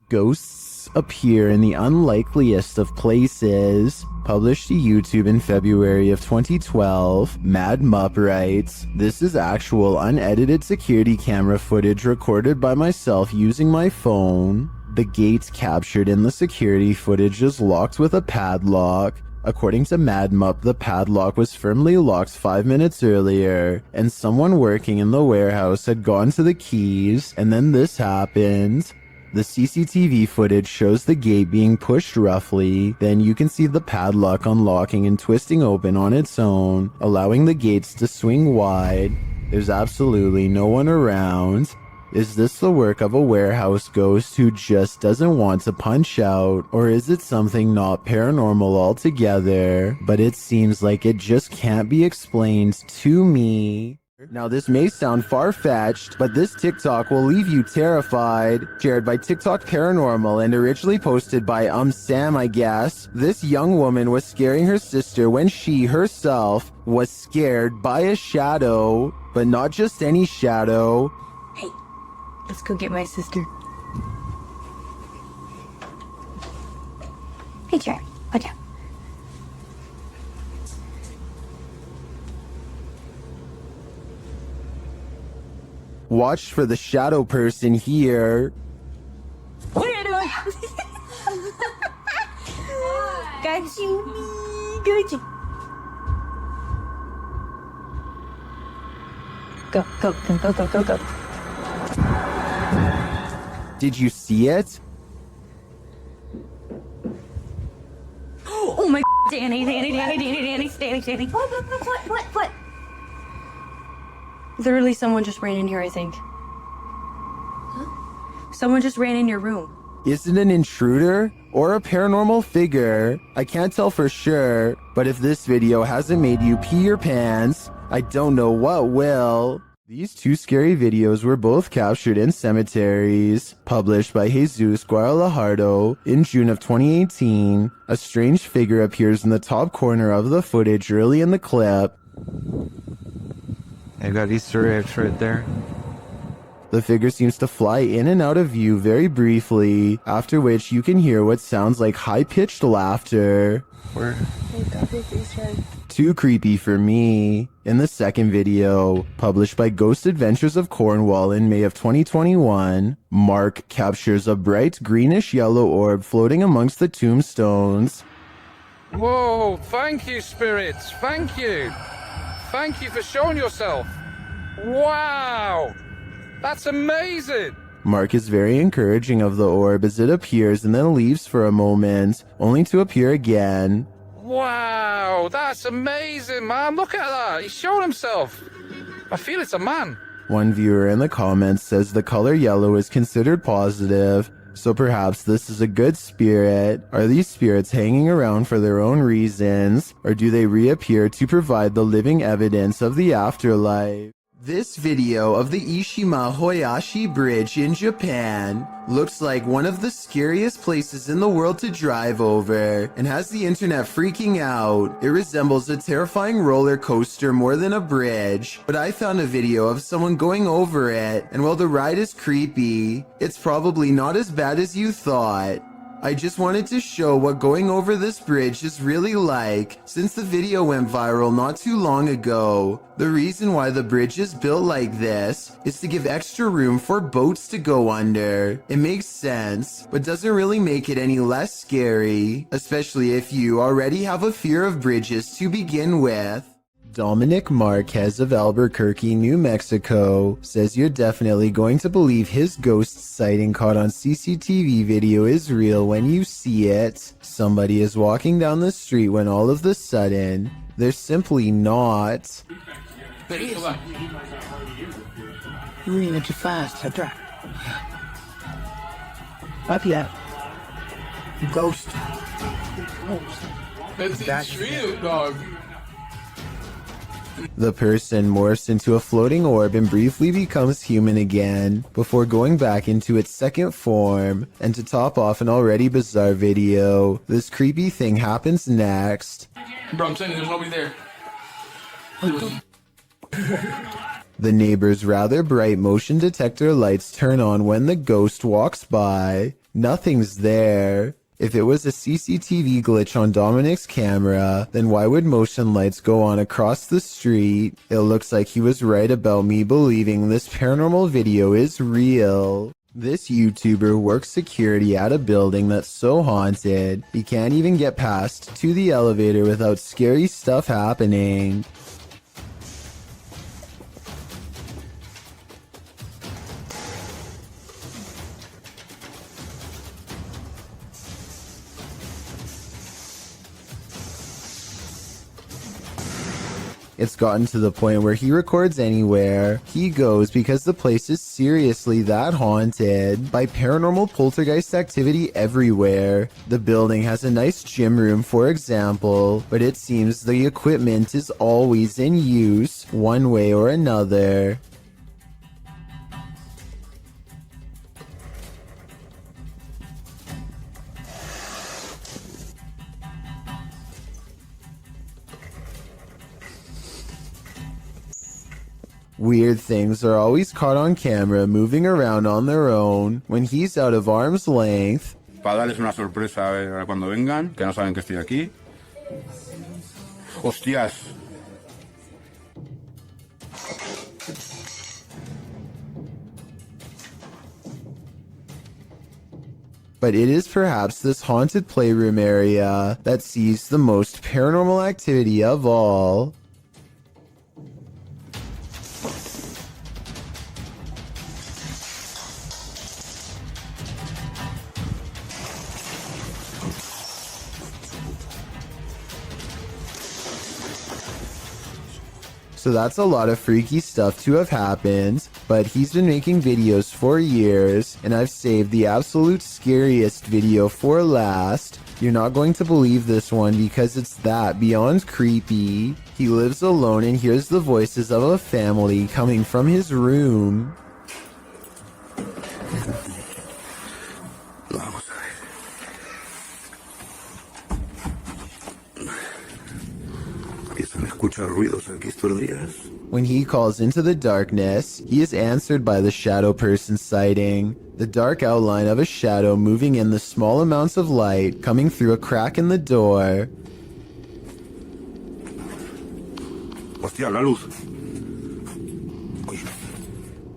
Ghosts appear in the unlikeliest of places. Published to YouTube in February of 2012, Mad Mupp writes, "This is actual unedited security camera footage recorded by myself using my phone. The gate captured in the security footage is locked with a padlock. According to Mad Mupp, the padlock was firmly locked 5 minutes earlier, and someone working in the warehouse had gone to the keys, and then this happened. The CCTV footage shows the gate being pushed roughly, then you can see the padlock unlocking and twisting open on its own, allowing the gates to swing wide. There's absolutely no one around. Is this the work of a warehouse ghost who just doesn't want to punch out, or is it something not paranormal altogether? But it seems like it just can't be explained to me." Now this may sound far-fetched, but this TikTok will leave you terrified. Shared by TikTok Paranormal and originally posted by Sam, I guess. This young woman was scaring her sister when she herself was scared by a shadow, but not just any shadow. Hey, let's go get my sister. Hey, Jeremy, watch out. Watch for the shadow person here. What are you doing? Got you. Got you. Go, go, go, go, go, go, go. Did you see it? Oh my Danny. What? Literally, someone just ran in here, I think. Huh? Someone just ran in your room. Is it an intruder or a paranormal figure? I can't tell for sure, but if this video hasn't made you pee your pants, I don't know what will. These two scary videos were both captured in cemeteries. Published by Jesus Guadalajardo in June of 2018, a strange figure appears in the top corner of the footage early in the clip. I've got Easter eggs right there. The figure seems to fly in and out of view very briefly, after which you can hear what sounds like high-pitched laughter. Where? Too creepy for me. In the second video, published by Ghost Adventures of Cornwall in May of 2021, Mark captures a bright greenish-yellow orb floating amongst the tombstones. Whoa, thank you, spirits, thank you. Thank you for showing yourself. Wow, that's amazing. Mark is very encouraging of the orb as it appears and then leaves for a moment, only to appear again. Wow, that's amazing, man. Look at that. He's showing himself. I feel it's a man. One viewer in the comments says the color yellow is considered positive, so perhaps this is a good spirit. Are these spirits hanging around for their own reasons, or do they reappear to provide the living evidence of the afterlife? This video of the Ishima Hoyashi Bridge in Japan looks like one of the scariest places in the world to drive over and has the internet freaking out. It resembles a terrifying roller coaster more than a bridge, but I found a video of someone going over it, and while the ride is creepy, it's probably not as bad as you thought. I just wanted to show what going over this bridge is really like, since the video went viral not too long ago. The reason why the bridge is built like this is to give extra room for boats to go under. It makes sense, but doesn't really make it any less scary, especially if you already have a fear of bridges to begin with. Dominic Marquez of Albuquerque, New Mexico, says you're definitely going to believe his ghost sighting caught on CCTV video is real when you see it. Somebody is walking down the street when all of a sudden, they're simply not. You're moving too fast. Up yet. Ghost. That's true, dog. The person morphs into a floating orb and briefly becomes human again, before going back into its second form. And to top off an already bizarre video, this creepy thing happens next. Bro, I'm saying there's nobody there. The neighbor's rather bright motion detector lights turn on when the ghost walks by. Nothing's there. If it was a CCTV glitch on Dominic's camera, then why would motion lights go on across the street? It looks like he was right about me believing this paranormal video is real. This YouTuber works security at a building that's so haunted, he can't even get past to the elevator without scary stuff happening. It's gotten to the point where he records anywhere he goes because the place is seriously that haunted by paranormal poltergeist activity everywhere. The building has a nice gym room, for example, but it seems the equipment is always in use one way or another. Weird things are always caught on camera moving around on their own when he's out of arm's length. Para darles una sorpresa cuando vengan, que no saben que estoy aquí. ¡Hostias! But it is perhaps this haunted playroom area that sees the most paranormal activity of all. So that's a lot of freaky stuff to have happened, but he's been making videos for years, and I've saved the absolute scariest video for last. You're not going to believe this one because it's that beyond creepy. He lives alone and hears the voices of a family coming from his room. When he calls into the darkness, he is answered by the shadow person sighting. The dark outline of a shadow moving in the small amounts of light coming through a crack in the door. ¡Hostia, la luz!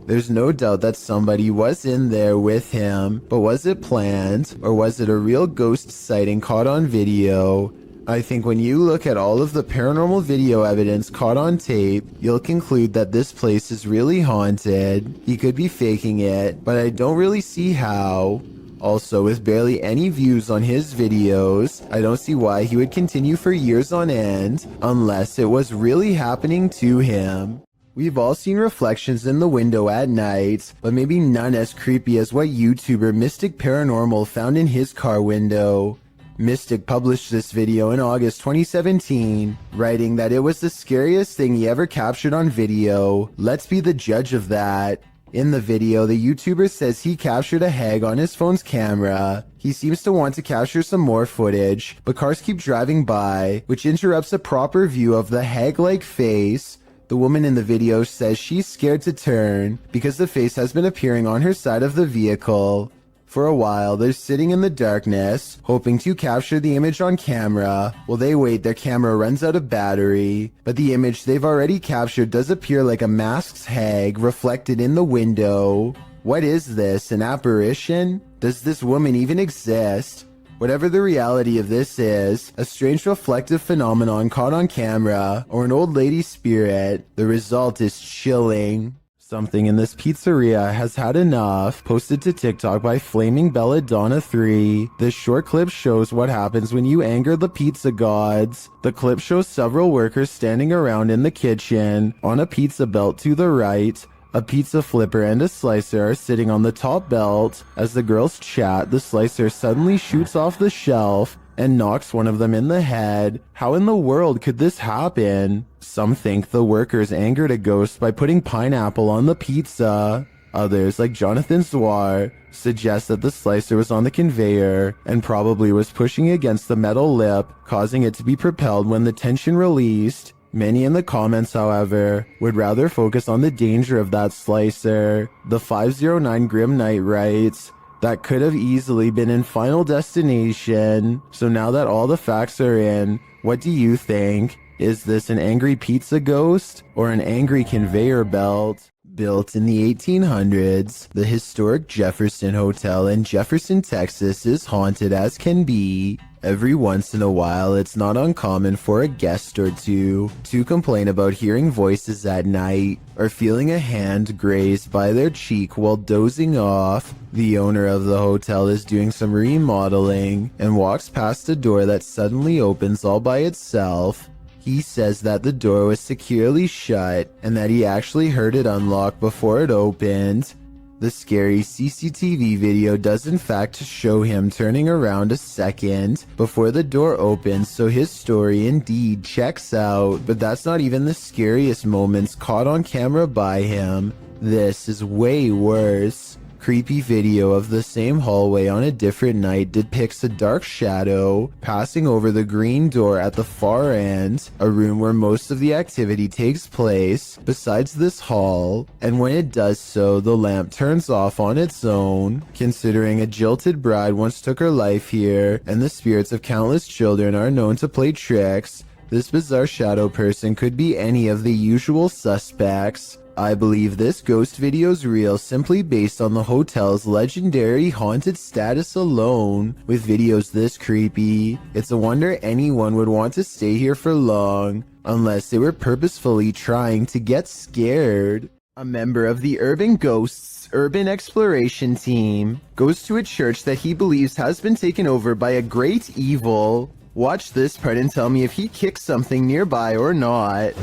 There's no doubt that somebody was in there with him, but was it planned, or was it a real ghost sighting caught on video? I think when you look at all of the paranormal video evidence caught on tape, you'll conclude that this place is really haunted. He could be faking it, but I don't really see how. Also, with barely any views on his videos, I don't see why he would continue for years on end, unless it was really happening to him. We've all seen reflections in the window at night, but maybe none as creepy as what YouTuber Mystic Paranormal found in his car window. Mystic published this video in August 2017, writing that it was the scariest thing he ever captured on video. Let's be the judge of that. In the video, the YouTuber says he captured a hag on his phone's camera. He seems to want to capture some more footage, but cars keep driving by, which interrupts a proper view of the hag-like face. The woman in the video says she's scared to turn because the face has been appearing on her side of the vehicle. For a while, they're sitting in the darkness, hoping to capture the image on camera. While they wait, their camera runs out of battery. But the image they've already captured does appear like a masked hag reflected in the window. What is this, an apparition? Does this woman even exist? Whatever the reality of this is, a strange reflective phenomenon caught on camera, or an old lady's spirit, the result is chilling. Something in this pizzeria has had enough. Posted to TikTok by Flaming Belladonna 3. This short clip shows what happens when you anger the pizza gods. The clip shows several workers standing around in the kitchen. On a pizza belt to the right, a pizza flipper and a slicer are sitting on the top belt. As the girls chat, the slicer suddenly shoots off the shelf and knocks one of them in the head. How in the world could this happen? Some think the workers angered a ghost by putting pineapple on the pizza. Others, like Jonathan Zwar, suggest that the slicer was on the conveyor and probably was pushing against the metal lip, causing it to be propelled when the tension released. Many in the comments, however, would rather focus on the danger of that slicer. The 509 Grim Knight writes, that could have easily been in Final Destination. So now that all the facts are in, what do you think? Is this an angry pizza ghost or an angry conveyor belt? Built in the 1800s, the historic Jefferson Hotel in Jefferson, Texas is haunted as can be. Every once in a while, it's not uncommon for a guest or two to complain about hearing voices at night or feeling a hand grazed by their cheek while dozing off. The owner of the hotel is doing some remodeling and walks past a door that suddenly opens all by itself. He says that the door was securely shut and that he actually heard it unlock before it opened. The scary CCTV video does in fact show him turning around a second before the door opens, so his story indeed checks out, but that's not even the scariest moments caught on camera by him. This is way worse. Creepy video of the same hallway on a different night depicts a dark shadow passing over the green door at the far end, a room where most of the activity takes place, besides this hall, and when it does so, the lamp turns off on its own. Considering a jilted bride once took her life here, and the spirits of countless children are known to play tricks, this bizarre shadow person could be any of the usual suspects. I believe this ghost video's real simply based on the hotel's legendary haunted status alone. With videos this creepy, it's a wonder anyone would want to stay here for long, unless they were purposefully trying to get scared. A member of the Urban Ghosts Urban Exploration Team goes to a church that he believes has been taken over by a great evil. Watch this part and tell me if he kicks something nearby or not.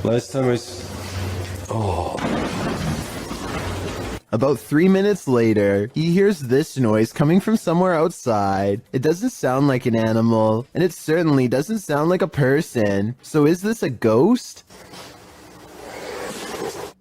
Last time About 3 minutes later, he hears this noise coming from somewhere outside. It doesn't sound like an animal, and it certainly doesn't sound like a person. So is this a ghost?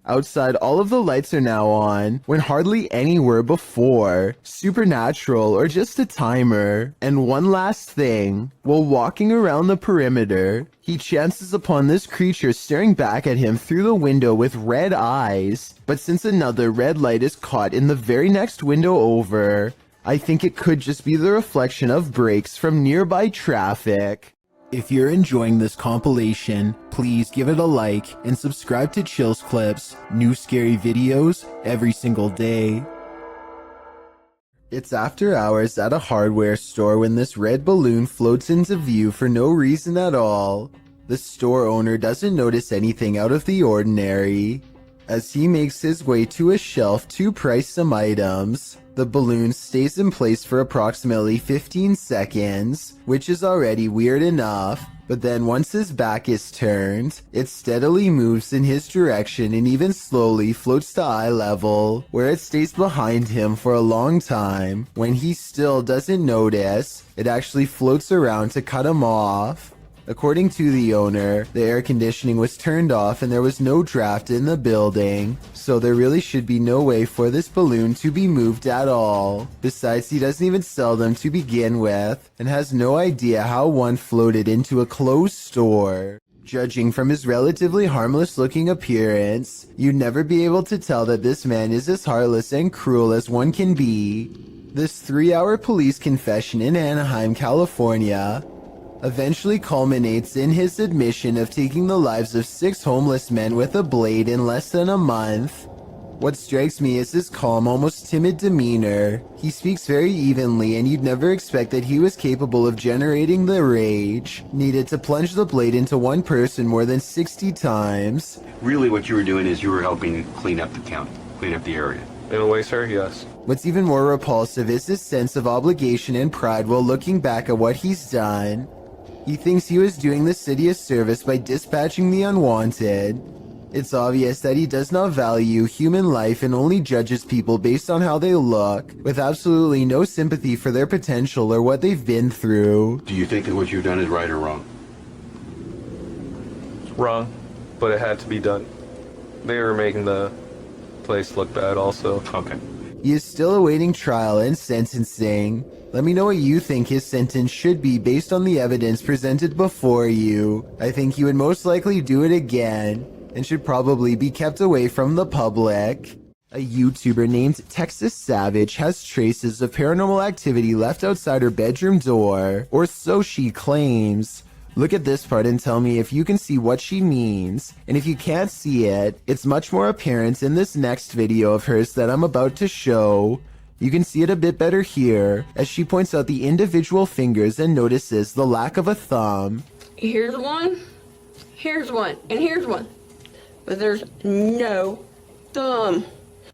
Outside, all of the lights are now on, when hardly any were before. Supernatural or just a timer. And one last thing, while walking around the perimeter, he chances upon this creature staring back at him through the window with red eyes. But since another red light is caught in the very next window over, I think it could just be the reflection of brakes from nearby traffic. If you're enjoying this compilation, please give it a like and subscribe to Chills Clips, new scary videos every single day. It's after hours at a hardware store when this red balloon floats into view for no reason at all. The store owner doesn't notice anything out of the ordinary. As he makes his way to a shelf to price some items, the balloon stays in place for approximately 15 seconds, which is already weird enough, but then once his back is turned, it steadily moves in his direction and even slowly floats to eye level, where it stays behind him for a long time. When he still doesn't notice, it actually floats around to cut him off. According to the owner, the air conditioning was turned off and there was no draft in the building, so there really should be no way for this balloon to be moved at all. Besides, he doesn't even sell them to begin with, and has no idea how one floated into a closed store. Judging from his relatively harmless looking appearance, you'd never be able to tell that this man is as heartless and cruel as one can be. This 3-hour police confession in Anaheim, California, eventually culminates in his admission of taking the lives of 6 homeless men with a blade in less than a month. What strikes me is his calm, almost timid demeanor. He speaks very evenly, and you'd never expect that he was capable of generating the rage needed to plunge the blade into one person more than 60 times. Really what you were doing is you were helping clean up the county, clean up the area. In a way, sir, yes. What's even more repulsive is his sense of obligation and pride while looking back at what he's done. He thinks he was doing the city a service by dispatching the unwanted. It's obvious that he does not value human life and only judges people based on how they look, with absolutely no sympathy for their potential or what they've been through. Do you think that what you've done is right or wrong? Wrong, but it had to be done. They were making the place look bad also. Okay. He is still awaiting trial and sentencing. Let me know what you think his sentence should be based on the evidence presented before you. I think he would most likely do it again and should probably be kept away from the public. A YouTuber named Texas Savage has traces of paranormal activity left outside her bedroom door, or so she claims. Look at this part and tell me if you can see what she means. And if you can't see it, it's much more apparent in this next video of hers that I'm about to show. You can see it a bit better here, as she points out the individual fingers and notices the lack of a thumb. Here's one, and here's one. But there's no thumb.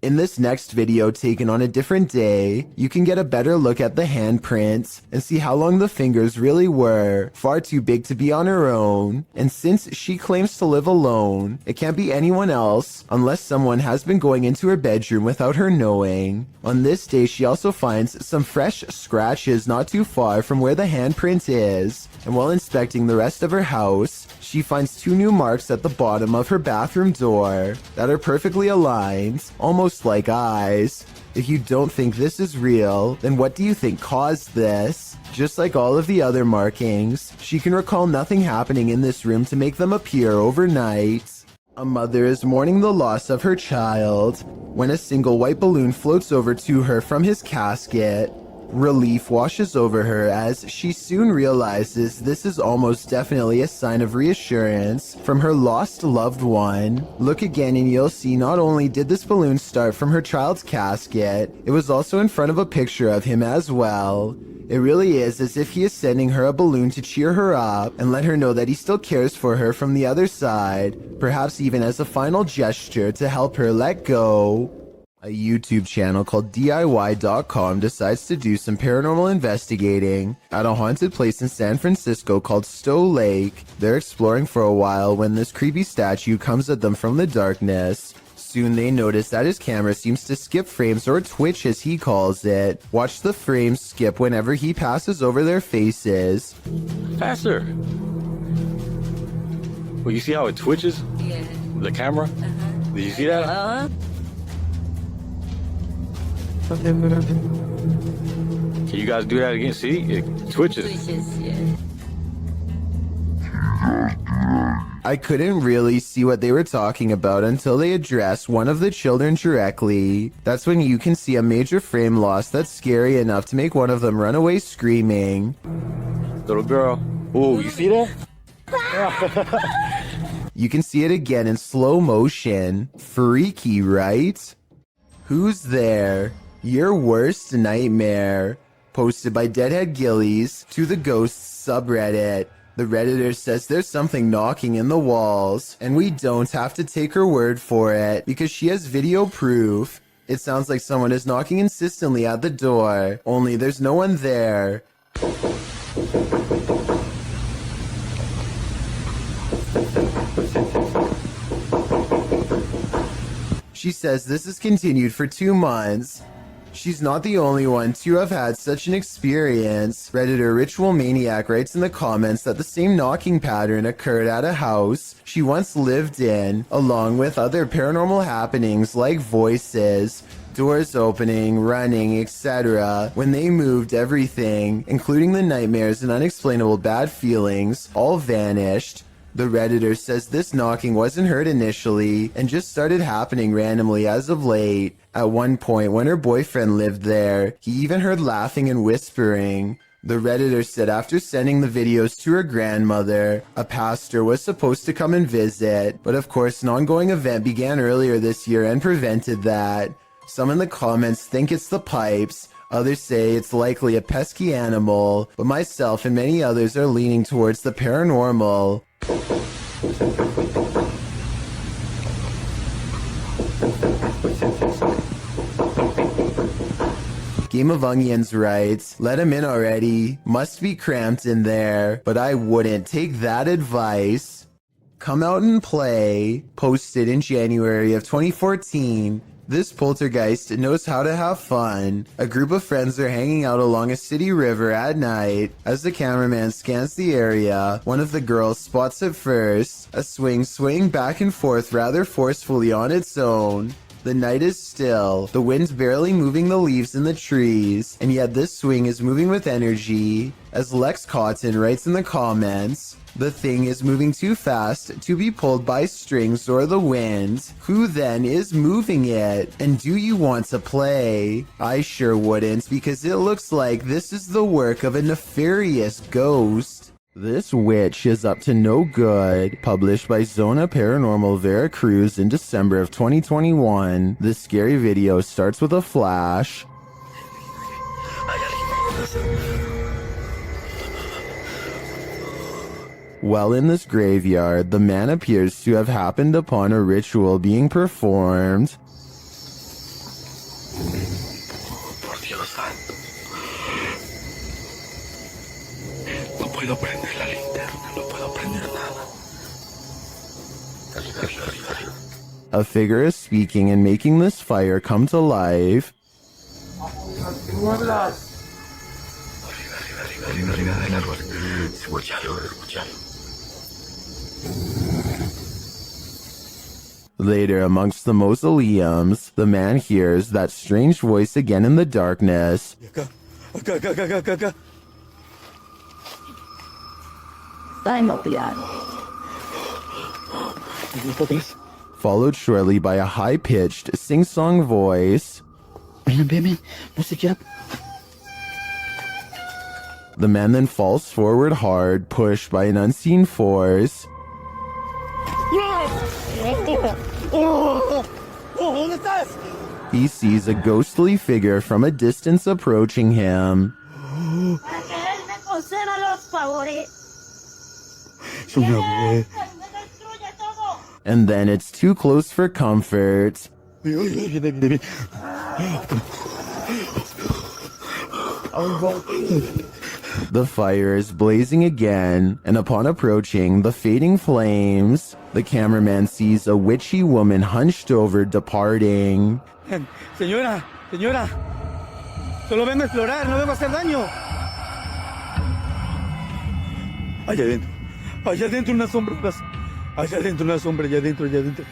In this next video taken on a different day, you can get a better look at the handprints and see how long the fingers really were, far too big to be on her own. And since she claims to live alone, it can't be anyone else unless someone has been going into her bedroom without her knowing. On this day, she also finds some fresh scratches not too far from where the handprint is. And while inspecting the rest of her house, she finds 2 new marks at the bottom of her bathroom door that are perfectly aligned, almost like eyes. If you don't think this is real, then what do you think caused this? Just like all of the other markings, she can recall nothing happening in this room to make them appear overnight. A mother is mourning the loss of her child when a single white balloon floats over to her from his casket. Relief washes over her as she soon realizes this is almost definitely a sign of reassurance from her lost loved one. Look again and you'll see not only did this balloon start from her child's casket, it was also in front of a picture of him as well. It really is as if he is sending her a balloon to cheer her up and let her know that he still cares for her from the other side, perhaps even as a final gesture to help her let go. A YouTube channel called DIY.com decides to do some paranormal investigating at a haunted place in San Francisco called Stowe Lake. They're exploring for a while when this creepy statue comes at them from the darkness. Soon they notice that his camera seems to skip frames, or twitch as he calls it. Watch the frames skip whenever he passes over their faces. Faster! Well, you see how it twitches? Yeah. The camera? Did you see that? Can you guys do that again? See? It twitches. I couldn't really see what they were talking about until they addressed one of the children directly. That's when you can see a major frame loss that's scary enough to make one of them run away screaming. Little girl. Oh, you see that? You can see it again in slow motion. Freaky, right? Who's there? Your worst nightmare. Posted by Deadhead Gillies to the Ghosts subreddit. The Redditor says there's something knocking in the walls, and we don't have to take her word for it because she has video proof. It sounds like someone is knocking insistently at the door, only there's no one there. She says this has continued for 2 months. She's not the only one to have had such an experience. Redditor Ritual Maniac writes in the comments that the same knocking pattern occurred at a house she once lived in, along with other paranormal happenings like voices, doors opening, running, etc. When they moved, everything, including the nightmares and unexplainable bad feelings, all vanished. The Redditor says this knocking wasn't heard initially and just started happening randomly as of late. At one point, when her boyfriend lived there, he even heard laughing and whispering. The Redditor said after sending the videos to her grandmother, a pastor was supposed to come and visit, but of course an ongoing event began earlier this year and prevented that. Some in the comments think it's the pipes, others say it's likely a pesky animal, but myself and many others are leaning towards the paranormal. Game of Onions writes, let him in already. Must be cramped in there, but I wouldn't take that advice. Come out and play. Posted in January of 2014. This poltergeist knows how to have fun. A group of friends are hanging out along a city river at night. As the cameraman scans the area, one of the girls spots it first, a swing swaying back and forth rather forcefully on its own. The night is still, the wind's barely moving the leaves in the trees, and yet this swing is moving with energy. As Lex Cotton writes in the comments, the thing is moving too fast to be pulled by strings or the wind. Who then is moving it? And do you want to play? I sure wouldn't, because it looks like this is the work of a nefarious ghost. This witch is up to no good. Published by Zona Paranormal Veracruz in December of 2021. This scary video starts with a flash. While in this graveyard, the man appears to have happened upon a ritual being performed. A figure is speaking and making this fire come to life. Later, amongst the mausoleums, the man hears that strange voice again in the darkness. Followed shortly by a high-pitched, sing-song voice. The man then falls forward hard, pushed by an unseen force. He sees a ghostly figure from a distance approaching him. And then it's too close for comfort. The fire is blazing again, and upon approaching the fading flames, the cameraman sees a witchy woman hunched over, departing. Señora, solo vengo a explorar, no vengo a hacer daño. Allá adentro unas sombras. Allá adentro una sombra, allá adentro.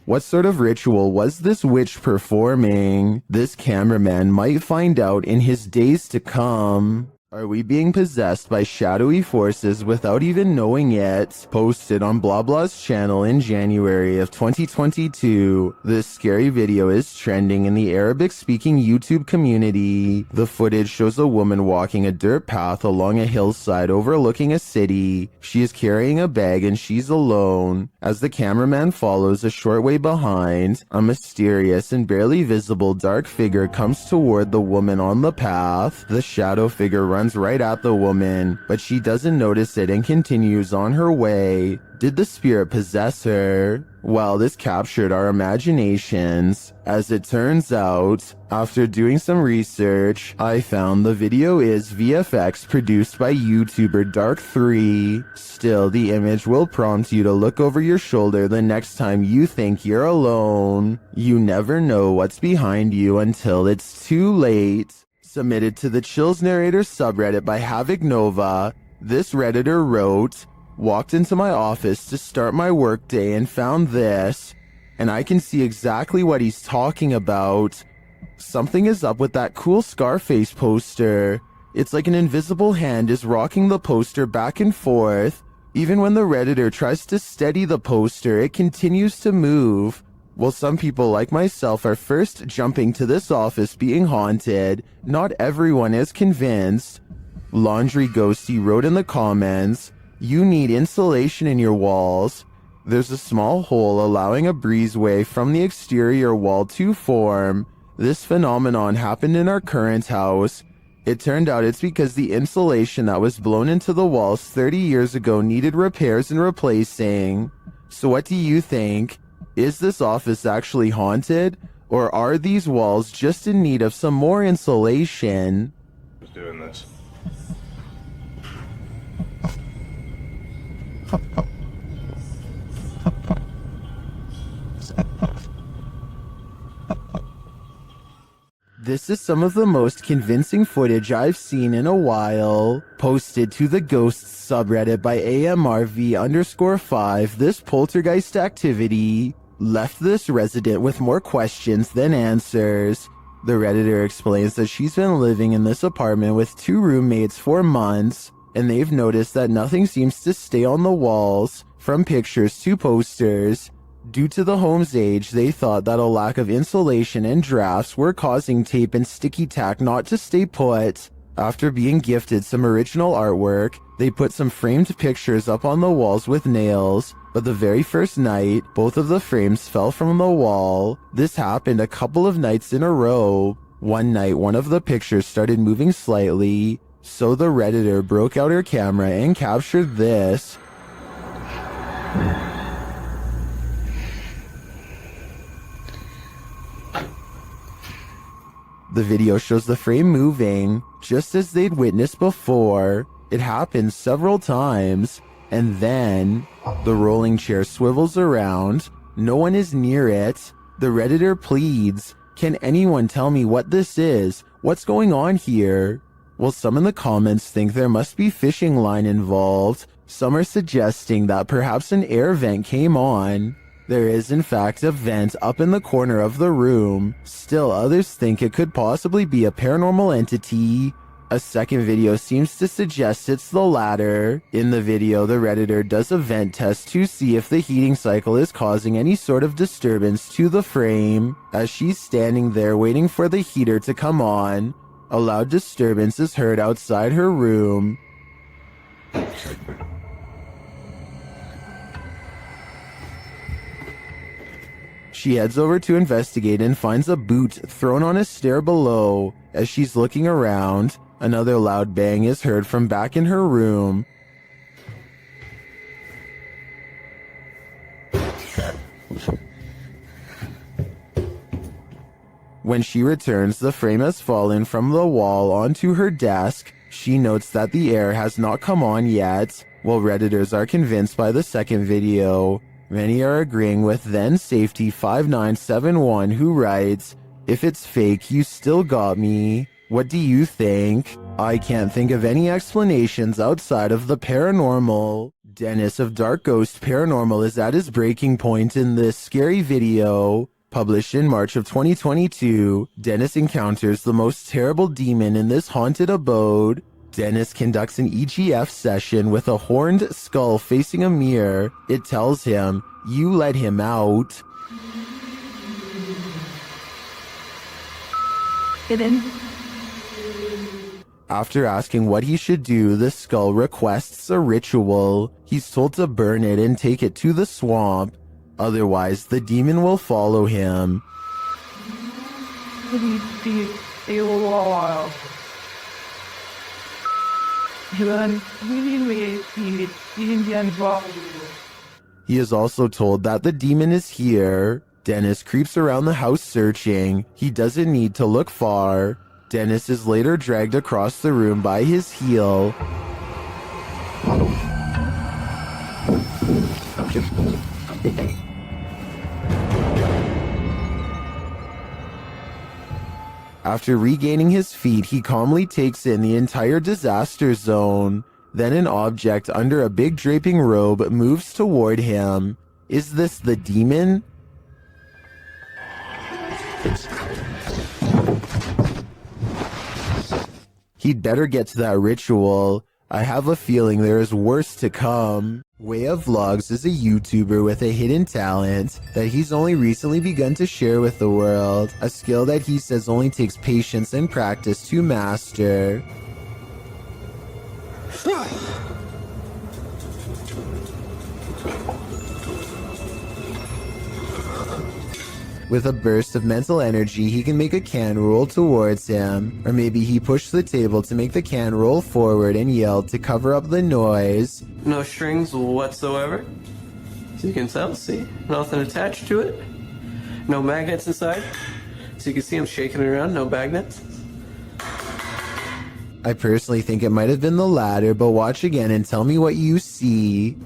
What sort of ritual was this witch performing? This cameraman might find out in his days to come. Are we being possessed by shadowy forces without even knowing it? Posted on Blah Blah's channel in January of 2022. This scary video is trending in the Arabic-speaking YouTube community. The footage shows a woman walking a dirt path along a hillside overlooking a city. She is carrying a bag and she's alone. As the cameraman follows a short way behind, a mysterious and barely visible dark figure comes toward the woman on the path. The shadow figure runs right at the woman, but she doesn't notice it and continues on her way. Did the spirit possess her? Well, this captured our imaginations. As it turns out, after doing some research, I found the video is VFX produced by YouTuber Dark3. Still, the image will prompt you to look over your shoulder the next time you think you're alone. You never know what's behind you until it's too late. Submitted to the Chills Narrator subreddit by Havoc Nova, this Redditor wrote, "Walked into my office to start my workday and found this, and I can see exactly what he's talking about. Something is up with that cool Scarface poster. It's like an invisible hand is rocking the poster back and forth. Even when the Redditor tries to steady the poster, it continues to move. While some people like myself are first jumping to this office being haunted, not everyone is convinced." Laundry Ghosty wrote in the comments, "You need insulation in your walls. There's a small hole allowing a breezeway from the exterior wall to form. This phenomenon happened in our current house. It turned out it's because the insulation that was blown into the walls 30 years ago needed repairs and replacing. So what do you think? Is this office actually haunted? Or are these walls just in need of some more insulation?" Who's doing this? This is some of the most convincing footage I've seen in a while. Posted to the Ghosts subreddit by AMRV_5, this poltergeist activity left this resident with more questions than answers. The Redditor explains that she's been living in this apartment with 2 roommates for months, and they've noticed that nothing seems to stay on the walls, from pictures to posters. Due to the home's age, they thought that a lack of insulation and drafts were causing tape and sticky tack not to stay put. After being gifted some original artwork, they put some framed pictures up on the walls with nails, but the very first night, both of the frames fell from the wall. This happened a couple of nights in a row. One night, one of the pictures started moving slightly, so the Redditor broke out her camera and captured this. The video shows the frame moving, just as they'd witnessed before. It happened several times, and then the rolling chair swivels around. No one is near it. The Redditor pleads, "Can anyone tell me what this is? What's going on here?" Well, some in the comments think there must be fishing line involved. Some are suggesting that perhaps an air vent came on. There is in fact a vent up in the corner of the room. Still, others think it could possibly be a paranormal entity. A second video seems to suggest it's the latter. In the video, the Redditor does a vent test to see if the heating cycle is causing any sort of disturbance to the frame. As she's standing there waiting for the heater to come on, a loud disturbance is heard outside her room. She heads over to investigate and finds a boot thrown on a stair below. As she's looking around, another loud bang is heard from back in her room. When she returns, the frame has fallen from the wall onto her desk. She notes that the air has not come on yet, while Redditors are convinced by the second video. Many are agreeing with then Safety 5971, who writes, "If it's fake, you still got me. What do you think? I can't think of any explanations outside of the paranormal." Dennis of Dark Ghost Paranormal is at his breaking point in this scary video. Published in March of 2022, Dennis encounters the most terrible demon in this haunted abode. Dennis conducts an EGF session with a horned skull facing a mirror. It tells him, "You let him out." After asking what he should do, the skull requests a ritual. He's told to burn it and take it to the swamp. Otherwise, the demon will follow him. He is also told that the demon is here. Dennis creeps around the house searching. He doesn't need to look far. Dennis is later dragged across the room by his heel. After regaining his feet, he calmly takes in the entire disaster zone. Then an object under a big draping robe moves toward him. Is this the demon? He'd better get to that ritual. I have a feeling there is worse to come. Way of Vlogs is a YouTuber with a hidden talent that he's only recently begun to share with the world, a skill that he says only takes patience and practice to master. With a burst of mental energy, he can make a can roll towards him. Or maybe he pushed the table to make the can roll forward and yelled to cover up the noise. No strings whatsoever. So you can tell, see? Nothing attached to it. No magnets inside. So you can see him shaking it around, no magnets. I personally think it might have been the latter, but watch again and tell me what you see.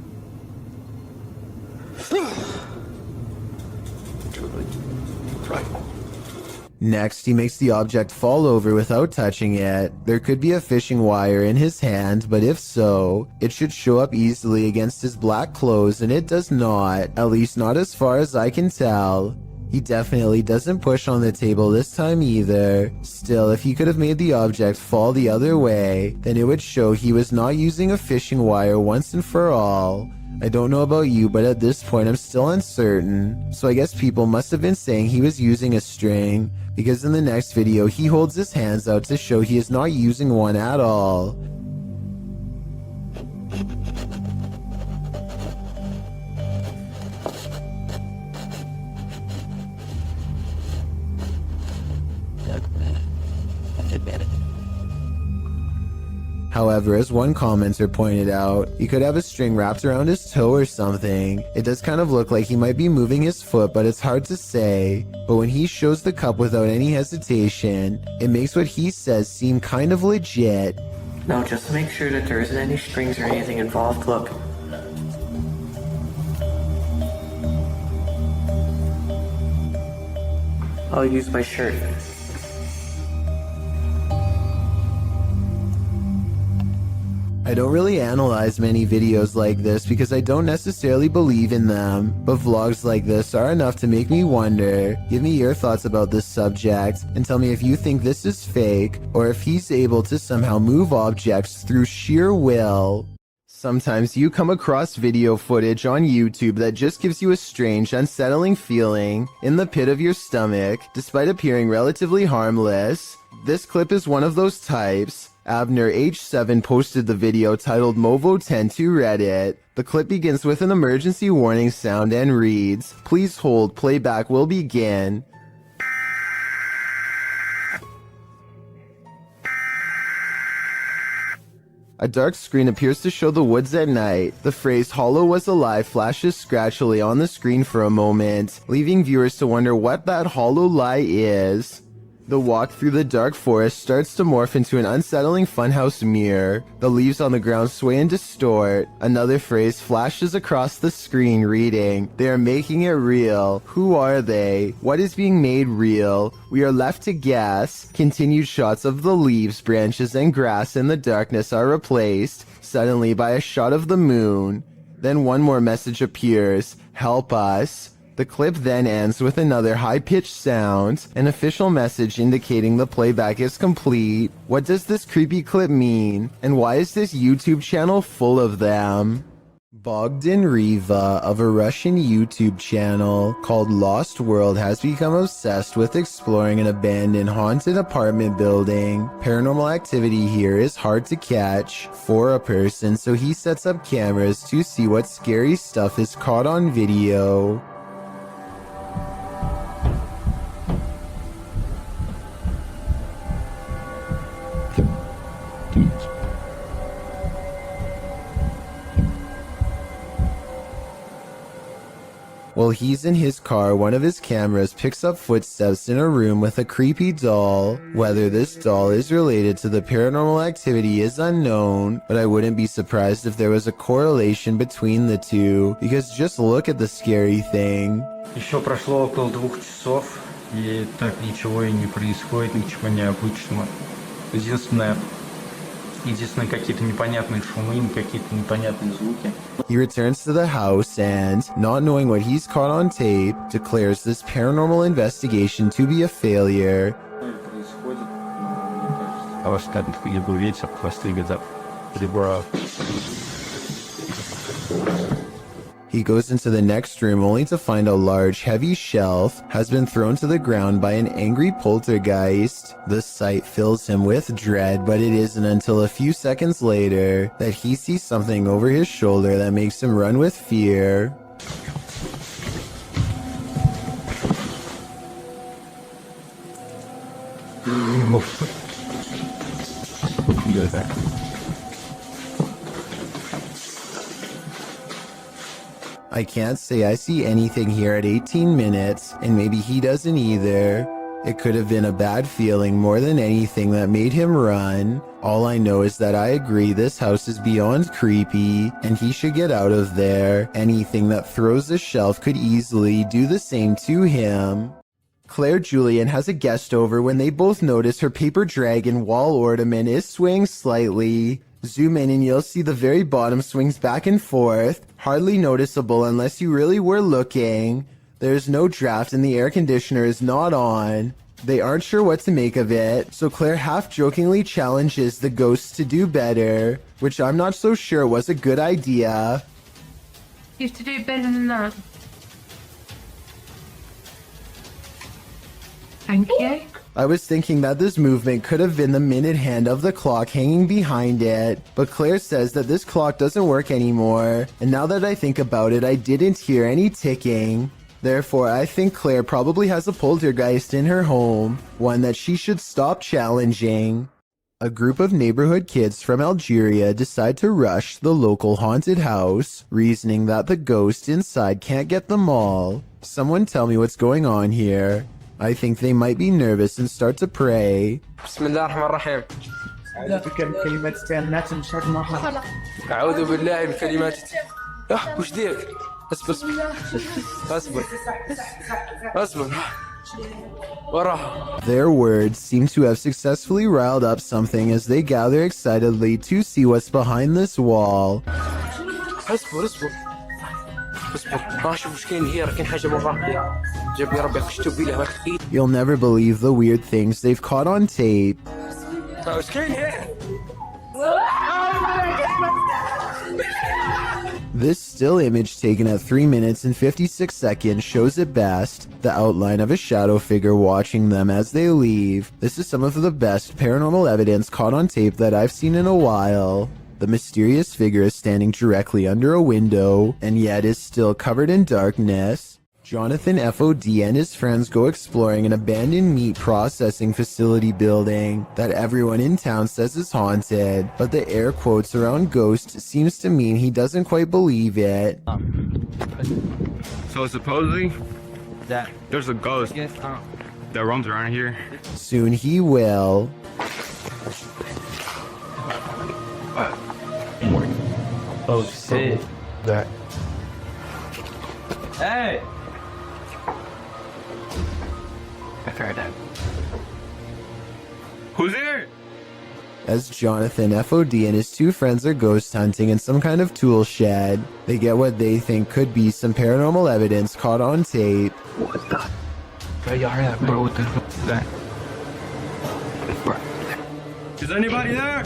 Next, he makes the object fall over without touching it. There could be a fishing wire in his hand, but if so, it should show up easily against his black clothes, and it does not, at least not as far as I can tell. He definitely doesn't push on the table this time either. Still, if he could have made the object fall the other way, then it would show he was not using a fishing wire once and for all. I don't know about you, but at this point I'm still uncertain. So I guess people must have been saying he was using a string, because in the next video he holds his hands out to show he is not using one at all. However, as one commenter pointed out, he could have a string wrapped around his toe or something. It does kind of look like he might be moving his foot, but it's hard to say. But when he shows the cup without any hesitation, it makes what he says seem kind of legit. Now, just to make sure that there isn't any strings or anything involved, look. I'll use my shirt. I don't really analyze many videos like this because I don't necessarily believe in them, but vlogs like this are enough to make me wonder. Give me your thoughts about this subject, and tell me if you think this is fake, or if he's able to somehow move objects through sheer will. Sometimes you come across video footage on YouTube that just gives you a strange, unsettling feeling in the pit of your stomach, despite appearing relatively harmless. This clip is one of those types. Abner H7 posted the video titled Movo10 to Reddit. The clip begins with an emergency warning sound and reads, "Please hold, playback will begin." A dark screen appears to show the woods at night. The phrase "Hollow was alive" flashes scratchily on the screen for a moment, leaving viewers to wonder what that hollow lie is. The walk through the dark forest starts to morph into an unsettling funhouse mirror. The leaves on the ground sway and distort. Another phrase flashes across the screen reading, "They are making it real. Who are they? What is being made real? We are left to guess." Continued shots of the leaves, branches, and grass in the darkness are replaced, suddenly by a shot of the moon. Then one more message appears, "Help us." The clip then ends with another high-pitched sound, an official message indicating the playback is complete. What does this creepy clip mean? And why is this YouTube channel full of them? Bogdan Riva of a Russian YouTube channel called Lost World has become obsessed with exploring an abandoned haunted apartment building. Paranormal activity here is hard to catch for a person, so he sets up cameras to see what scary stuff is caught on video. While he's in his car, one of his cameras picks up footsteps in a room with a creepy doll. Whether this doll is related to the paranormal activity is unknown, but I wouldn't be surprised if there was a correlation between the two, because just look at the scary thing. Еще прошло около 2 часов, и так ничего и не происходит, ничего необычного. Единственное, какие-то непонятные шумы, какие-то непонятные звуки. He returns to the house and, not knowing what he's caught on tape, declares this paranormal investigation to be a failure. I was starting to feel ветер, хвосты up ребра. He goes into the next room only to find a large, heavy shelf has been thrown to the ground by an angry poltergeist. The sight fills him with dread, but it isn't until a few seconds later that he sees something over his shoulder that makes him run with fear. I can't say I see anything here at 18 minutes, and maybe he doesn't either. It could have been a bad feeling more than anything that made him run. All I know is that I agree this house is beyond creepy, and he should get out of there. Anything that throws a shelf could easily do the same to him. Claire Julian has a guest over when they both notice her paper dragon wall ornament is swaying slightly. Zoom in and you'll see the very bottom swings back and forth, hardly noticeable unless you really were looking. There's no draft and the air conditioner is not on. They aren't sure what to make of it, so Claire half-jokingly challenges the ghosts to do better, which I'm not so sure was a good idea. Used to do better than that. Thank you. I was thinking that this movement could have been the minute hand of the clock hanging behind it, but Claire says that this clock doesn't work anymore, and now that I think about it, I didn't hear any ticking. Therefore, I think Claire probably has a poltergeist in her home, one that she should stop challenging. A group of neighborhood kids from Algeria decide to rush the local haunted house, reasoning that the ghost inside can't get them all. Someone tell me what's going on here. I think they might be nervous and start to pray. بسم الله الرحمن الرحيم. كلمات التامات من شر ما خلق. أعوذ بالله من كلمات وش ديك؟ اصبر اصبر اصبر وراها. Their words seem to have successfully riled up something as they gather excitedly to see what's behind this wall. اصبر اصبر اصبر شوف وش كاين هي راه كاين حاجة مرة جاب لي ربي قشتو بيله واخد. You'll never believe the weird things they've caught on tape. وش كاين هي؟ This still image taken at 3 minutes and 56 seconds shows it best, the outline of a shadow figure watching them as they leave. This is some of the best paranormal evidence caught on tape that I've seen in a while. The mysterious figure is standing directly under a window, and yet is still covered in darkness. Jonathan FOD and his friends go exploring an abandoned meat processing facility building that everyone in town says is haunted, but the air quotes around ghost seems to mean he doesn't quite believe it. So supposedly, there's a ghost that roams around here. Soon he will. Oh shit. That. Hey! I've heard that. Who's there? As Jonathan FOD and his two friends are ghost hunting in some kind of tool shed, they get what they think could be some paranormal evidence caught on tape. What the? Bro, y'all heard that, bro? What the fuck is that? Bro. Is anybody there?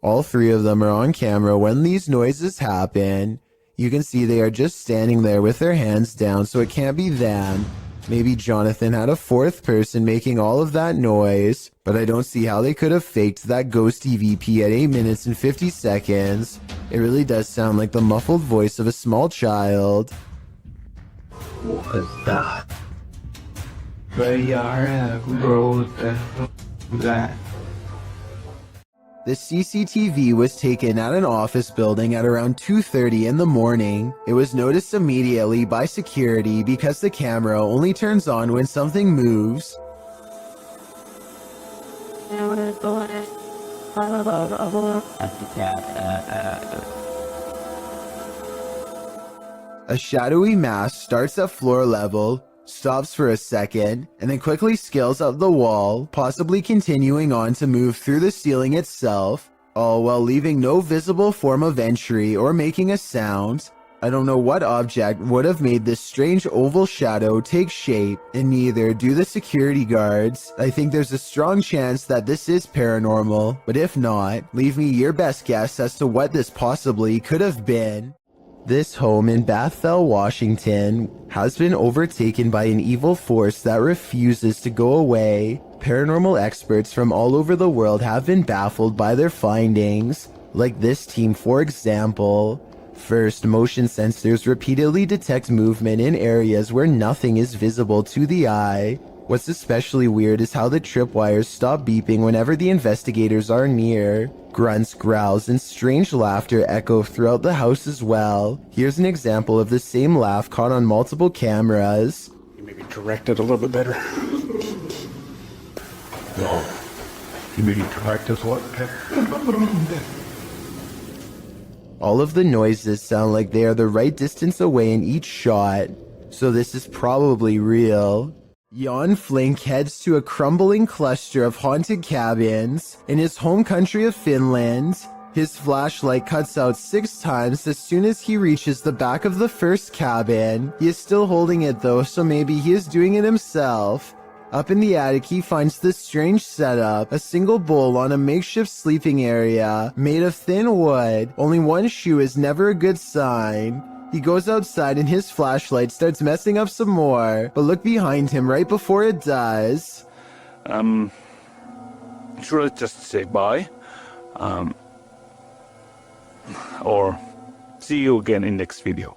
All three of them are on camera when these noises happen. You can see they are just standing there with their hands down, so it can't be them. Maybe Jonathan had a fourth person making all of that noise, but I don't see how they could have faked that ghost EVP at 8 minutes and 50 seconds. It really does sound like the muffled voice of a small child. What is that? Bro, y'all heard that, bro? What the fuck is that? The CCTV was taken at an office building at around 2:30 in the morning. It was noticed immediately by security because the camera only turns on when something moves. A shadowy mass starts at floor level, stops for a second, and then quickly scales up the wall, possibly continuing on to move through the ceiling itself, all while leaving no visible form of entry or making a sound. I don't know what object would have made this strange oval shadow take shape, and neither do the security guards. I think there's a strong chance that this is paranormal, but if not, leave me your best guess as to what this possibly could have been. This home in Bethel, Washington, has been overtaken by an evil force that refuses to go away. Paranormal experts from all over the world have been baffled by their findings, like this team for example. First, motion sensors repeatedly detect movement in areas where nothing is visible to the eye. What's especially weird is how the tripwires stop beeping whenever the investigators are near. Grunts, growls, and strange laughter echo throughout the house as well. Here's an example of the same laugh caught on multiple cameras. You maybe direct it a little bit better. No. You maybe direct us what? All of the noises sound like they are the right distance away in each shot, so this is probably real. Jan Flink heads to a crumbling cluster of haunted cabins in his home country of Finland. His flashlight cuts out 6 times as soon as he reaches the back of the first cabin. He is still holding it though, so maybe he is doing it himself. Up in the attic, he finds this strange setup, a single bowl on a makeshift sleeping area made of thin wood. Only one shoe is never a good sign. He goes outside and his flashlight starts messing up some more, but look behind him right before it does. Should I just say bye? Or see you again in next video.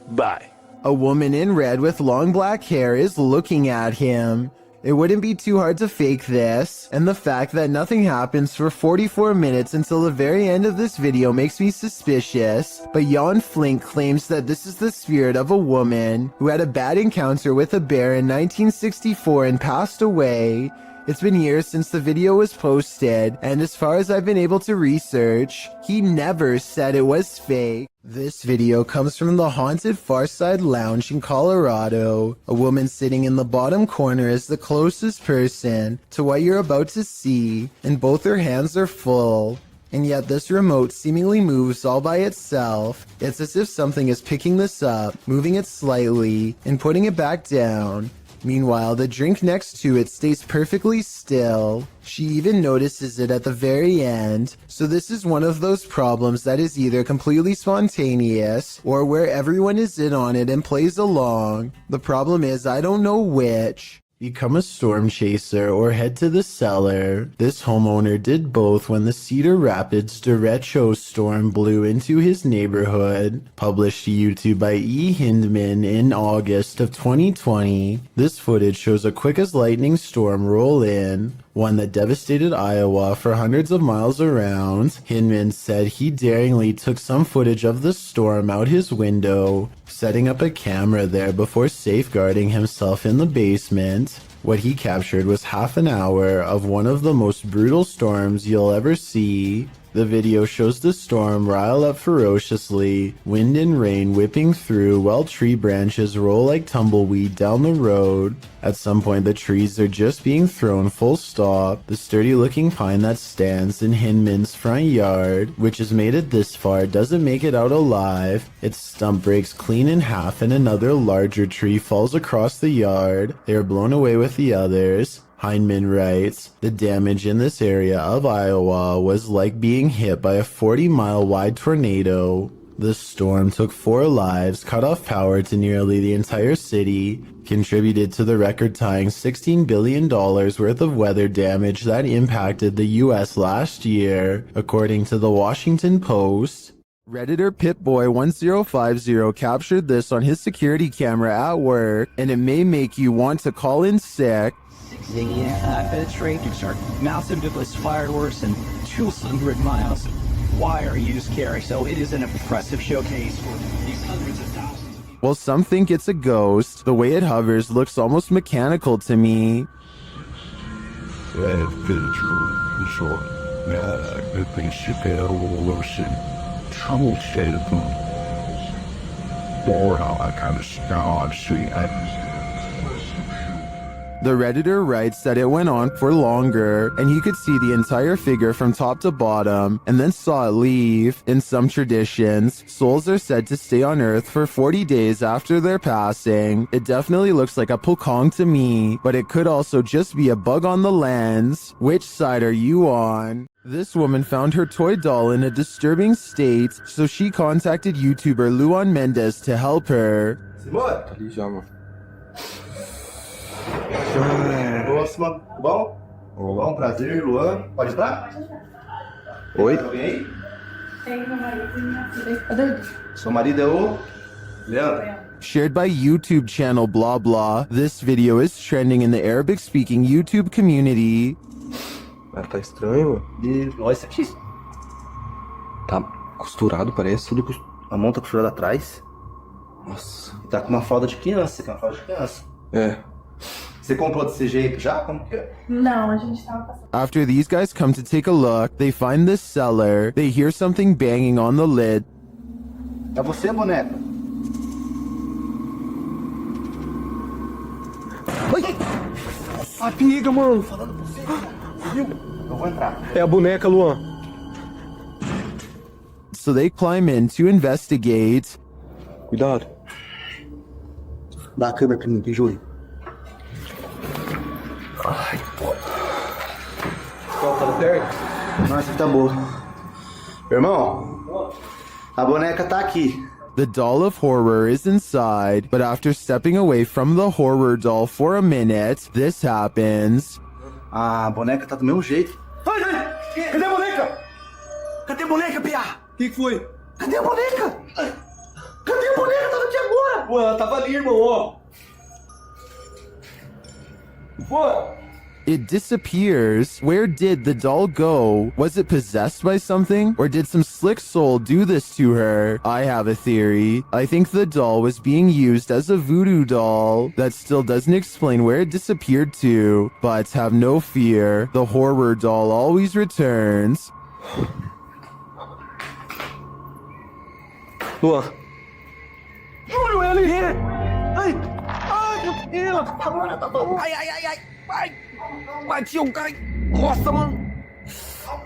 Bye. A woman in red with long black hair is looking at him. It wouldn't be too hard to fake this, and the fact that nothing happens for 44 minutes until the very end of this video makes me suspicious, but Jan Flink claims that this is the spirit of a woman who had a bad encounter with a bear in 1964 and passed away. It's been years since the video was posted, and as far as I've been able to research, he never said it was fake. This video comes from the haunted Farside Lounge in Colorado. A woman sitting in the bottom corner is the closest person to what you're about to see, and both her hands are full. And yet this remote seemingly moves all by itself. It's as if something is picking this up, moving it slightly, and putting it back down. Meanwhile, the drink next to it stays perfectly still. She even notices it at the very end, so this is one of those problems that is either completely spontaneous, or where everyone is in on it and plays along. The problem is I don't know which. Become a storm chaser or head to the cellar. This homeowner did both when the Cedar Rapids derecho storm blew into his neighborhood. Published to YouTube by E. Hindman in August of 2020. This footage shows a quick as lightning storm roll in, one that devastated Iowa for hundreds of miles around. Hindman said he daringly took some footage of the storm out his window, setting up a camera there before safeguarding himself in the basement. What he captured was half an hour of one of the most brutal storms you'll ever see. The video shows the storm rile up ferociously, wind and rain whipping through while tree branches roll like tumbleweed down the road. At some point the trees are just being thrown full stop. The sturdy looking pine that stands in Hinman's front yard, which has made it this far, doesn't make it out alive. Its stump breaks clean in half and another larger tree falls across the yard. They are blown away with the others. Hindman writes, the damage in this area of Iowa was like being hit by a 40-mile wide tornado. The storm took 4 lives, cut off power to nearly the entire city, contributed to the record-tying $16 billion worth of weather damage that impacted the US last year, according to the Washington Post. Redditor Pitboy1050 captured this on his security camera at work, and it may make you want to call in sick. Penetrators are massive device fireworks and 200 miles wire used carry, so it is an impressive showcase for these hundreds of thousands of people. While some think it's a ghost, the way it hovers looks almost mechanical to me. The Redditor writes that it went on for longer, and he could see the entire figure from top to bottom, and then saw it leave. In some traditions, souls are said to stay on Earth for 40 days after their passing. It definitely looks like a pokong to me, but it could also just be a bug on the lens. Which side are you on? This woman found her toy doll in a disturbing state, so she contacted YouTuber Luan Mendez to help her. Próxima, bom? Bom, prazer, Luan. Pode entrar? Oi? Alguém aí? Tem meu marido e minha filha. Seu marido é o Leandro? Shared by YouTube channel blah blah, this video is trending in the Arabic-speaking YouTube community. Tá estranho, E olha isso aqui. Tá costurado, parece. Tudo A mão tá costurada atrás. Nossa. Tá com uma fralda de criança. Você quer uma fralda de criança? É. Você comprou desse jeito já? Como que é? Não, a gente tava passando. After these guys come to take a look, they find this cellar. They hear something banging on the lid. É você, boneca? A piga, mano. Viu? Eu vou entrar. É a boneca, Luan. So they climb in to investigate. Cuidado. Dá a câmera pra mim, Júlio. Ai, pô. Tá perto? Nossa, tá boa. Irmão, a boneca tá aqui. The doll of horror is inside, but after stepping away from the horror doll for a minute, this happens. A boneca tá do meu jeito. Ai, ai! Cadê a boneca? Cadê a boneca, Pia? O que foi? Cadê a boneca? Cadê a boneca? Tava aqui agora. Pô, ela tava ali, irmão, ó. Pô! It disappears. Where did the doll go? Was it possessed by something? Or did some slick soul do this to her? I have a theory. I think the doll was being used as a voodoo doll. That still doesn't explain where it disappeared to. But have no fear. The horror doll always returns. Luan. Júlio, ela é! Ai! Ai, meu Deus! Agora tá bom! Ai, ai, ai, ai! Ai! Bati um cara! Nossa, mano!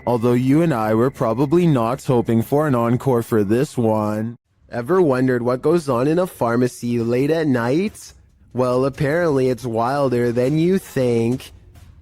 Although you and I were probably not hoping for an encore for this one. Ever wondered what goes on in a pharmacy late at night? Well, apparently it's wilder than you think.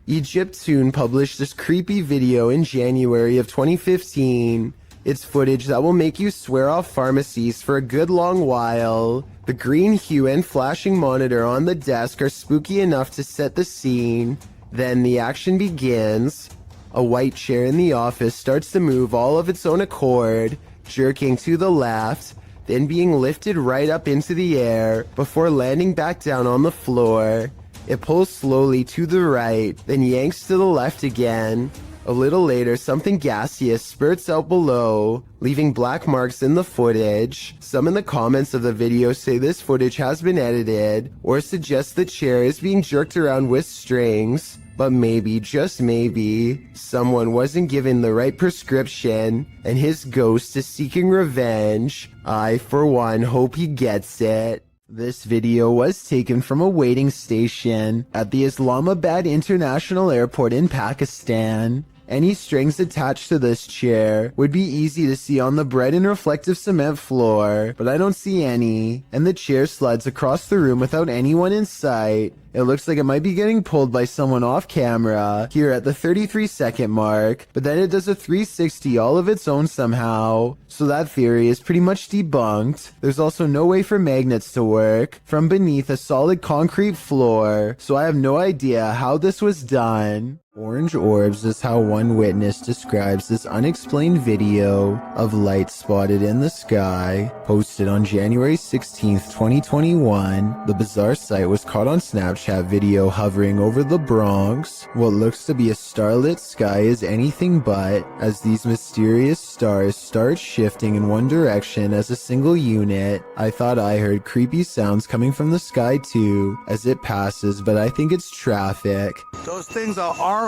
Egyptoon published this creepy video in January of 2015. It's footage that will make you swear off pharmacies for a good long while. The green hue and flashing monitor on the desk are spooky enough to set the scene. Then the action begins. A white chair in the office starts to move all of its own accord, jerking to the left, then being lifted right up into the air before landing back down on the floor. It pulls slowly to the right, then yanks to the left again. A little later, something gaseous spurts out below, leaving black marks in the footage. Some in the comments of the video say this footage has been edited, or suggest the chair is being jerked around with strings. But maybe, just maybe, someone wasn't given the right prescription, and his ghost is seeking revenge. I, for one, hope he gets it. This video was taken from a waiting station at the Islamabad International Airport in Pakistan. Any strings attached to this chair would be easy to see on the bright and reflective cement floor, but I don't see any, and the chair slides across the room without anyone in sight. It looks like it might be getting pulled by someone off camera here at the 33-second mark, but then it does a 360 all of its own somehow. So that theory is pretty much debunked. There's also no way for magnets to work from beneath a solid concrete floor, so I have no idea how this was done. Orange orbs is how one witness describes this unexplained video of light spotted in the sky. Posted on January 16th, 2021, the bizarre sight was caught on Snapchat video hovering over the Bronx. What looks to be a starlit sky is anything but, as these mysterious stars start shifting in one direction as a single unit. I thought I heard creepy sounds coming from the sky too, as it passes, but I think it's traffic. Those things are orange.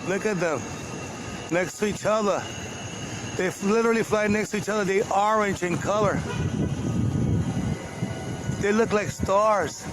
Look at them. Next to each other. They literally fly next to each other. They're orange in color. They look like stars.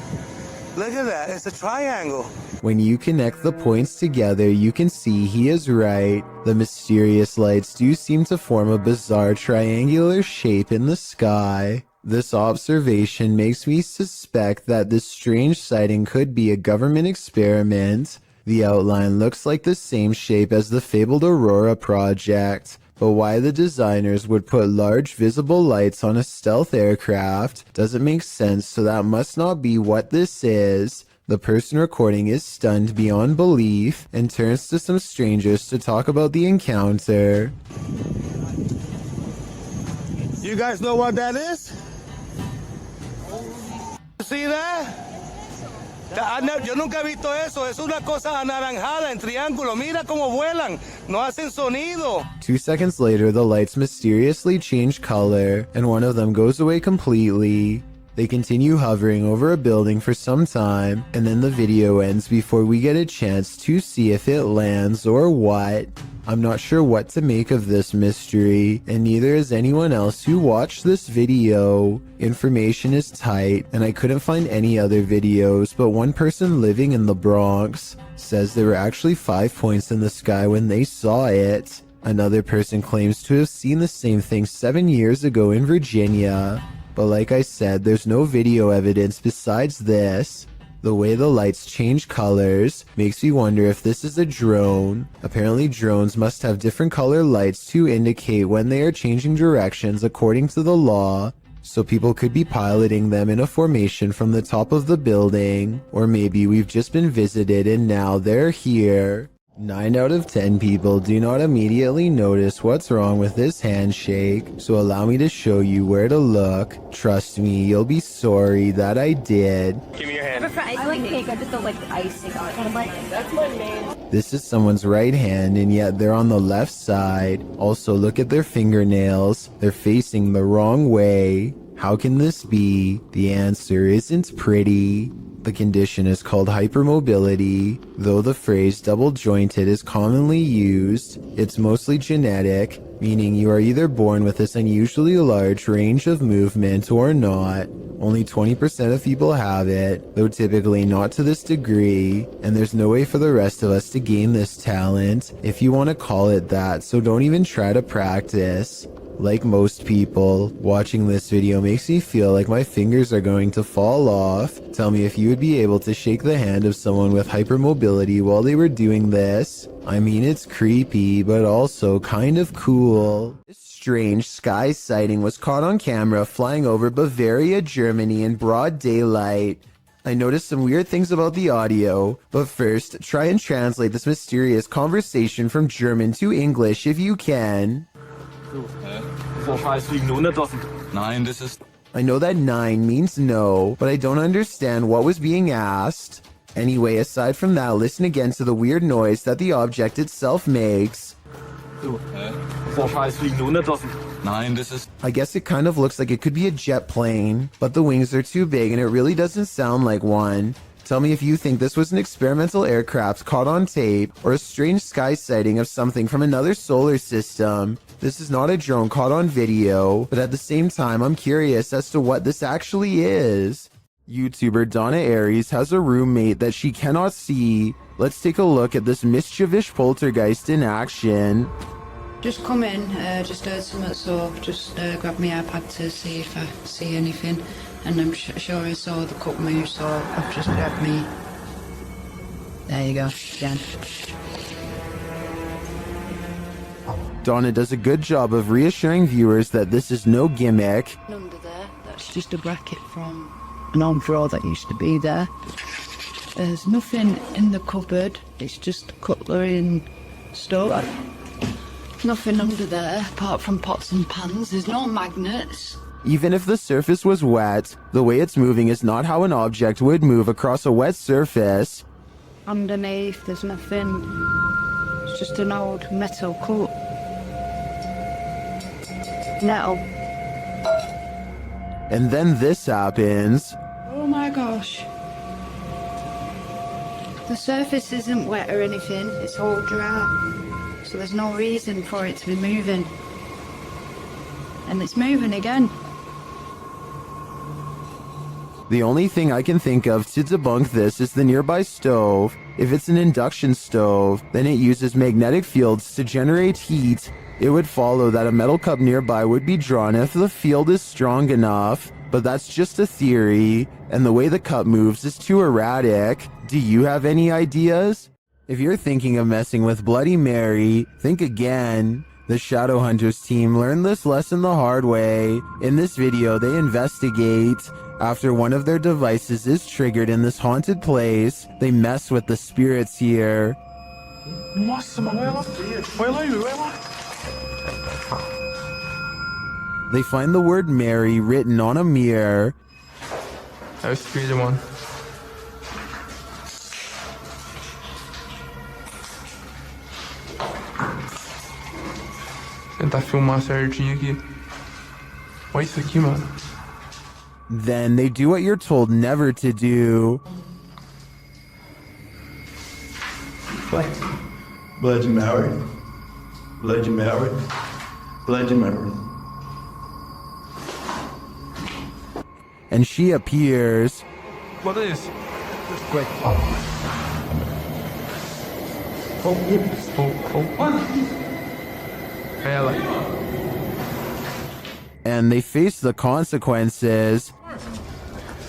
Look at that. It's a triangle. When you connect the points together, you can see he is right. The mysterious lights do seem to form a bizarre triangular shape in the sky. This observation makes me suspect that this strange sighting could be a government experiment. The outline looks like the same shape as the fabled Aurora project, but why the designers would put large visible lights on a stealth aircraft doesn't make sense, so that must not be what this is. The person recording is stunned beyond belief and turns to some strangers to talk about the encounter. You guys know what that is? See that? Yo nunca he visto eso. Es una cosa anaranjada en triángulo. Mira cómo vuelan. No hacen sonido. 2 seconds later, the lights mysteriously change color, and one of them goes away completely. They continue hovering over a building for some time, and then the video ends before we get a chance to see if it lands or what. I'm not sure what to make of this mystery, and neither is anyone else who watched this video. Information is tight, and I couldn't find any other videos, but one person living in the Bronx says there were actually 5 points in the sky when they saw it. Another person claims to have seen the same thing 7 years ago in Virginia. But like I said, there's no video evidence besides this. The way the lights change colors makes me wonder if this is a drone. Apparently drones must have different color lights to indicate when they are changing directions according to the law. So people could be piloting them in a formation from the top of the building. Or maybe we've just been visited and now they're here. 9 out of 10 people do not immediately notice what's wrong with this handshake, so allow me to show you where to look. Trust me, you'll be sorry that I did. Give me your hand. I like cake, I just don't like the icing on it. That's my main. This is someone's right hand, and yet they're on the left side. Also, look at their fingernails. They're facing the wrong way. How can this be? The answer isn't pretty. The condition is called hypermobility. Though the phrase double-jointed is commonly used, it's mostly genetic, meaning you are either born with this unusually large range of movement or not. Only 20% of people have it, though typically not to this degree, and there's no way for the rest of us to gain this talent, if you want to call it that, so don't even try to practice. Like most people, watching this video makes me feel like my fingers are going to fall off. Tell me if you would be able to shake the hand of someone with hypermobility while they were doing this. I mean, it's creepy, but also kind of cool. This strange sky sighting was caught on camera flying over Bavaria, Germany in broad daylight. I noticed some weird things about the audio, but first, try and translate this mysterious conversation from German to English if you can. I know that 9 means no, but I don't understand what was being asked. Anyway, aside from that, listen again to the weird noise that the object itself makes. I guess it kind of looks like it could be a jet plane, but the wings are too big and it really doesn't sound like one. Tell me if you think this was an experimental aircraft caught on tape or a strange sky sighting of something from another solar system. This is not a drone caught on video, but at the same time, I'm curious as to what this actually is. YouTuber Donna Aries has a roommate that she cannot see. Let's take a look at this mischievous poltergeist in action. Just come in, just heard something, so just grab my iPad to see if I see anything. And I'm sure I saw the cup move, so I've just grabbed me. There you go, again. Donna does a good job of reassuring viewers that this is no gimmick. Under there, that's just a bracket from an old drawer that used to be there. There's nothing in the cupboard, it's just cutlery and stuff. Nothing under there apart from pots and pans, there's no magnets. Even if the surface was wet, the way it's moving is not how an object would move across a wet surface. Underneath, there's nothing. It's just an old metal cup. Metal. And then this happens. Oh my gosh. The surface isn't wet or anything, it's all dry. So there's no reason for it to be moving. And it's moving again. The only thing I can think of to debunk this is the nearby stove. If it's an induction stove, then it uses magnetic fields to generate heat. It would follow that a metal cup nearby would be drawn if the field is strong enough. But that's just a theory, and the way the cup moves is too erratic. Do you have any ideas? If you're thinking of messing with Bloody Mary, think again. The Shadowhunters team learned this lesson the hard way. In this video, they investigate. After one of their devices is triggered in this haunted place, they mess with the spirits here. They find the word Mary written on a mirror. I was the one. Tentar filmar certinho aqui. Olha isso aqui, mano. Then they do what you're told never to do. What? Bloody Mary. Bloody Mary. Bloody Mary. And she appears. What is? Quick. And they face the consequences.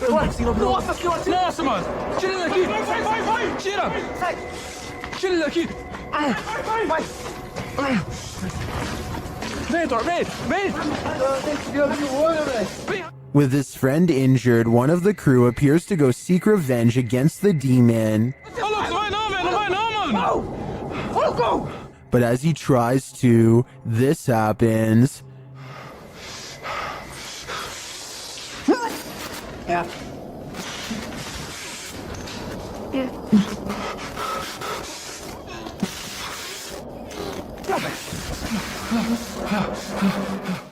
Nossa, mano! Tira ele daqui! Vai! Tira! Tira ele daqui! Vem, Thor! Vem! With his friend injured, one of the crew appears to go seek revenge against the demon. But as he tries to, this happens. Yeah.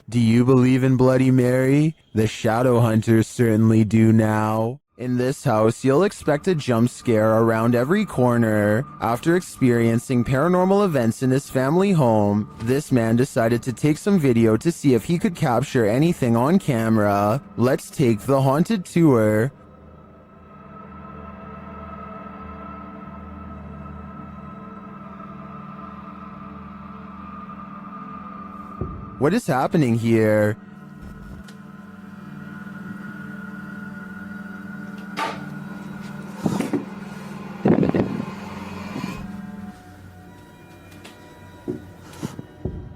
Do you believe in Bloody Mary? The Shadow Hunters certainly do now. In this house, you'll expect a jump scare around every corner. After experiencing paranormal events in his family home, this man decided to take some video to see if he could capture anything on camera. Let's take the haunted tour. What is happening here?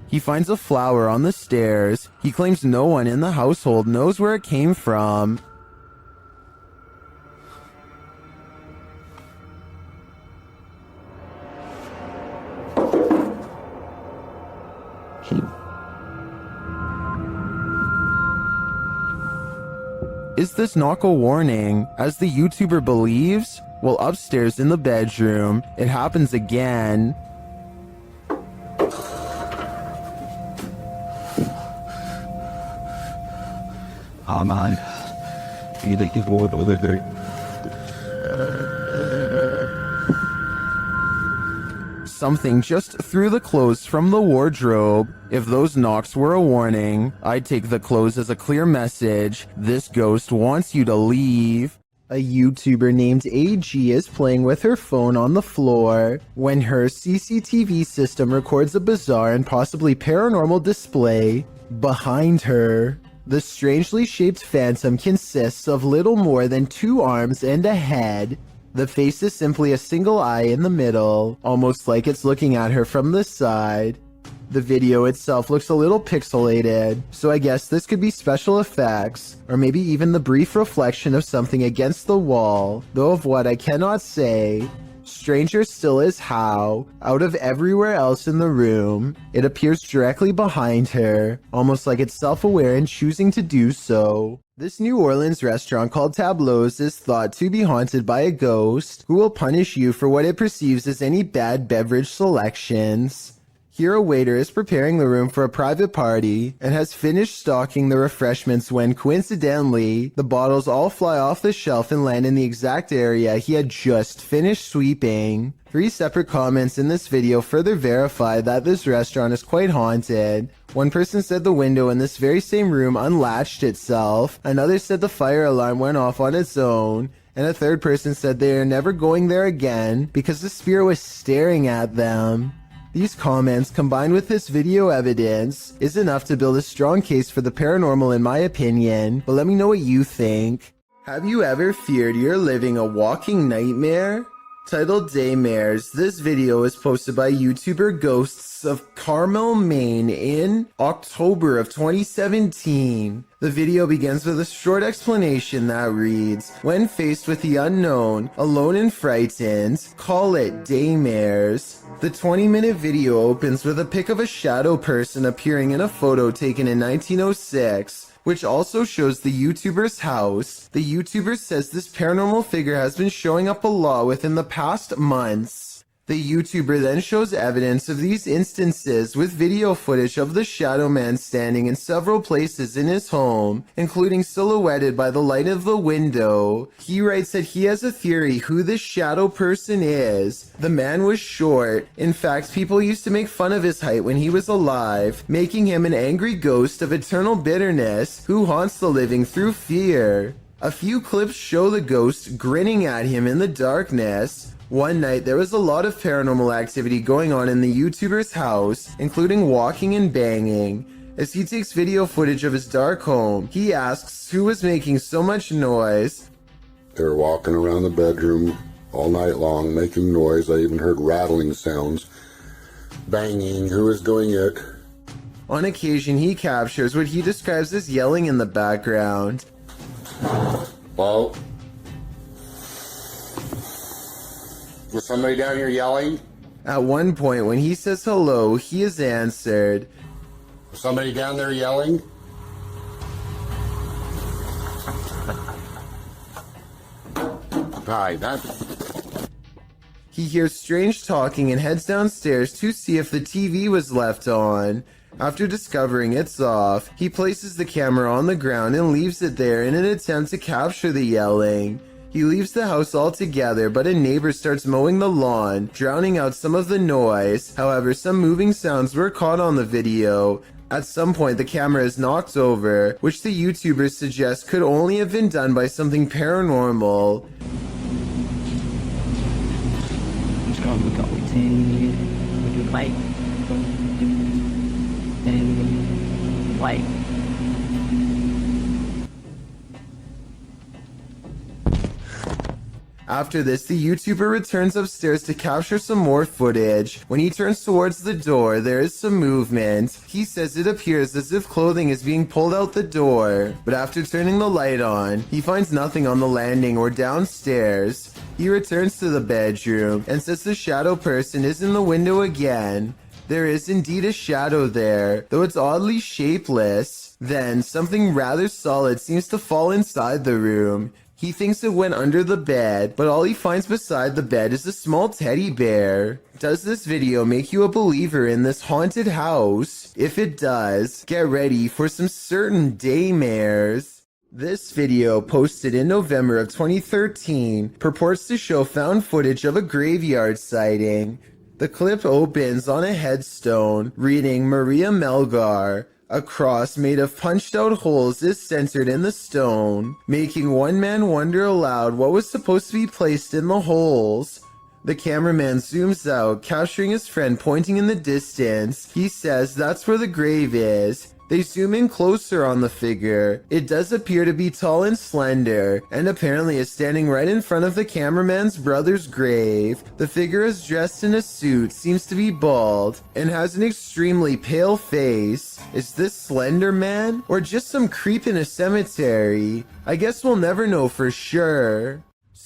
He finds a flower on the stairs. He claims no one in the household knows where it came from. Is this not a warning, as the YouTuber believes? Well, upstairs in the bedroom, it happens again. Oh man, you think you've won with it? Something just threw the clothes from the wardrobe. If those knocks were a warning, I'd take the clothes as a clear message. This ghost wants you to leave. A YouTuber named AG is playing with her phone on the floor when her CCTV system records a bizarre and possibly paranormal display behind her. The strangely shaped phantom consists of little more than 2 arms and a head. The face is simply a single eye in the middle, almost like it's looking at her from the side. The video itself looks a little pixelated, so I guess this could be special effects, or maybe even the brief reflection of something against the wall, though of what I cannot say. Stranger still is how, out of everywhere else in the room, it appears directly behind her, almost like it's self-aware in choosing to do so. This New Orleans restaurant called Tableau's is thought to be haunted by a ghost who will punish you for what it perceives as any bad beverage selections. Here a waiter is preparing the room for a private party and has finished stocking the refreshments when coincidentally, the bottles all fly off the shelf and land in the exact area he had just finished sweeping. 3 separate comments in this video further verify that this restaurant is quite haunted. One person said the window in this very same room unlatched itself, another said the fire alarm went off on its own, and a third person said they are never going there again because the spirit was staring at them. These comments, combined with this video evidence, is enough to build a strong case for the paranormal in my opinion, but let me know what you think. Have you ever feared you're living a walking nightmare? Titled Daymares, this video was posted by YouTuber Ghosts of Carmel, Maine in October of 2017. The video begins with a short explanation that reads, when faced with the unknown, alone and frightened, call it Daymares. The 20-minute video opens with a pic of a shadow person appearing in a photo taken in 1906. Which also shows the YouTuber's house. The YouTuber says this paranormal figure has been showing up a lot within the past months. The YouTuber then shows evidence of these instances with video footage of the shadow man standing in several places in his home, including silhouetted by the light of the window. He writes that he has a theory who this shadow person is. The man was short. In fact, people used to make fun of his height when he was alive, making him an angry ghost of eternal bitterness who haunts the living through fear. A few clips show the ghost grinning at him in the darkness. One night, there was a lot of paranormal activity going on in the YouTuber's house, including walking and banging. As he takes video footage of his dark home, he asks who was making so much noise. They were walking around the bedroom all night long, making noise. I even heard rattling sounds. Banging. Who was doing it? On occasion, he captures what he describes as yelling in the background. Well, was somebody down here yelling? At one point, when he says hello, he is answered. Was somebody down there yelling? Hi, He hears strange talking and heads downstairs to see if the TV was left on. After discovering it's off, he places the camera on the ground and leaves it there in an attempt to capture the yelling. He leaves the house altogether, but a neighbor starts mowing the lawn, drowning out some of the noise. However, some moving sounds were caught on the video. At some point, the camera is knocked over, which the YouTubers suggest could only have been done by something paranormal. White. After this, the YouTuber returns upstairs to capture some more footage. When he turns towards the door, there is some movement. He says it appears as if clothing is being pulled out the door. But after turning the light on, he finds nothing on the landing or downstairs. He returns to the bedroom and says the shadow person is in the window again. There is indeed a shadow there, though it's oddly shapeless. Then, something rather solid seems to fall inside the room. He thinks it went under the bed, but all he finds beside the bed is a small teddy bear. Does this video make you a believer in this haunted house? If it does, get ready for some certain daymares. This video, posted in November of 2013, purports to show found footage of a graveyard sighting. The clip opens on a headstone reading Maria Melgar. A cross made of punched out holes is centered in the stone, making one man wonder aloud what was supposed to be placed in the holes. The cameraman zooms out, capturing his friend pointing in the distance. He says that's where the grave is. They zoom in closer on the figure. It does appear to be tall and slender, and apparently is standing right in front of the cameraman's brother's grave. The figure is dressed in a suit, seems to be bald, and has an extremely pale face. Is this Slender Man, or just some creep in a cemetery? I guess we'll never know for sure.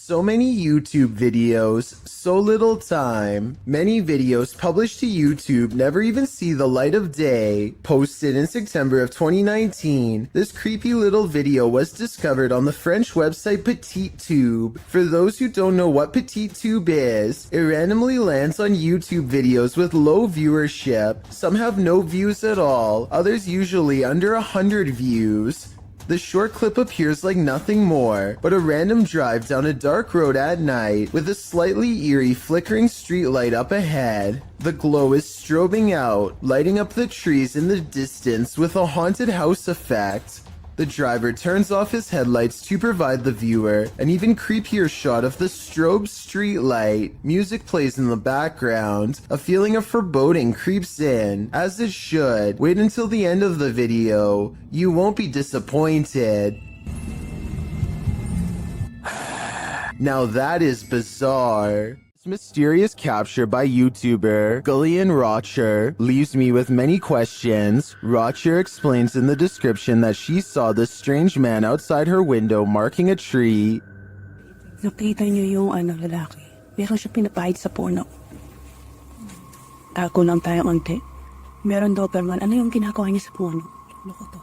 So many YouTube videos, so little time. Many videos published to YouTube never even see the light of day. Posted in September of 2019, this creepy little video was discovered on the French website PetitTube. For those who don't know what PetitTube is, it randomly lands on YouTube videos with low viewership. Some have no views at all, others usually under 100 views. The short clip appears like nothing more but a random drive down a dark road at night with a slightly eerie flickering streetlight up ahead. The glow is strobing out, lighting up the trees in the distance with a haunted house effect. The driver turns off his headlights to provide the viewer an even creepier shot of the strobe streetlight. Music plays in the background. A feeling of foreboding creeps in, as it should. Wait until the end of the video. You won't be disappointed. Now that is bizarre. This mysterious capture by YouTuber Gillian Rocher leaves me with many questions. Rocher explains in the description that she saw this strange man outside her window marking a tree. Nakita niyo yung lalaki. Meron siya pinapahid sa puno. Ako lang tayo konti. Meron Doberman. Ano yung ginagawa niya sa puno? Loko to.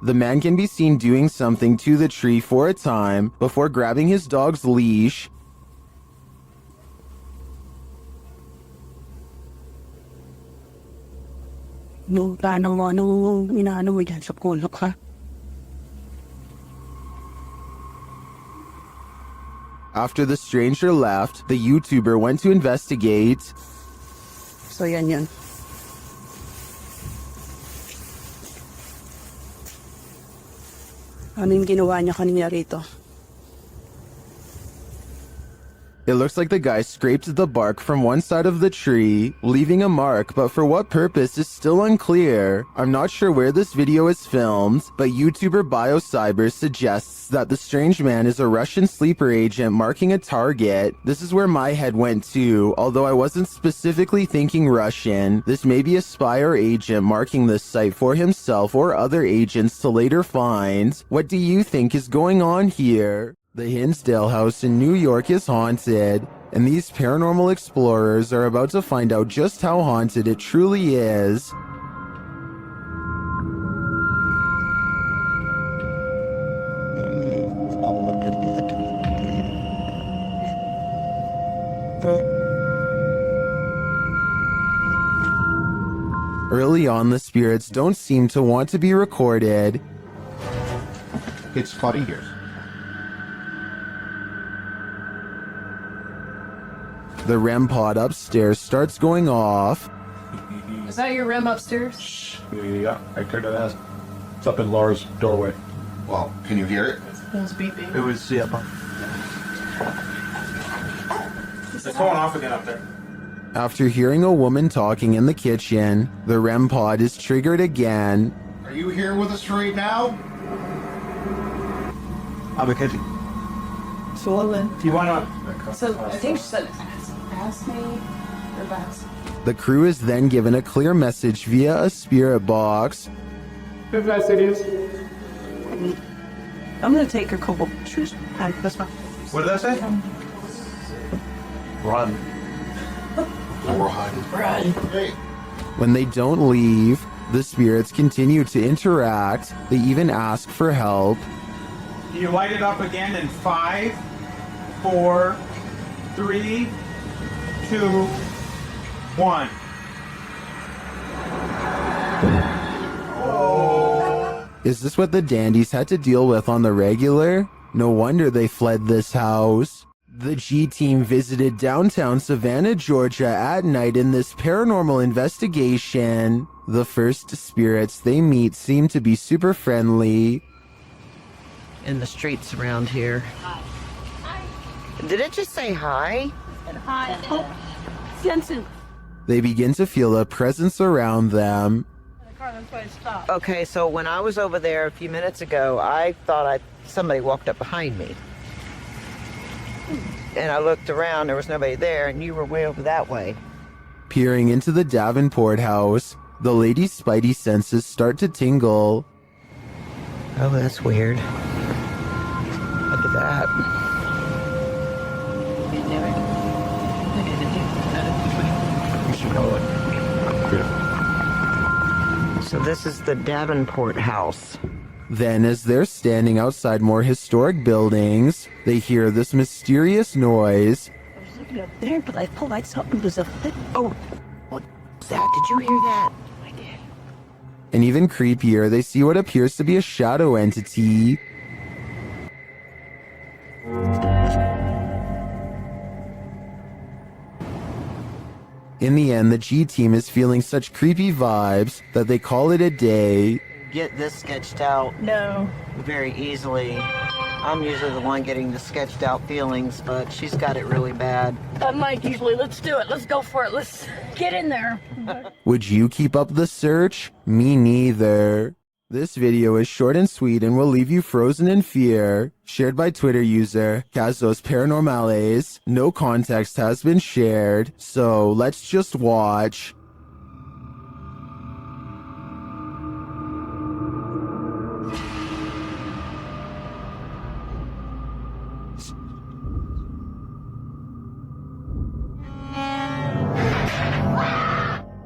The man can be seen doing something to the tree for a time before grabbing his dog's leash. Nung plano mo, anong inaano mo dyan sa puno ka? After the stranger left, the YouTuber went to investigate. So yan. Ano yung ginawa niya kanina rito? It looks like the guy scraped the bark from one side of the tree, leaving a mark, but for what purpose is still unclear. I'm not sure where this video is filmed, but YouTuber BioCyber suggests that the strange man is a Russian sleeper agent marking a target. This is where my head went to, although I wasn't specifically thinking Russian. This may be a spy or agent marking this site for himself or other agents to later find. What do you think is going on here? The Hinsdale house in New York is haunted, and these paranormal explorers are about to find out just how haunted it truly is. Early on, the spirits don't seem to want to be recorded. It's funny here. The REM pod upstairs starts going off. Is that your REM upstairs? Yeah, I could have asked. It's up in Laura's doorway. Well, can you hear it? It's beeping. It was, yeah. It's going off again up there. After hearing a woman talking in the kitchen, the REM pod is triggered again. Are you here with us right now? I'm a kitchen. Swollen. Do you want to? So I think she said, ask me or best. The crew is then given a clear message via a spirit box. If that's it is. I'm gonna take a couple pictures. That's fine. What did that say? Run. Run. Hey. When they don't leave, the spirits continue to interact. They even ask for help. You light it up again in 5, 4, 3, 2, 1. Is this what the dandies had to deal with on the regular? No wonder they fled this house. The G team visited downtown Savannah, Georgia at night in this paranormal investigation. The first spirits they meet seem to be super friendly. In the streets around here. Did it just say hi? Hi. Oh, Jensen. They begin to feel a presence around them. Okay, so when I was over there a few minutes ago, I thought somebody walked up behind me. And I looked around, there was nobody there, and you were way over that way. Peering into the Davenport house, the lady's spidey senses start to tingle. Oh, that's weird. Look at that. So this is the Davenport house. Then, as they're standing outside more historic buildings, they hear this mysterious noise. I was looking up there, but I felt like something was Oh, what's that? Did you hear that? I did. And even creepier, they see what appears to be a shadow entity. In the end, the G team is feeling such creepy vibes that they call it a day. Get this sketched out. No. Very easily. I'm usually the one getting the sketched out feelings, but she's got it really bad. Unlike usually, let's do it. Let's go for it. Let's get in there. Would you keep up the search? Me neither. This video is short and sweet and will leave you frozen in fear. Shared by Twitter user Casos Paranormales. No context has been shared, so let's just watch.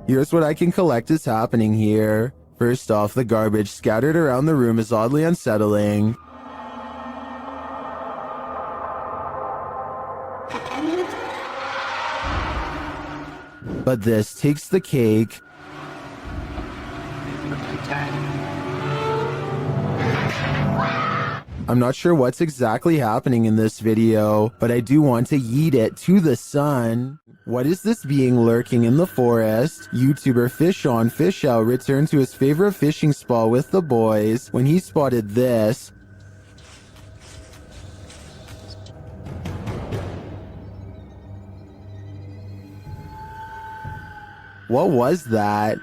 Here's what I can collect is happening here. First off, the garbage scattered around the room is oddly unsettling. But this takes the cake. I'm not sure what's exactly happening in this video, but I do want to yeet it to the sun. What is this being lurking in the forest? YouTuber Fish On Fish Out returned to his favorite fishing spot with the boys when he spotted this. What was that?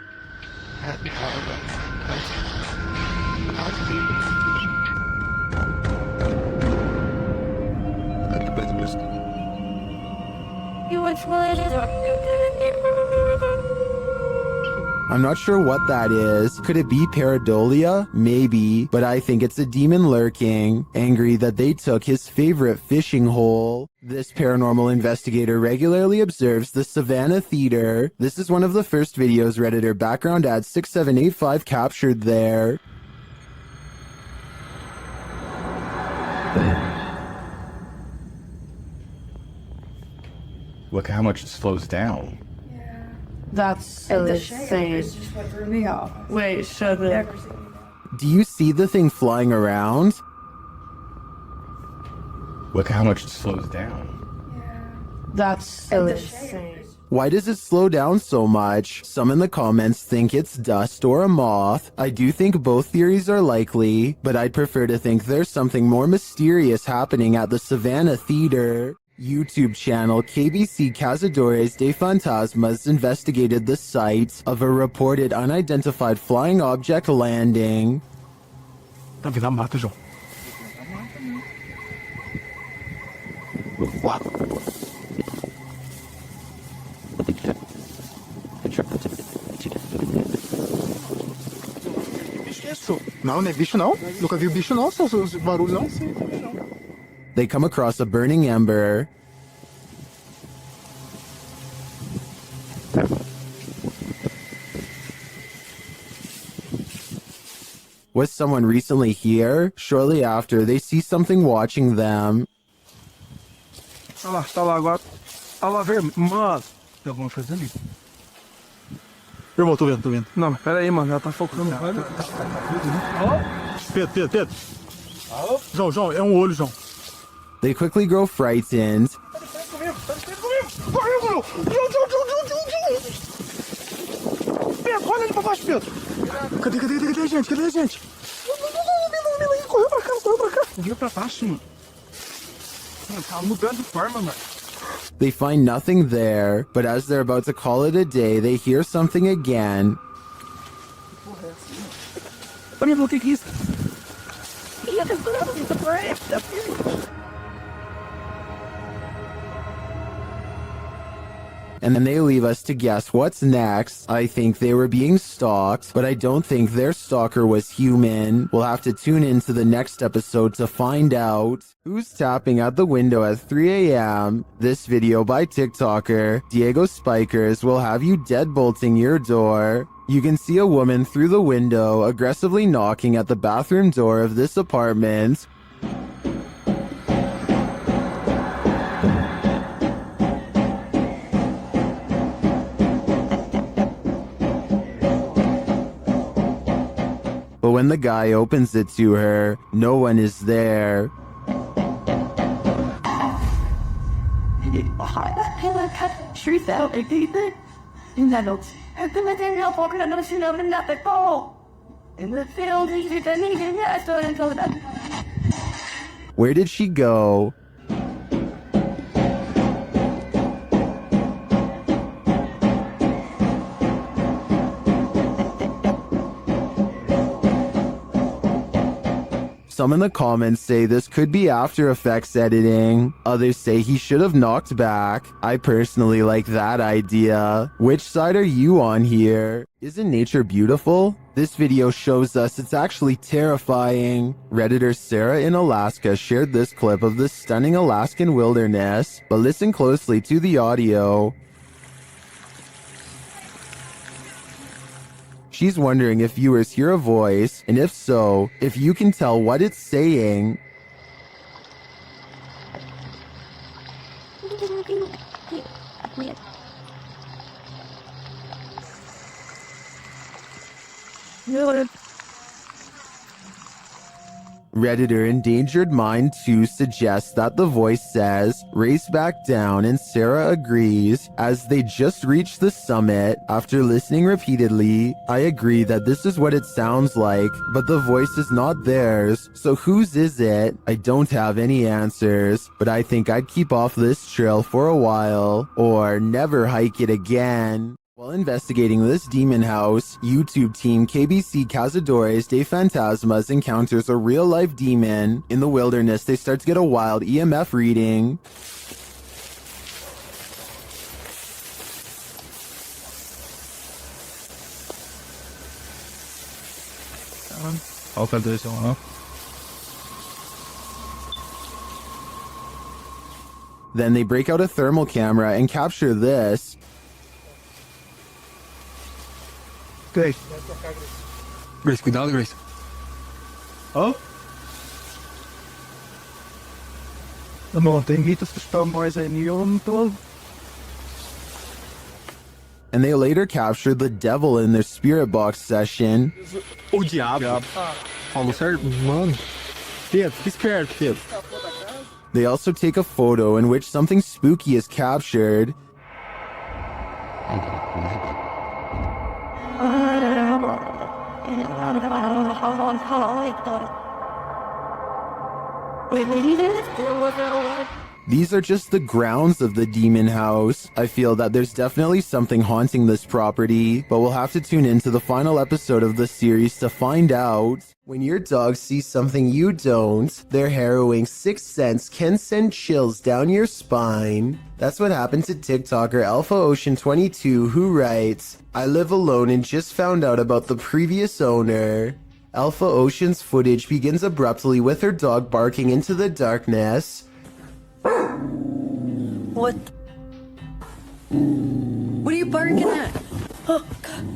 I'm not sure what that is. Could it be pareidolia? Maybe, but I think it's a demon lurking, angry that they took his favorite fishing hole. This paranormal investigator regularly observes the Savannah Theater. This is one of the first videos Redditor background ad 6785 captured there. Look how much it slows down. That's insane. It's just what threw me off. Wait, so the... Do you see the thing flying around? Look how much it slows down. That's insane. Why does it slow down so much? Some in the comments think it's dust or a moth. I do think both theories are likely, but I'd prefer to think there's something more mysterious happening at the Savannah Theater. YouTube channel KBC Cazadores de Fantasmas investigated the site of a reported unidentified flying object landing. Tá vindo a mata, João. Isso. Não, não é bicho não. Nunca vi bicho não, seus barulhos não. Sim, não. They come across a burning ember. Was someone recently here? Shortly after, they see something watching them. Tá lá agora. Olha lá, velho. Mano, tem alguma coisa ali. Irmão, tô vendo. Não, mas pera aí, mano. Ela tá focando. Pedro. João, é olho, João. They quickly grow frightened. Pedro, olha ali pra baixo, Pedro. Cadê a gente? Correu pra cá. Correu pra baixo, mano. Tá mudando de forma, mano. They find nothing there, but as they're about to call it a day, they hear something again. Olha, o que é isso? And then they leave us to guess what's next. I think they were being stalked, but I don't think their stalker was human. We'll have to tune into the next episode to find out. Who's tapping at the window at 3 a.m.? This video by TikToker Diego Spikers will have you deadbolting your door. You can see a woman through the window aggressively knocking at the bathroom door of this apartment. But when the guy opens it to her, no one is there. Where did she go? Some in the comments say this could be After Effects editing. Others say he should have knocked back. I personally like that idea. Which side are you on here? Isn't nature beautiful? This video shows us it's actually terrifying. Redditor Sarah in Alaska shared this clip of the stunning Alaskan wilderness, but listen closely to the audio. She's wondering if viewers hear a voice, and if so, if you can tell what it's saying. Redditor Endangered Mind 2 suggests that the voice says, race back down, and Sarah agrees. As they just reach the summit, after listening repeatedly, I agree that this is what it sounds like, but the voice is not theirs, so whose is it? I don't have any answers, but I think I'd keep off this trail for a while, or never hike it again. While investigating this demon house, YouTube team KBC Cazadores de Fantasmas encounters a real-life demon. In the wilderness, they start to get a wild EMF reading. Altijd deze man. Then they break out a thermal camera and capture this. Grace. Grace, cuidado, Grace. Oh? De mountain heat is gestorven bij zijn nieuwe tool. And they later captured the devil in their spirit box session. Oh, diabo. Fala certo, mano. Fica esperto, filho. They also take a photo in which something spooky is captured. These are just the grounds of the demon house. I feel that there's definitely something haunting this property, but we'll have to tune into the final episode of the series to find out. When your dog sees something you don't, their harrowing sixth sense can send chills down your spine. That's what happened to TikToker Alpha Ocean 22, who writes, I live alone and just found out about the previous owner. Alpha Ocean's footage begins abruptly with her dog barking into the darkness. What? What are you barking at? Oh, God.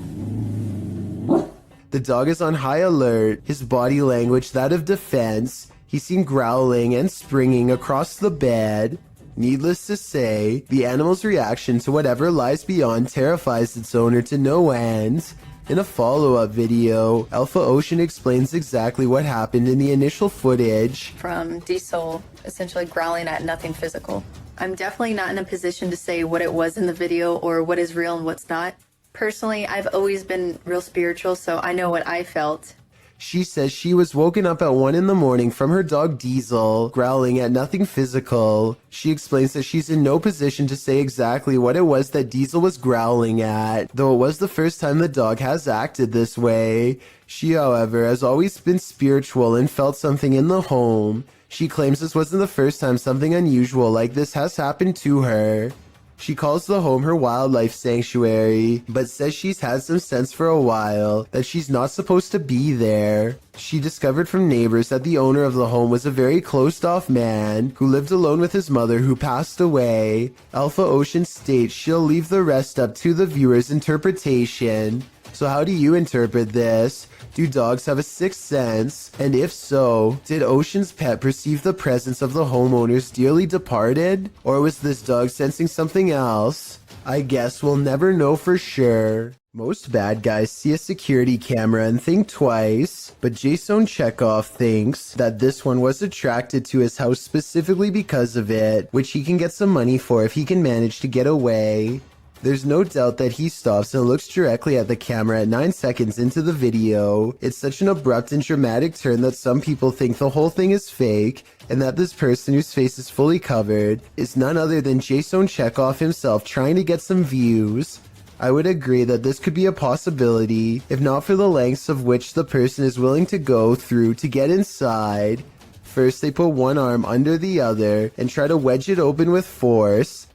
The dog is on high alert, his body language that of defense. He's seen growling and springing across the bed. Needless to say, the animal's reaction to whatever lies beyond terrifies its owner to no end. In a follow-up video, Alpha Ocean explains exactly what happened in the initial footage. From Diesel essentially growling at nothing physical. I'm definitely not in a position to say what it was in the video or what is real and what's not. Personally, I've always been real spiritual, so I know what I felt. She says she was woken up at 1 in the morning from her dog Diesel, growling at nothing physical. She explains that she's in no position to say exactly what it was that Diesel was growling at, though it was the first time the dog has acted this way. She, however, has always been spiritual and felt something in the home. She claims this wasn't the first time something unusual like this has happened to her. She calls the home her wildlife sanctuary, but says she's had some sense for a while that she's not supposed to be there. She discovered from neighbors that the owner of the home was a very closed-off man who lived alone with his mother who passed away. Alpha Ocean states she'll leave the rest up to the viewer's interpretation. So how do you interpret this? Do dogs have a sixth sense? And if so, did Ocean's pet perceive the presence of the homeowner's dearly departed? Or was this dog sensing something else? I guess we'll never know for sure. Most bad guys see a security camera and think twice, but Jason Chekhov thinks that this one was attracted to his house specifically because of it, which he can get some money for if he can manage to get away. There's no doubt that he stops and looks directly at the camera at 9 seconds into the video. It's such an abrupt and dramatic turn that some people think the whole thing is fake, and that this person whose face is fully covered is none other than Jason Chekhov himself trying to get some views. I would agree that this could be a possibility, if not for the lengths of which the person is willing to go through to get inside. First, they put one arm under the other and try to wedge it open with force.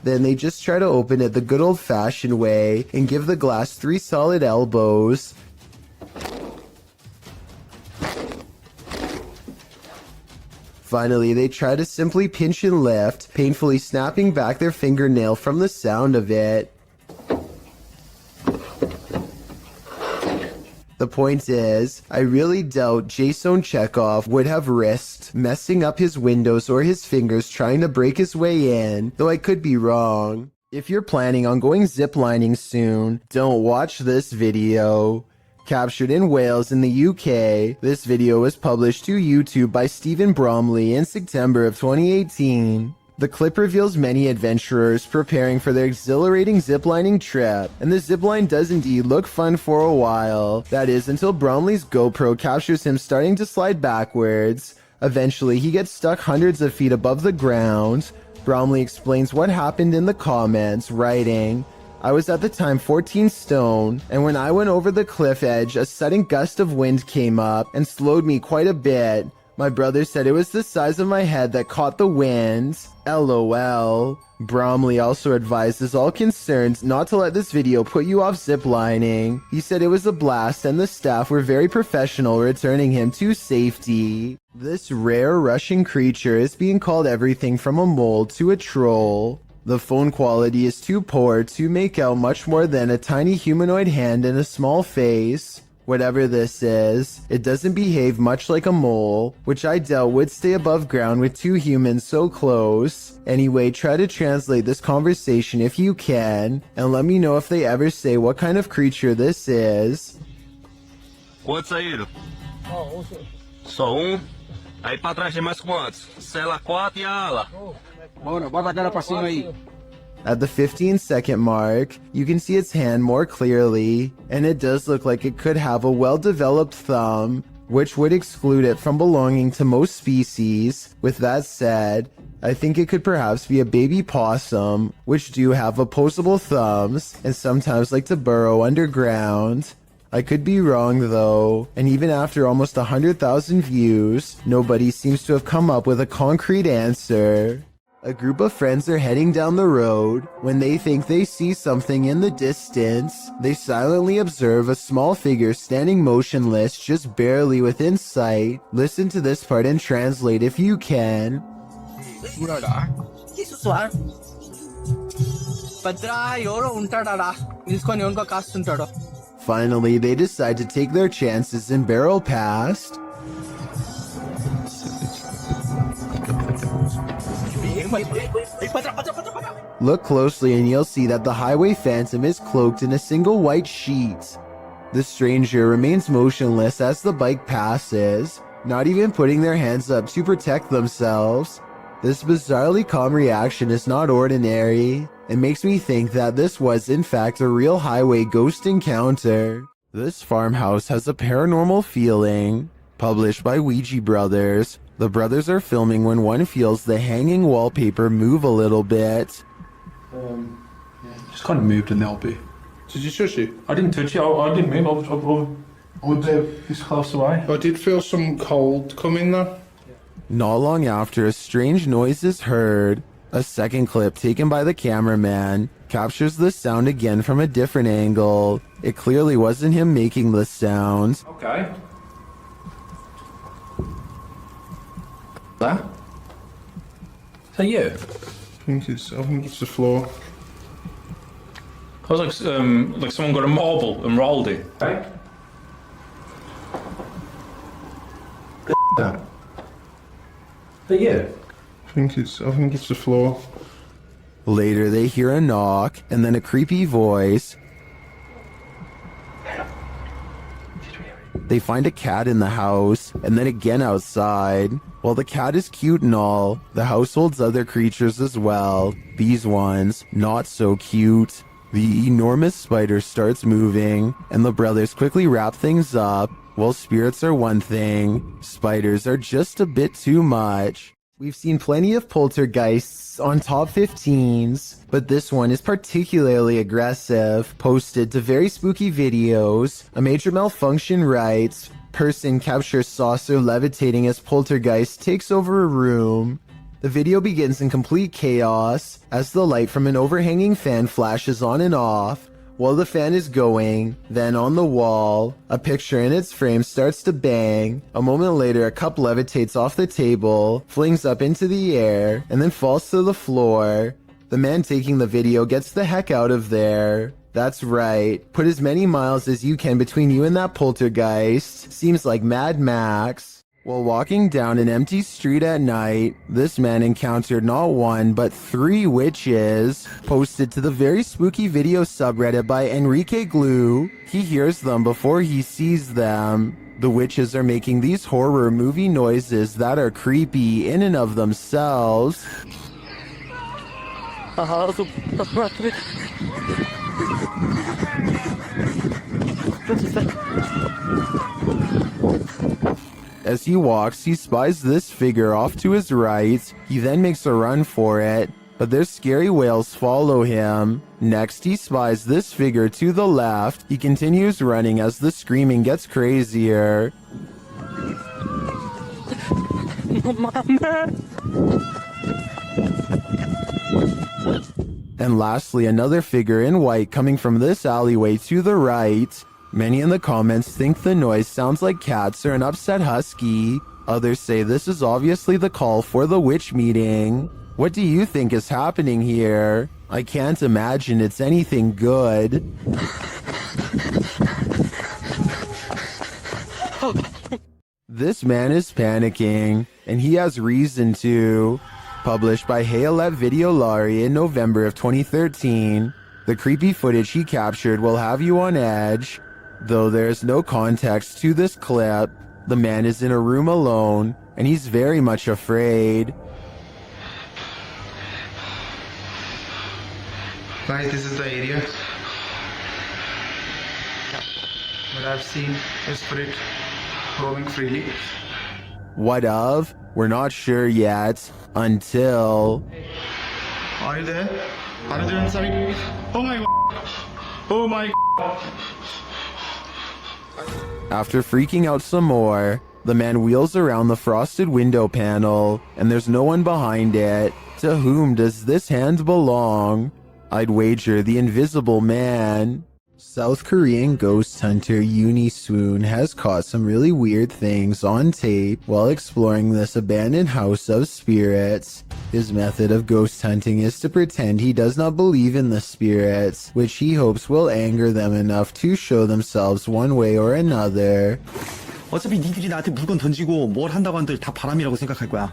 Then they just try to open it the good old-fashioned way and give the glass 3 solid elbows. Finally, they try to simply pinch and lift, painfully snapping back their fingernail from the sound of it. The point is, I really doubt Jason Chekhov would have risked messing up his windows or his fingers trying to break his way in, though I could be wrong. If you're planning on going ziplining soon, don't watch this video. Captured in Wales in the UK, this video was published to YouTube by Stephen Bromley in September of 2018. The clip reveals many adventurers preparing for their exhilarating ziplining trip, and the zipline does indeed look fun for a while. That is, until Bromley's GoPro captures him starting to slide backwards. Eventually, he gets stuck hundreds of feet above the ground. Bromley explains what happened in the comments, writing, "I was at the time 14 stone, and when I went over the cliff edge, a sudden gust of wind came up and slowed me quite a bit. My brother said it was the size of my head that caught the wind. LOL. Bromley also advises all concerned not to let this video put you off ziplining. He said it was a blast and the staff were very professional returning him to safety. This rare Russian creature is being called everything from a mole to a troll. The phone quality is too poor to make out much more than a tiny humanoid hand and a small face. Whatever this is, it doesn't behave much like a mole, which I doubt would stay above ground with two humans so close. Anyway, try to translate this conversation if you can, and let me know if they ever say what kind of creature this is." Quantos saíram? Só um? Aí pra trás tem mais quantos? Cela 4 e a ala. Bora, bota a cara pra cima aí. At the 15-second mark, you can see its hand more clearly, and it does look like it could have a well-developed thumb, which would exclude it from belonging to most species. With that said, I think it could perhaps be a baby possum, which do have opposable thumbs and sometimes like to burrow underground. I could be wrong though, and even after almost 100,000 views, nobody seems to have come up with a concrete answer. A group of friends are heading down the road. When they think they see something in the distance, they silently observe a small figure standing motionless just barely within sight. Listen to this part and translate if you can. Finally, they decide to take their chances and barrel past. Look closely and you'll see that the highway phantom is cloaked in a single white sheet. The stranger remains motionless as the bike passes, not even putting their hands up to protect themselves. This bizarrely calm reaction is not ordinary. It makes me think that this was in fact a real highway ghost encounter. This farmhouse has a paranormal feeling. Published by Ouija Brothers. The brothers are filming when one feels the hanging wallpaper move a little bit. Just kind of moved in the LB. Did you touch it? I didn't touch it. I didn't move. I was this close away. I did feel some cold coming though. Not long after, a strange noise is heard. A second clip taken by the cameraman captures the sound again from a different angle. It clearly wasn't him making the sound. Okay. That? Is that you? I think it's the floor. I was like someone got a marble and rolled it. Okay. That? Is that you? I think it's the floor. Later, they hear a knock and then a creepy voice. They find a cat in the house, and then again outside. While the cat is cute and all, the house holds other creatures as well. These ones, not so cute. The enormous spider starts moving, and the brothers quickly wrap things up. While spirits are one thing, spiders are just a bit too much. We've seen plenty of poltergeists on top 15s, but this one is particularly aggressive. Posted to very spooky videos. A major malfunction writes, person captures saucer levitating as poltergeist takes over a room. The video begins in complete chaos as the light from an overhanging fan flashes on and off. While the fan is going, then on the wall, a picture in its frame starts to bang. A moment later, a cup levitates off the table, flings up into the air, and then falls to the floor. The man taking the video gets the heck out of there. That's right, put as many miles as you can between you and that poltergeist. Seems like Mad Max. While walking down an empty street at night, this man encountered not one but 3 witches. Posted to the very spooky video subreddit by Enrique Glue, he hears them before he sees them. The witches are making these horror movie noises that are creepy in and of themselves. As he walks, he spies this figure off to his right. He then makes a run for it, but their scary wails follow him. Next, he spies this figure to the left. He continues running as the screaming gets crazier. And lastly, another figure in white coming from this alleyway to the right. Many in the comments think the noise sounds like cats or an upset husky. Others say this is obviously the call for the witch meeting. What do you think is happening here? I can't imagine it's anything good. This man is panicking, and he has reason to. Published by Hayalet Videolari in November of 2013, the creepy footage he captured will have you on edge. Though there is no context to this clip, the man is in a room alone, and he's very much afraid. Guys, this is the area. What I've seen is spirit roaming freely. What of? We're not sure yet, until... Are you there? Are you there inside? Oh my god! Oh my god! After freaking out some more, the man wheels around the frosted window panel, and there's no one behind it. To whom does this hand belong? I'd wager the Invisible Man. South Korean ghost hunter Uni Swoon has caught some really weird things on tape while exploring this abandoned house of spirits. His method of ghost hunting is to pretend he does not believe in the spirits, which he hopes will anger them enough to show themselves one way or another. 어차피 니들이 나한테 물건 던지고 뭘 한다고 한들 다 바람이라고 생각할 거야.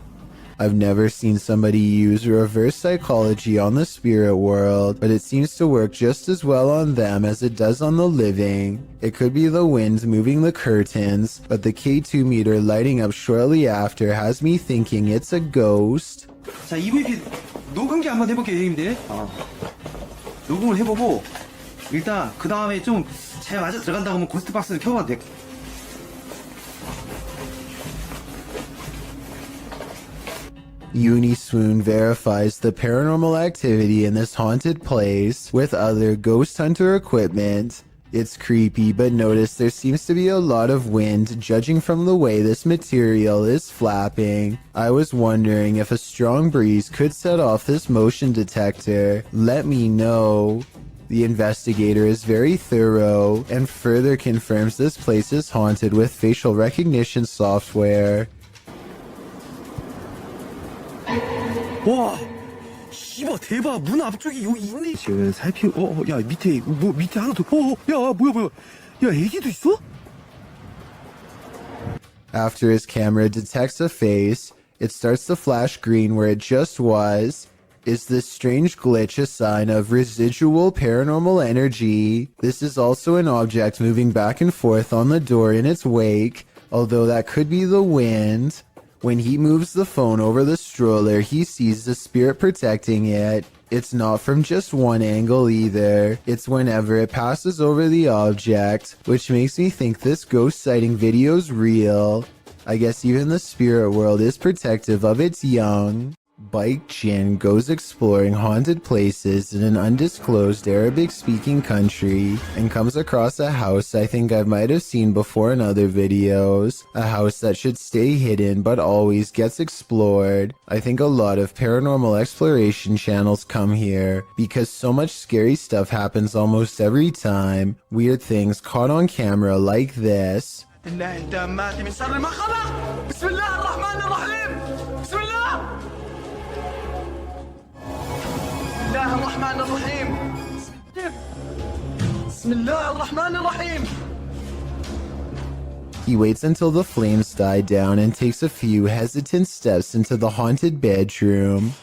I've never seen somebody use reverse psychology on the spirit world, but it seems to work just as well on them as it does on the living. It could be the wind moving the curtains, but the K2 meter lighting up shortly after has me thinking it's a ghost. 자, EVP 녹음기 한번 해볼게요, 형님들. 녹음을 해보고 일단 그 다음에 좀 잘 맞아 들어간다고 하면 고스트박스를 켜봐도 돼. Uni Swoon verifies the paranormal activity in this haunted place with other ghost hunter equipment. It's creepy, but notice there seems to be a lot of wind judging from the way this material is flapping. I was wondering if a strong breeze could set off this motion detector. Let me know. The investigator is very thorough and further confirms this place is haunted with facial recognition software. 와, 씨발 대박. 문 앞쪽에 여기 있네. 지금 야 밑에 밑에 하나 더. 야 뭐야. 야 애기도 있어? After his camera detects a face, it starts to flash green where it just was. Is this strange glitch a sign of residual paranormal energy? This is also an object moving back and forth on the door in its wake, although that could be the wind. When he moves the phone over the stroller, he sees the spirit protecting it. It's not from just one angle either. It's whenever it passes over the object, which makes me think this ghost sighting video's real. I guess even the spirit world is protective of its young. Bike Jin goes exploring haunted places in an undisclosed Arabic-speaking country and comes across a house I think I might have seen before in other videos. A house that should stay hidden but always gets explored. I think a lot of paranormal exploration channels come here because so much scary stuff happens almost every time. Weird things caught on camera like this. الله الرحمن الرحيم بسم الله الرحمن الرحيم He waits until the flames die down and takes a few hesitant steps into the haunted bedroom.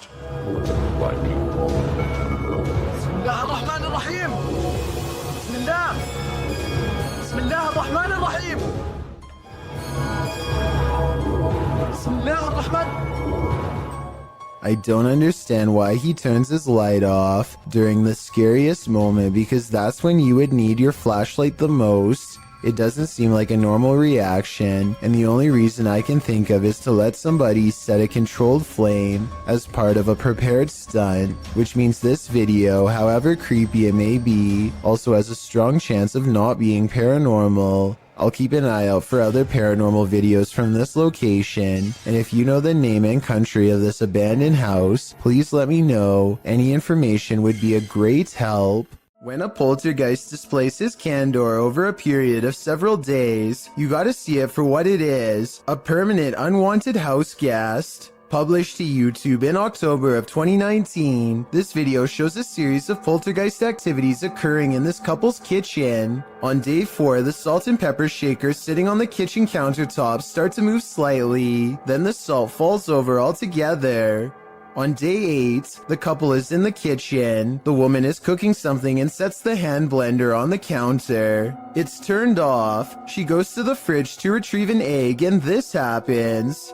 I don't understand why he turns his light off during the scariest moment, because that's when you would need your flashlight the most. It doesn't seem like a normal reaction, and the only reason I can think of is to let somebody set a controlled flame as part of a prepared stunt, which means this video, however creepy it may be, also has a strong chance of not being paranormal. I'll keep an eye out for other paranormal videos from this location, and if you know the name and country of this abandoned house, please let me know. Any information would be a great help. When a poltergeist displays his candor over a period of several days, you gotta see it for what it is, a permanent unwanted house guest. Published to YouTube in October of 2019, this video shows a series of poltergeist activities occurring in this couple's kitchen. On day 4, the salt and pepper shakers sitting on the kitchen countertop start to move slightly, then the salt falls over altogether. On day 8, the couple is in the kitchen. The woman is cooking something and sets the hand blender on the counter. It's turned off. She goes to the fridge to retrieve an egg, and this happens.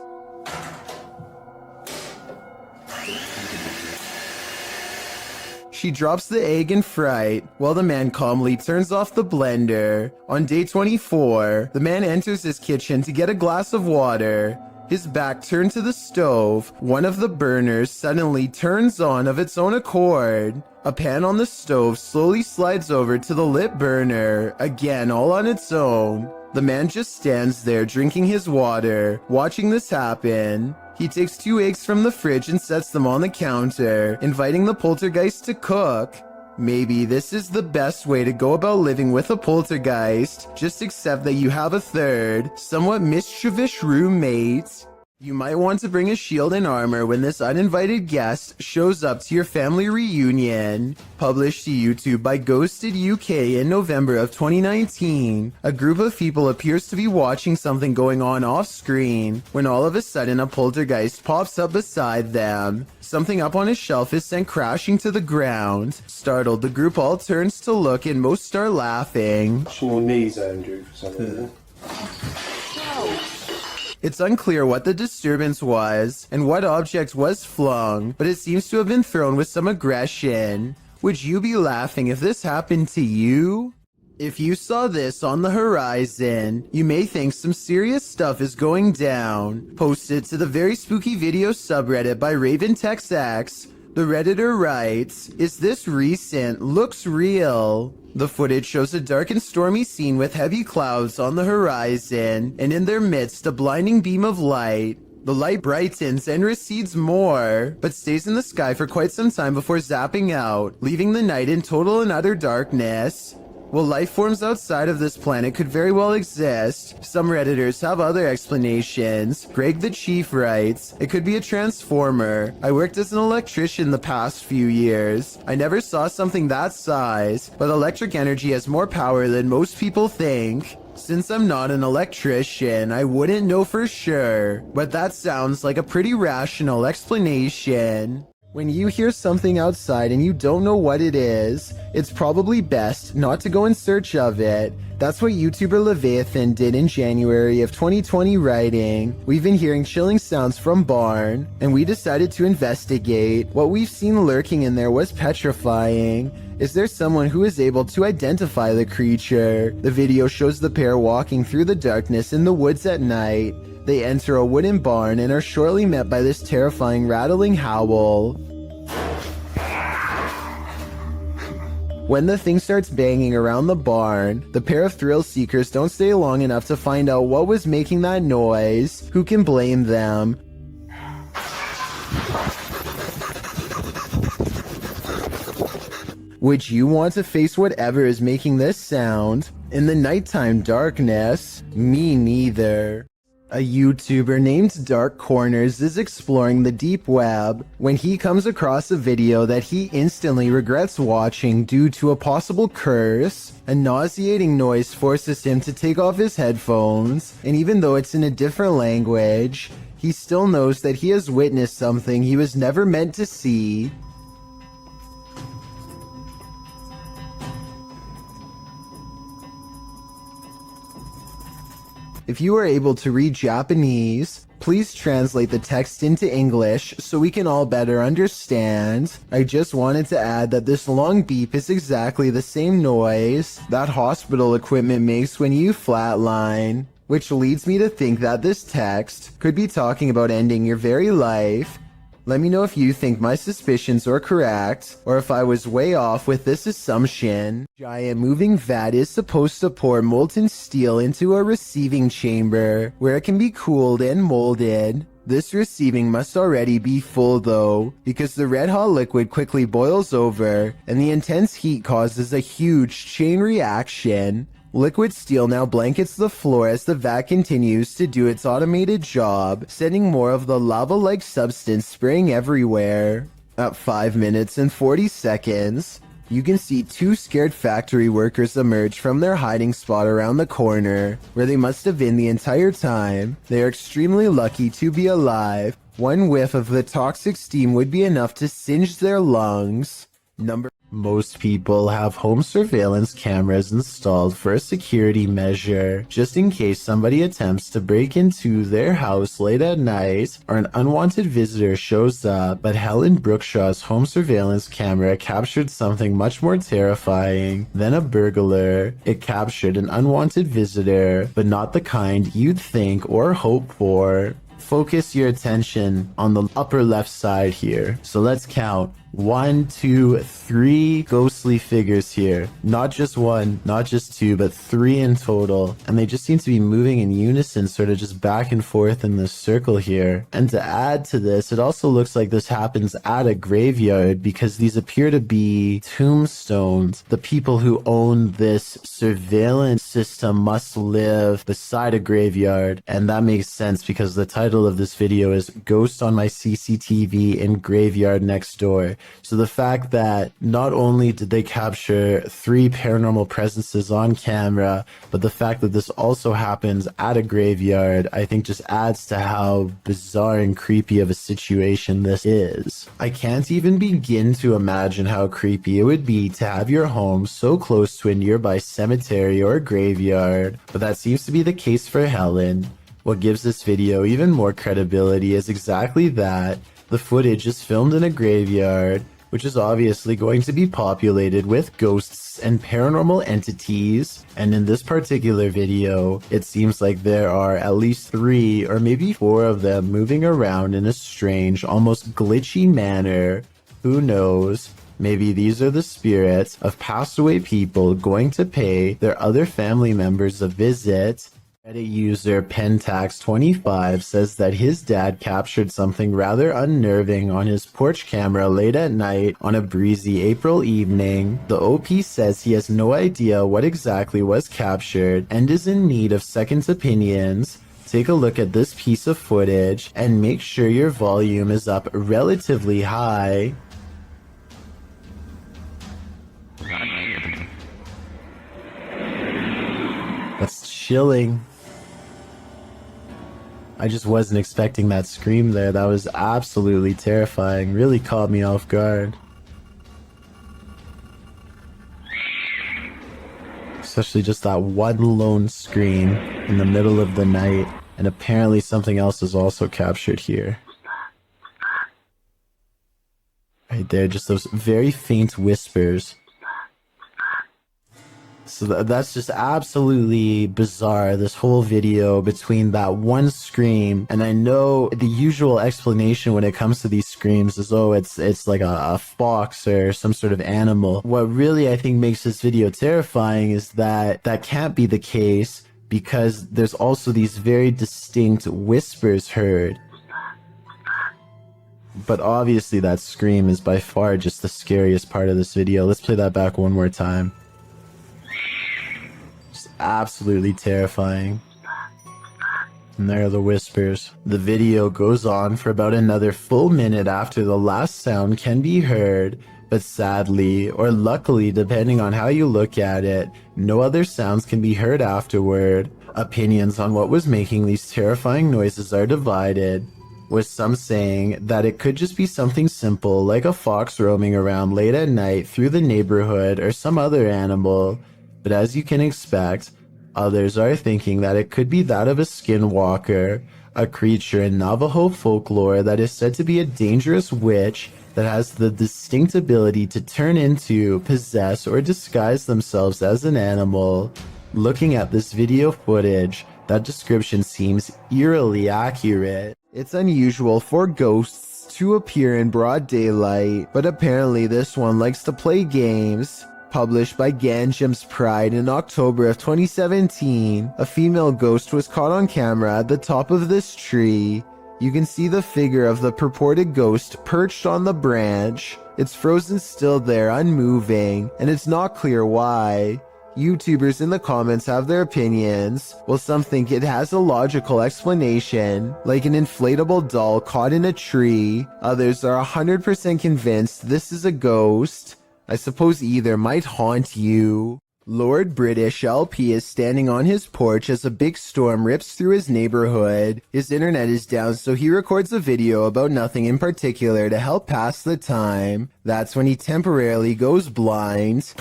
She drops the egg in fright, while the man calmly turns off the blender. On day 24, the man enters his kitchen to get a glass of water. His back turned to the stove. One of the burners suddenly turns on of its own accord. A pan on the stove slowly slides over to the lit burner, again all on its own. The man just stands there drinking his water, watching this happen. He takes 2 eggs from the fridge and sets them on the counter, inviting the poltergeist to cook. Maybe this is the best way to go about living with a poltergeist. Just accept that you have a third, somewhat mischievous roommate. You might want to bring a shield and armor when this uninvited guest shows up to your family reunion. Published to YouTube by Ghosted UK in November of 2019, a group of people appears to be watching something going on off screen, when all of a sudden a poltergeist pops up beside them. Something up on a shelf is sent crashing to the ground. Startled, the group all turns to look and most start laughing. Your knees, Andrew, for some reason. It's unclear what the disturbance was and what object was flung, but it seems to have been thrown with some aggression. Would you be laughing if this happened to you? If you saw this on the horizon, you may think some serious stuff is going down. Posted to the Very Spooky Video subreddit by RavenTexX, the Redditor writes, "Is this recent? Looks real." The footage shows a dark and stormy scene with heavy clouds on the horizon, and in their midst a blinding beam of light. The light brightens and recedes more, but stays in the sky for quite some time before zapping out, leaving the night in total and utter darkness. While life forms outside of this planet could very well exist, some Redditors have other explanations. Greg the Chief writes, "It could be a transformer. I worked as an electrician the past few years. I never saw something that size, but electric energy has more power than most people think. Since I'm not an electrician, I wouldn't know for sure, but that sounds like a pretty rational explanation." When you hear something outside and you don't know what it is, it's probably best not to go in search of it. That's what YouTuber Leviathan did in January of 2020, writing, "We've been hearing chilling sounds from barn, and we decided to investigate. What we've seen lurking in there was petrifying. Is there someone who is able to identify the creature?" The video shows the pair walking through the darkness in the woods at night. They enter a wooden barn and are shortly met by this terrifying rattling howl. When the thing starts banging around the barn, the pair of thrill seekers don't stay long enough to find out what was making that noise. Who can blame them? Would you want to face whatever is making this sound? In the nighttime darkness? Me neither. A YouTuber named Dark Corners is exploring the deep web when he comes across a video that he instantly regrets watching due to a possible curse. A nauseating noise forces him to take off his headphones, and even though it's in a different language, he still knows that he has witnessed something he was never meant to see. If you are able to read Japanese, please translate the text into English so we can all better understand. I just wanted to add that this long beep is exactly the same noise that hospital equipment makes when you flatline, which leads me to think that this text could be talking about ending your very life. Let me know if you think my suspicions are correct, or if I was way off with this assumption. Giant moving vat is supposed to pour molten steel into a receiving chamber, where it can be cooled and molded. This receiving must already be full though, because the red hot liquid quickly boils over, and the intense heat causes a huge chain reaction. Liquid steel now blankets the floor as the vat continues to do its automated job, sending more of the lava-like substance spraying everywhere. At 5 minutes and 40 seconds, you can see two scared factory workers emerge from their hiding spot around the corner, where they must have been the entire time. They are extremely lucky to be alive. One whiff of the toxic steam would be enough to singe their lungs. Most people have home surveillance cameras installed for a security measure, just in case somebody attempts to break into their house late at night or an unwanted visitor shows up. But Helen Brookshaw's home surveillance camera captured something much more terrifying than a burglar. It captured an unwanted visitor, but not the kind you'd think or hope for. Focus your attention on the upper left side here. So let's count. 1, 2, 3 ghostly figures here. Not just one, not just two, but 3 in total. And they just seem to be moving in unison, sort of just back and forth in this circle here. And to add to this, it also looks like this happens at a graveyard because these appear to be tombstones. The people who own this surveillance system must live beside a graveyard. And that makes sense because the title of this video is Ghost on My CCTV in Graveyard Next Door. So the fact that not only did they capture 3 paranormal presences on camera, but the fact that this also happens at a graveyard, I think just adds to how bizarre and creepy of a situation this is. I can't even begin to imagine how creepy it would be to have your home so close to a nearby cemetery or graveyard, but that seems to be the case for Helen. What gives this video even more credibility is exactly that. The footage is filmed in a graveyard, which is obviously going to be populated with ghosts and paranormal entities. And in this particular video, it seems like there are at least 3 or maybe 4 of them moving around in a strange, almost glitchy manner. Who knows? Maybe these are the spirits of passed away people going to pay their other family members a visit. Reddit user Pentax25 says that his dad captured something rather unnerving on his porch camera late at night on a breezy April evening. The OP says he has no idea what exactly was captured and is in need of second opinions. Take a look at this piece of footage and make sure your volume is up relatively high. That's chilling. I just wasn't expecting that scream there. That was absolutely terrifying. Really caught me off guard. Especially just that one lone scream in the middle of the night. And apparently something else is also captured here. Right there, just those very faint whispers. So that's just absolutely bizarre, this whole video between that one scream. And I know the usual explanation when it comes to these screams is, oh, it's like a fox or some sort of animal. What really I think makes this video terrifying is that that can't be the case because there's also these very distinct whispers heard. But obviously that scream is by far just the scariest part of this video. Let's play that back one more time. Absolutely terrifying. And there are the whispers. The video goes on for about another full minute after the last sound can be heard, but sadly, or luckily depending on how you look at it, no other sounds can be heard afterward. Opinions on what was making these terrifying noises are divided, with some saying that it could just be something simple like a fox roaming around late at night through the neighborhood or some other animal, but as you can expect, others are thinking that it could be that of a skinwalker, a creature in Navajo folklore that is said to be a dangerous witch that has the distinct ability to turn into, possess, or disguise themselves as an animal. Looking at this video footage, that description seems eerily accurate. It's unusual for ghosts to appear in broad daylight, but apparently this one likes to play games. Published by Ganjam's Pride in October of 2017, a female ghost was caught on camera at the top of this tree. You can see the figure of the purported ghost perched on the branch. It's frozen still there, unmoving, and it's not clear why. YouTubers in the comments have their opinions, while some think it has a logical explanation, like an inflatable doll caught in a tree. Others are 100% convinced this is a ghost. I suppose either might haunt you. Lord British LP is standing on his porch as a big storm rips through his neighborhood. His internet is down, so he records a video about nothing in particular to help pass the time. That's when he temporarily goes blind.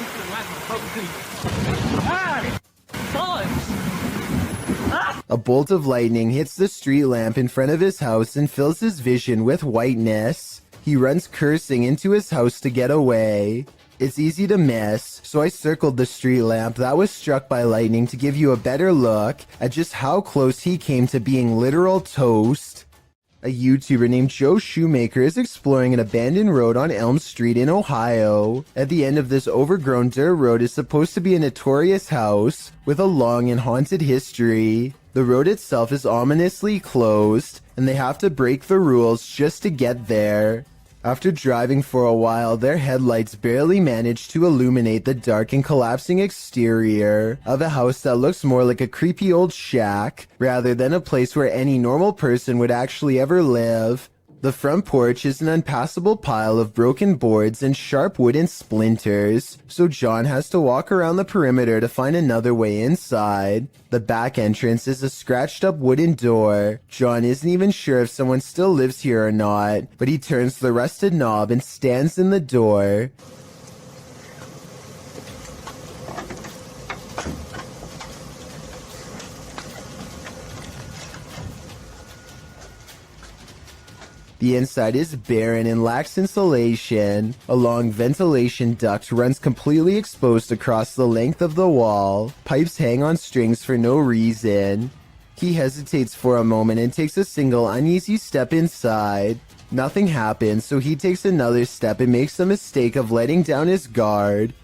A bolt of lightning hits the street lamp in front of his house and fills his vision with whiteness. He runs cursing into his house to get away. It's easy to miss, so I circled the street lamp that was struck by lightning to give you a better look at just how close he came to being literal toast. A YouTuber named Joe Shoemaker is exploring an abandoned road on Elm Street in Ohio. At the end of this overgrown dirt road is supposed to be a notorious house with a long and haunted history. The road itself is ominously closed, and they have to break the rules just to get there. After driving for a while, their headlights barely manage to illuminate the dark and collapsing exterior of a house that looks more like a creepy old shack, rather than a place where any normal person would actually ever live. The front porch is an unpassable pile of broken boards and sharp wooden splinters, so John has to walk around the perimeter to find another way inside. The back entrance is a scratched up wooden door. John isn't even sure if someone still lives here or not, but he turns the rusted knob and stands in the door. The inside is barren and lacks insulation. A long ventilation duct runs completely exposed across the length of the wall. Pipes hang on strings for no reason. He hesitates for a moment and takes a single uneasy step inside. Nothing happens, so he takes another step and makes the mistake of letting down his guard.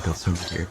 That's over here.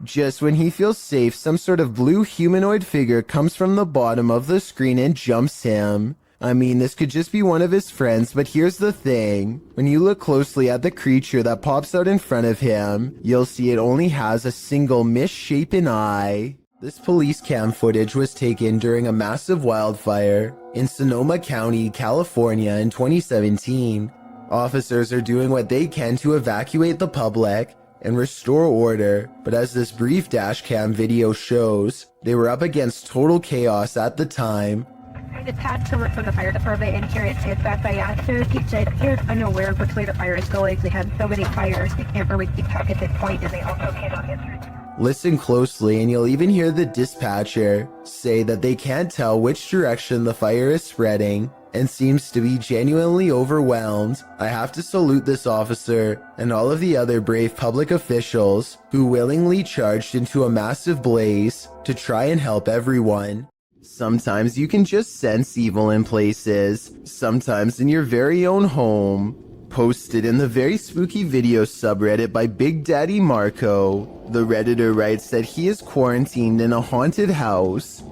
Just when he feels safe, some sort of blue humanoid figure comes from the bottom of the screen and jumps him. I mean, this could just be one of his friends, but here's the thing. When you look closely at the creature that pops out in front of him, you'll see it only has a single misshapen eye. This police cam footage was taken during a massive wildfire in Sonoma County, California in 2017. Officers are doing what they can to evacuate the public and restore order, but as this brief dashcam video shows, they were up against total chaos at the time. I just had someone from the fire department in here and said that by accident. He said they're unaware of which way the fire is going. They had so many fires, they can't really keep track at this point, and they also cannot answer. Listen closely and you'll even hear the dispatcher say that they can't tell which direction the fire is spreading and seems to be genuinely overwhelmed. I have to salute this officer and all of the other brave public officials who willingly charged into a massive blaze to try and help everyone. Sometimes you can just sense evil in places, sometimes in your very own home. Posted in the very spooky video subreddit by Big Daddy Marco, the Redditor writes that he is quarantined in a haunted house.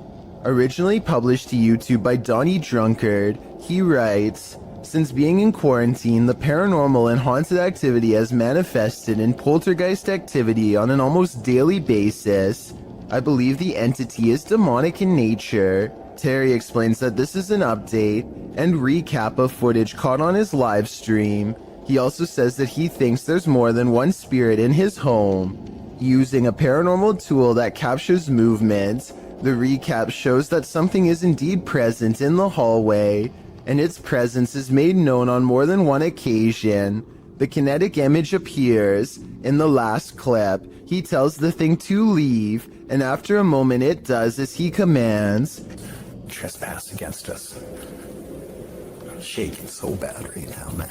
Originally published to YouTube by Donnie Drunkard, he writes, "Since being in quarantine, the paranormal and haunted activity has manifested in poltergeist activity on an almost daily basis. I believe the entity is demonic in nature. Terry explains that this is an update and recap of footage caught on his live stream. He also says that he thinks there's more than one spirit in his home. Using a paranormal tool that captures movement, the recap shows that something is indeed present in the hallway, and its presence is made known on more than one occasion. The kinetic image appears. In the last clip, he tells the thing to leave, and after a moment it does as he commands. Trespass against us. I'm shaking so bad right now, man.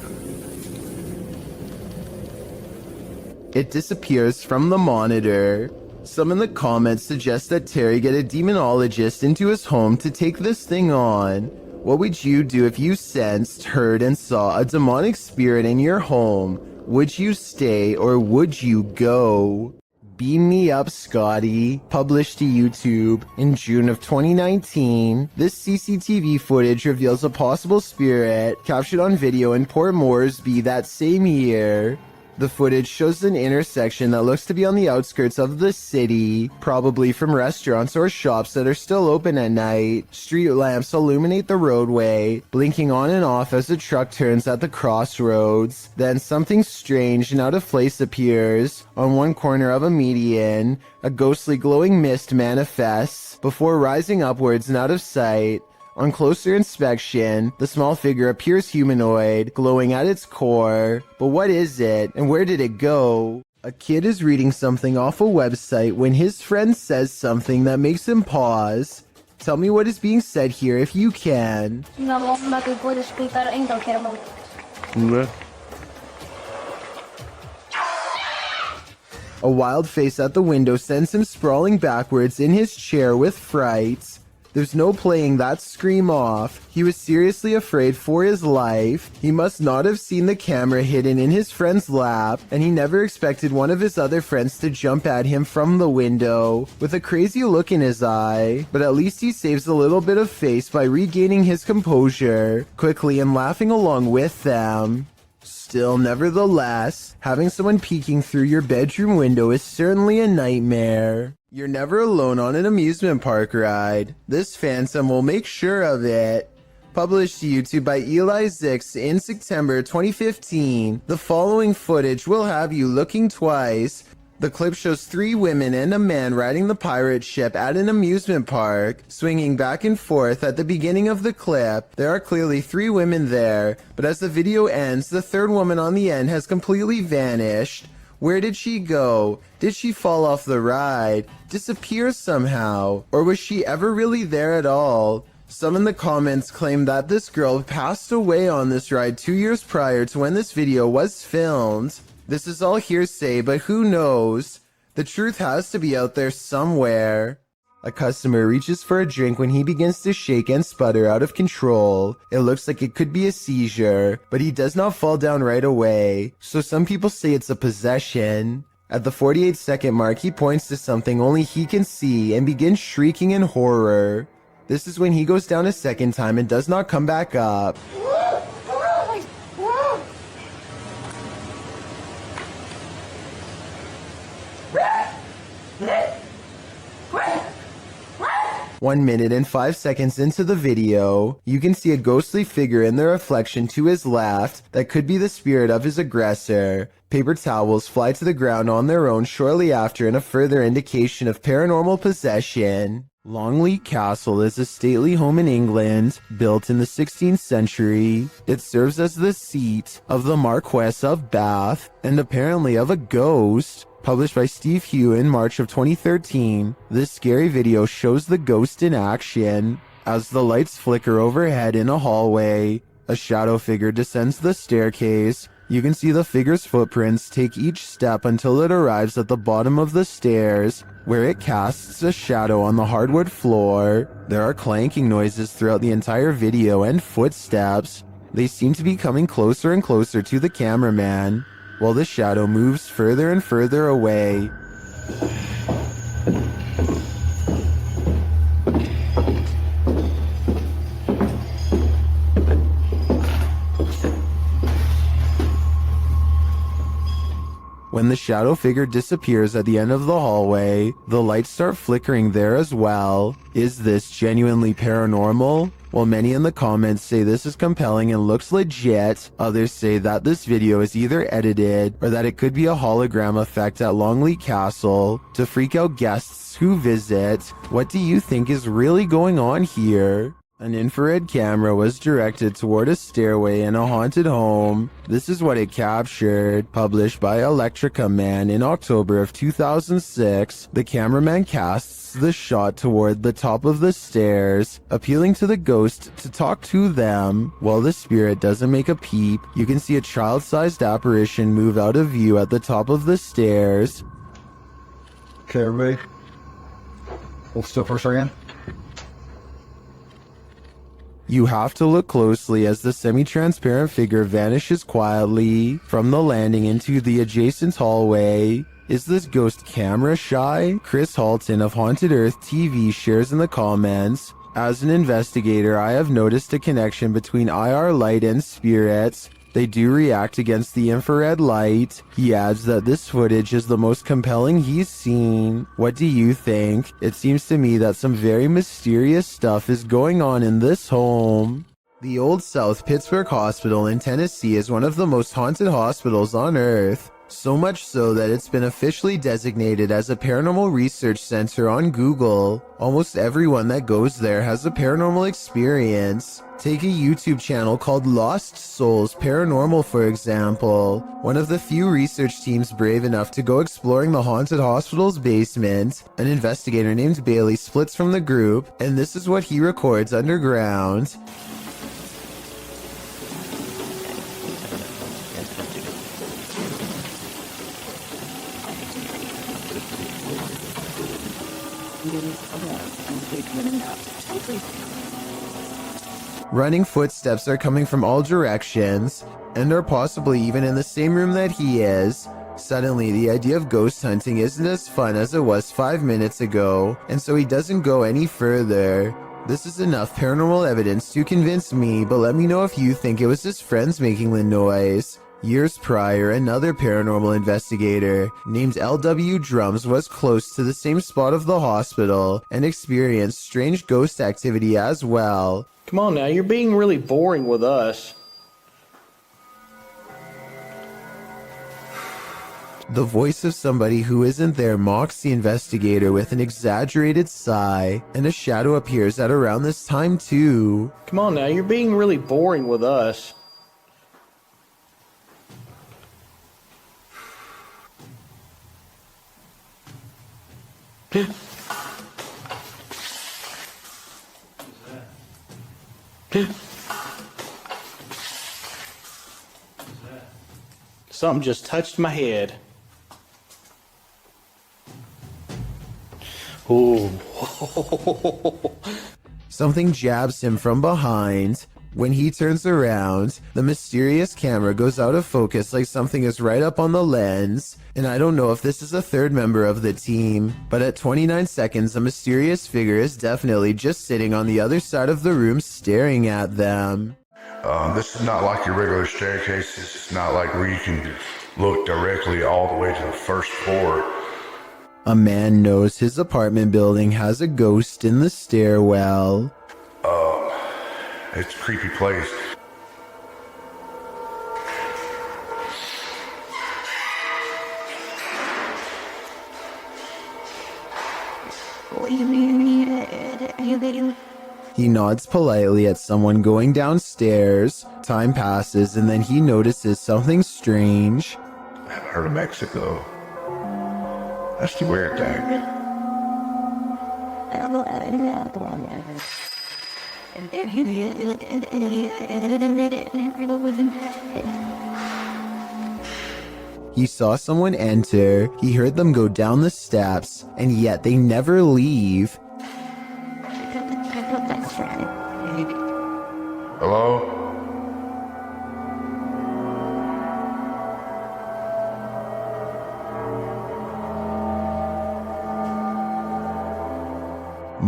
It disappears from the monitor. Some in the comments suggest that Terry get a demonologist into his home to take this thing on. What would you do if you sensed, heard, and saw a demonic spirit in your home? Would you stay or would you go? Beam Me Up, Scotty, published to YouTube in June of 2019. This CCTV footage reveals a possible spirit captured on video in Port Moresby that same year. The footage shows an intersection that looks to be on the outskirts of the city, probably from restaurants or shops that are still open at night. Street lamps illuminate the roadway, blinking on and off as the truck turns at the crossroads. Then something strange and out of place appears. On one corner of a median, a ghostly glowing mist manifests before rising upwards and out of sight. On closer inspection, the small figure appears humanoid, glowing at its core. But what is it, and where did it go? A kid is reading something off a website when his friend says something that makes him pause. Tell me what is being said here if you can. A wild face at the window sends him sprawling backwards in his chair with fright. There's no playing that scream off. He was seriously afraid for his life. He must not have seen the camera hidden in his friend's lap, and he never expected one of his other friends to jump at him from the window with a crazy look in his eye. But at least he saves a little bit of face by regaining his composure quickly and laughing along with them. Still, nevertheless, having someone peeking through your bedroom window is certainly a nightmare. You're never alone on an amusement park ride. This phantom will make sure of it. Published to YouTube by Eli Zix in September 2015, the following footage will have you looking twice. The clip shows 3 women and a man riding the pirate ship at an amusement park, swinging back and forth. At the beginning of the clip, there are clearly 3 women there, but as the video ends, the 3rd woman on the end has completely vanished. Where did she go? Did she fall off the ride? Disappear somehow? Or was she ever really there at all? Some in the comments claim that this girl passed away on this ride 2 years prior to when this video was filmed. This is all hearsay, but who knows? The truth has to be out there somewhere. A customer reaches for a drink when he begins to shake and sputter out of control. It looks like it could be a seizure, but he does not fall down right away, so some people say it's a possession. At the 48-second mark, he points to something only he can see and begins shrieking in horror. This is when he goes down a second time and does not come back up. One minute and 5 seconds into the video, you can see a ghostly figure in the reflection to his left that could be the spirit of his aggressor. Paper towels fly to the ground on their own shortly after in a further indication of paranormal possession. Longleat Castle is a stately home in England, built in the 16th century. It serves as the seat of the Marquess of Bath, and apparently of a ghost. Published by Steve Hugh in March of 2013, this scary video shows the ghost in action. As the lights flicker overhead in a hallway, a shadow figure descends the staircase. You can see the figure's footprints take each step until it arrives at the bottom of the stairs, where it casts a shadow on the hardwood floor. There are clanking noises throughout the entire video and footsteps. They seem to be coming closer and closer to the cameraman, while the shadow moves further and further away. When the shadow figure disappears at the end of the hallway, the lights start flickering there as well. Is this genuinely paranormal? While many in the comments say this is compelling and looks legit, others say that this video is either edited or that it could be a hologram effect at Longleat Castle to freak out guests who visit. What do you think is really going on here? An infrared camera was directed toward a stairway in a haunted home. This is what it captured. Published by Electrica Man in October of 2006, the cameraman casts the shot toward the top of the stairs, appealing to the ghost to talk to them. While the spirit doesn't make a peep, you can see a child-sized apparition move out of view at the top of the stairs. Okay, everybody. Hold still for a second. You have to look closely as the semi-transparent figure vanishes quietly from the landing into the adjacent hallway. Is this ghost camera shy? Chris Halton of Haunted Earth TV shares in the comments, "As an investigator, I have noticed a connection between IR light and spirits. They do react against the infrared light." He adds that this footage is the most compelling he's seen. What do you think? It seems to me that some very mysterious stuff is going on in this home. The Old South Pittsburgh Hospital in Tennessee is one of the most haunted hospitals on Earth. So much so that it's been officially designated as a paranormal research center on Google. Almost everyone that goes there has a paranormal experience. Take a YouTube channel called Lost Souls Paranormal, for example. One of the few research teams brave enough to go exploring the haunted hospital's basement. An investigator named Bailey splits from the group, and this is what he records underground. Running footsteps are coming from all directions, and are possibly even in the same room that he is. Suddenly, the idea of ghost hunting isn't as fun as it was 5 minutes ago, and so he doesn't go any further. This is enough paranormal evidence to convince me, but let me know if you think it was his friends making the noise. Years prior, another paranormal investigator named LW Drums was close to the same spot of the hospital and experienced strange ghost activity as well. Come on now, you're being really boring with us. The voice of somebody who isn't there mocks the investigator with an exaggerated sigh, and a shadow appears at around this time too. Come on now, you're being really boring with us. Something just touched my head. Ooh. Something jabs him from behind. When he turns around, the mysterious camera goes out of focus like something is right up on the lens, and I don't know if this is a third member of the team, but at 29 seconds, a mysterious figure is definitely just sitting on the other side of the room staring at them. This is not like your regular staircase. This is not like where you can look directly all the way to the first floor. A man knows his apartment building has a ghost in the stairwell. It's a creepy place. He nods politely at someone going downstairs. Time passes and then he notices something strange. I haven't heard of Mexico. That's the weird thing. He saw someone enter, he heard them go down the steps, and yet they never leave. Hello?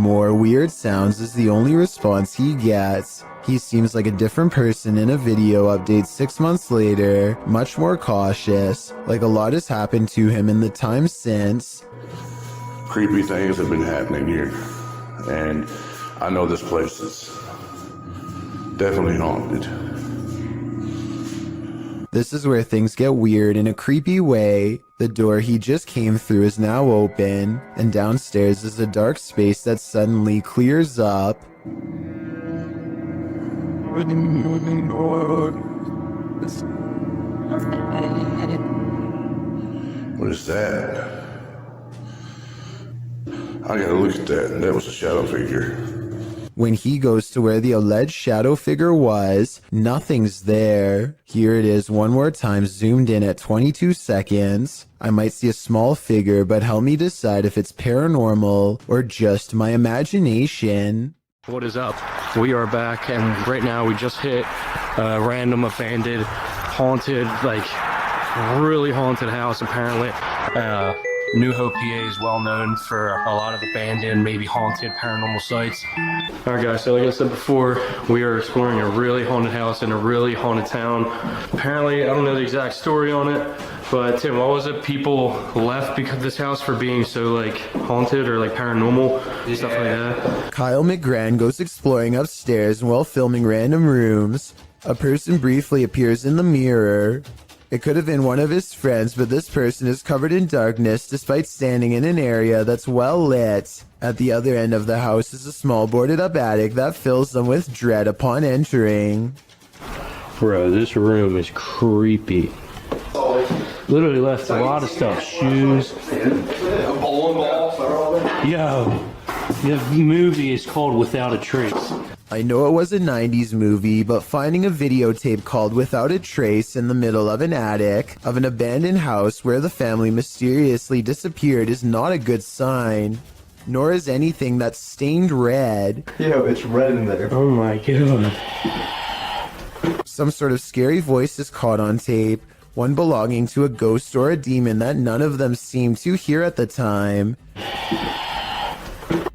more weird sounds is the only response he gets. He seems like a different person in a video update 6 months later, much more cautious, like a lot has happened to him in the time since. Creepy things have been happening here, and I know this place is definitely haunted. This is where things get weird in a creepy way. The door he just came through is now open, and downstairs is a dark space that suddenly clears up. What is that? I gotta look at that. That was a shadow figure. When he goes to where the alleged shadow figure was, nothing's there. Here it is one more time, zoomed in at 22 seconds. I might see a small figure, but help me decide if it's paranormal or just my imagination. What is up? We are back, and right now we just hit a random abandoned, haunted, like really haunted house apparently. New Hope, PA is well known for a lot of abandoned, maybe haunted paranormal sites. Alright guys, so like I said before, we are exploring a really haunted house in a really haunted town. Apparently, I don't know the exact story on it, but Tim, what was it? People left because of this house for being so like haunted or like paranormal, stuff like that. Kyle McGran goes exploring upstairs while filming random rooms. A person briefly appears in the mirror. It could have been one of his friends, but this person is covered in darkness despite standing in an area that's well lit. At the other end of the house is a small boarded up attic that fills them with dread upon entering. Bro, this room is creepy. Literally left a lot of stuff. Shoes. Yo, the movie is called Without a Trace. I know it was a 90s movie, but finding a videotape called Without a Trace in the middle of an attic of an abandoned house where the family mysteriously disappeared is not a good sign. Nor is anything that's stained red. Yo, it's red in there. Oh my god. Some sort of scary voice is caught on tape, one belonging to a ghost or a demon that none of them seemed to hear at the time.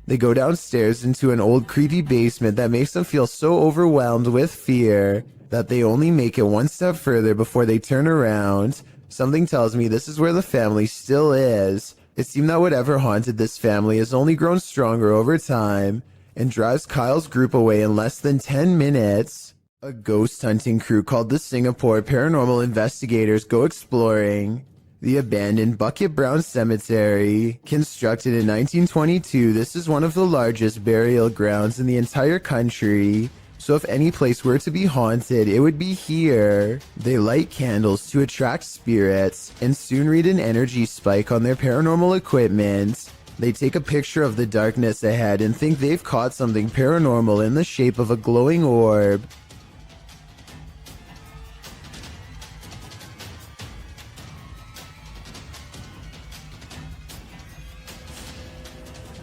They go downstairs into an old creepy basement that makes them feel so overwhelmed with fear that they only make it one step further before they turn around. Something tells me this is where the family still is. It seemed that whatever haunted this family has only grown stronger over time and drives Kyle's group away in less than 10 minutes. A ghost hunting crew called the Singapore Paranormal Investigators go exploring the abandoned Bucket Brown Cemetery. Constructed in 1922, this is one of the largest burial grounds in the entire country. So if any place were to be haunted, it would be here. They light candles to attract spirits and soon read an energy spike on their paranormal equipment. They take a picture of the darkness ahead and think they've caught something paranormal in the shape of a glowing orb.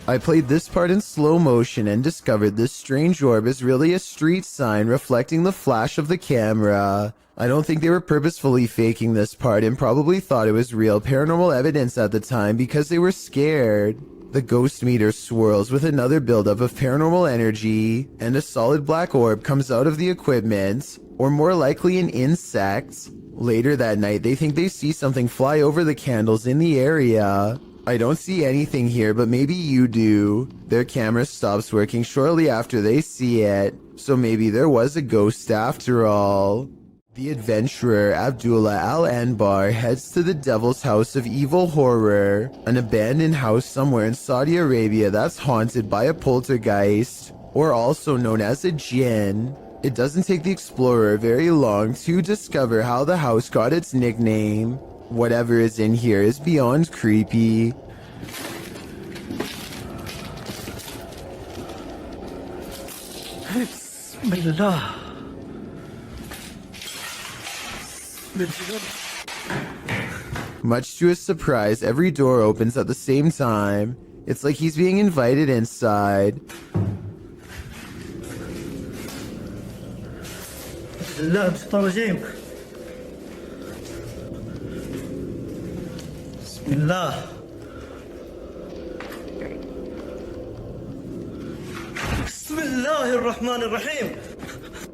I played this part in slow motion and discovered this strange orb is really a street sign reflecting the flash of the camera. I don't think they were purposefully faking this part and probably thought it was real paranormal evidence at the time because they were scared. The ghost meter swirls with another buildup of paranormal energy, and a solid black orb comes out of the equipment, or more likely an insect. Later that night, they think they see something fly over the candles in the area. I don't see anything here, but maybe you do. Their camera stops working shortly after they see it, so maybe there was a ghost after all. The adventurer Abdullah Al-Anbar heads to the Devil's House of Evil Horror, an abandoned house somewhere in Saudi Arabia that's haunted by a poltergeist, or also known as a jinn. It doesn't take the explorer very long to discover how the house got its nickname. Whatever is in here is beyond creepy. Bismillah. Much to his surprise, every door opens at the same time. It's like he's being invited inside. Bismillah.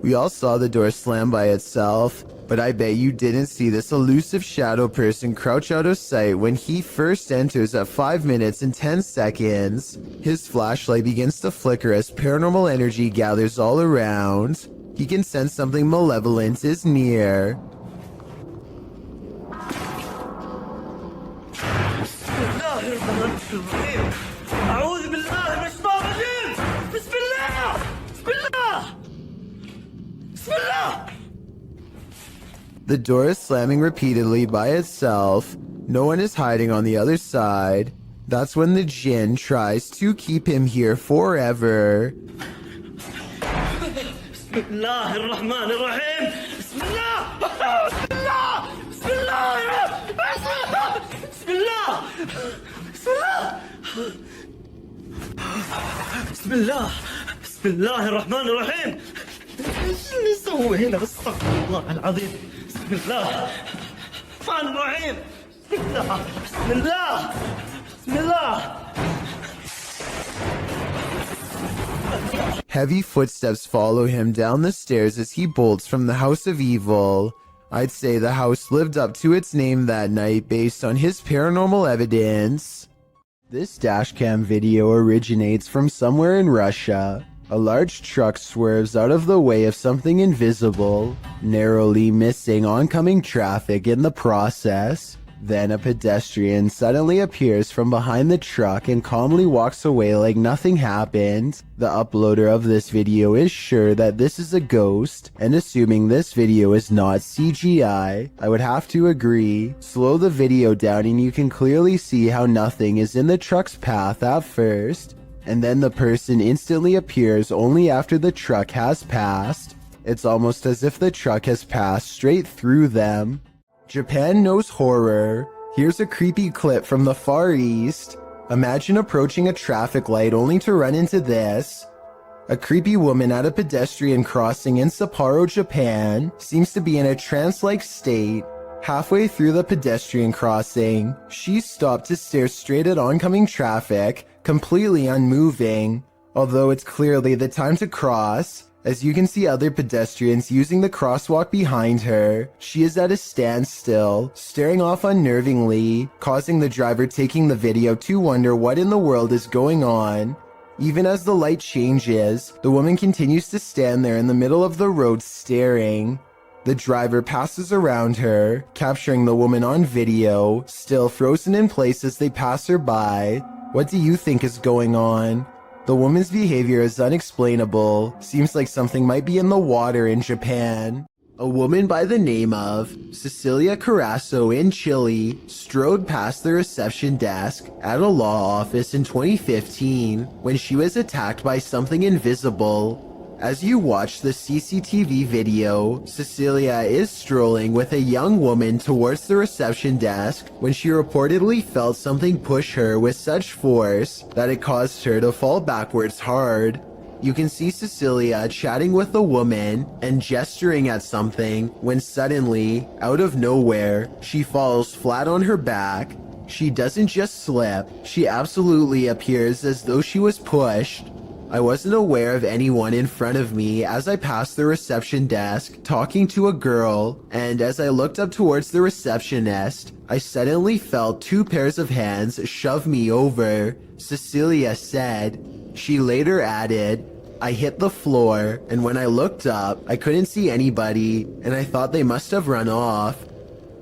We all saw the door slam by itself, but I bet you didn't see this elusive shadow person crouch out of sight when he first enters at 5 minutes and 10 seconds. His flashlight begins to flicker as paranormal energy gathers all around. He can sense something malevolent is near. The door is slamming repeatedly by itself. No one is hiding on the other side. That's when the jinn tries to keep him here forever. Heavy footsteps follow him down the stairs as he bolts from the house of evil. I'd say the house lived up to its name that night based on his paranormal evidence. This dashcam video originates from somewhere in Russia. A large truck swerves out of the way of something invisible, narrowly missing oncoming traffic in the process. Then a pedestrian suddenly appears from behind the truck and calmly walks away like nothing happened. The uploader of this video is sure that this is a ghost, and assuming this video is not CGI, I would have to agree. Slow the video down and you can clearly see how nothing is in the truck's path at first, and then the person instantly appears only after the truck has passed. It's almost as if the truck has passed straight through them. Japan knows horror. Here's a creepy clip from the Far East. Imagine approaching a traffic light only to run into this. A creepy woman at a pedestrian crossing in Sapporo, Japan, seems to be in a trance-like state. Halfway through the pedestrian crossing, she stopped to stare straight at oncoming traffic, completely unmoving. Although it's clearly the time to cross, as you can see other pedestrians using the crosswalk behind her, she is at a standstill, staring off unnervingly, causing the driver taking the video to wonder what in the world is going on. Even as the light changes, the woman continues to stand there in the middle of the road staring. The driver passes around her, capturing the woman on video, still frozen in place as they pass her by. What do you think is going on? The woman's behavior is unexplainable. Seems like something might be in the water in Japan. A woman by the name of Cecilia Carasso in Chile strode past the reception desk at a law office in 2015 when she was attacked by something invisible. As you watch the CCTV video, Cecilia is strolling with a young woman towards the reception desk when she reportedly felt something push her with such force that it caused her to fall backwards hard. You can see Cecilia chatting with the woman and gesturing at something when suddenly, out of nowhere, she falls flat on her back. She doesn't just slip, she absolutely appears as though she was pushed. I wasn't aware of anyone in front of me as I passed the reception desk talking to a girl, and as I looked up towards the receptionist, I suddenly felt 2 pairs of hands shove me over, Cecilia said. She later added, I hit the floor, and when I looked up, I couldn't see anybody, and I thought they must have run off.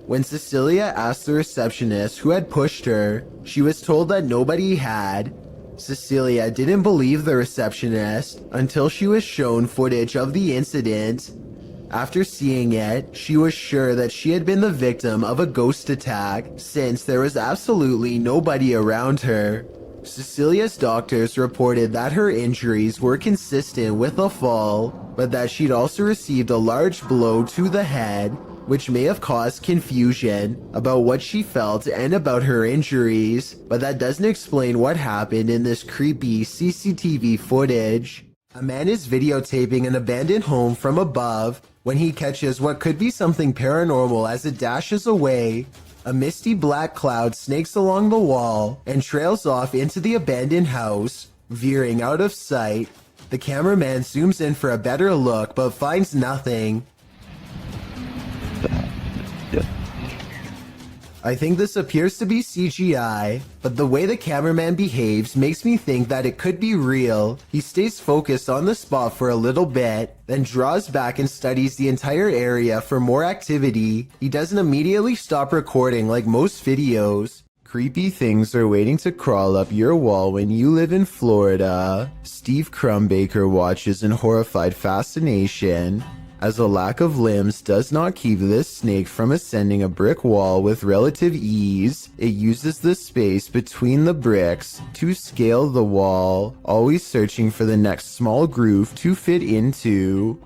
When Cecilia asked the receptionist who had pushed her, she was told that nobody had. Cecilia didn't believe the receptionist until she was shown footage of the incident. After seeing it, she was sure that she had been the victim of a ghost attack since there was absolutely nobody around her. Cecilia's doctors reported that her injuries were consistent with a fall, but that she'd also received a large blow to the head, which may have caused confusion about what she felt and about her injuries, but that doesn't explain what happened in this creepy CCTV footage. A man is videotaping an abandoned home from above when he catches what could be something paranormal as it dashes away. A misty black cloud snakes along the wall and trails off into the abandoned house, veering out of sight. The cameraman zooms in for a better look but finds nothing. I think this appears to be CGI, but the way the cameraman behaves makes me think that it could be real. He stays focused on the spot for a little bit, then draws back and studies the entire area for more activity. He doesn't immediately stop recording like most videos. Creepy things are waiting to crawl up your wall when you live in Florida. Steve Crumbaker watches in horrified fascination, as a lack of limbs does not keep this snake from ascending a brick wall with relative ease. It uses the space between the bricks to scale the wall, always searching for the next small groove to fit into.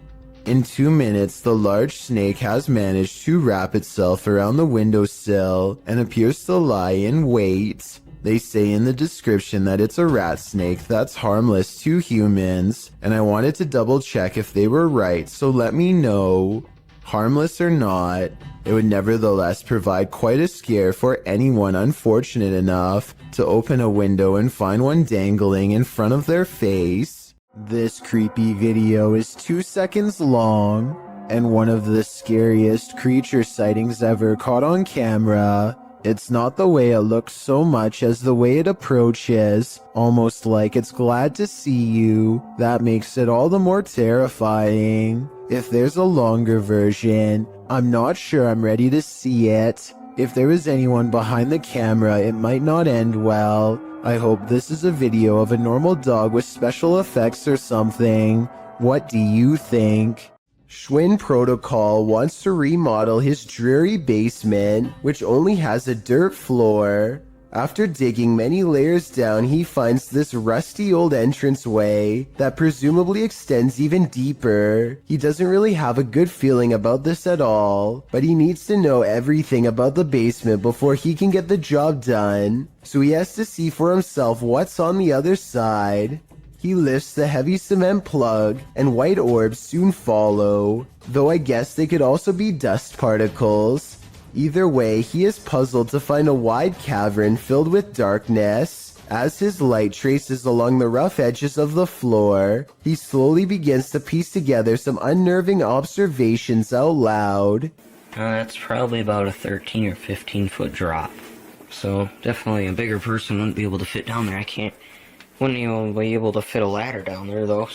In 2 minutes, the large snake has managed to wrap itself around the windowsill and appears to lie in wait. They say in the description that it's a rat snake that's harmless to humans, and I wanted to double check if they were right, so let me know. Harmless or not, it would nevertheless provide quite a scare for anyone unfortunate enough to open a window and find one dangling in front of their face. This creepy video is 2 seconds long, and one of the scariest creature sightings ever caught on camera. It's not the way it looks so much as the way it approaches, almost like it's glad to see you. That makes it all the more terrifying. If there's a longer version, I'm not sure I'm ready to see it. If there was anyone behind the camera, it might not end well. I hope this is a video of a normal dog with special effects or something. What do you think? Schwinn Protocol wants to remodel his dreary basement, which only has a dirt floor. After digging many layers down, he finds this rusty old entranceway that presumably extends even deeper. He doesn't really have a good feeling about this at all, but he needs to know everything about the basement before he can get the job done. So he has to see for himself what's on the other side. He lifts the heavy cement plug, and white orbs soon follow, though I guess they could also be dust particles. Either way, he is puzzled to find a wide cavern filled with darkness. As his light traces along the rough edges of the floor, he slowly begins to piece together some unnerving observations out loud. That's probably about a 13 or 15 foot drop. So definitely a bigger person wouldn't be able to fit down there. Wouldn't even be able to fit a ladder down there though,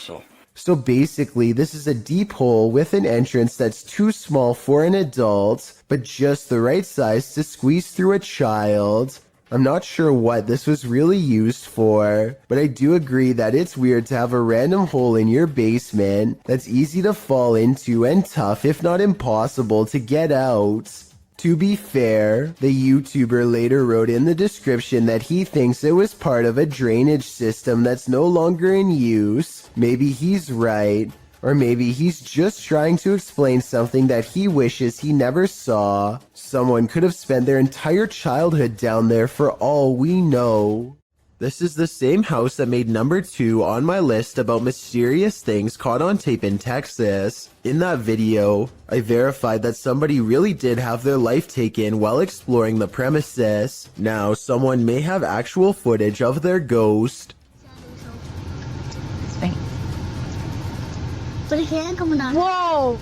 So basically, this is a deep hole with an entrance that's too small for an adult, but just the right size to squeeze through a child. I'm not sure what this was really used for, but I do agree that it's weird to have a random hole in your basement that's easy to fall into and tough, if not impossible, to get out. To be fair, the YouTuber later wrote in the description that he thinks it was part of a drainage system that's no longer in use. Maybe he's right, or maybe he's just trying to explain something that he wishes he never saw. Someone could have spent their entire childhood down there for all we know. This is the same house that made number 2 on my list about mysterious things caught on tape in Texas. In that video, I verified that somebody really did have their life taken while exploring the premises. Now, someone may have actual footage of their ghost. Whoa!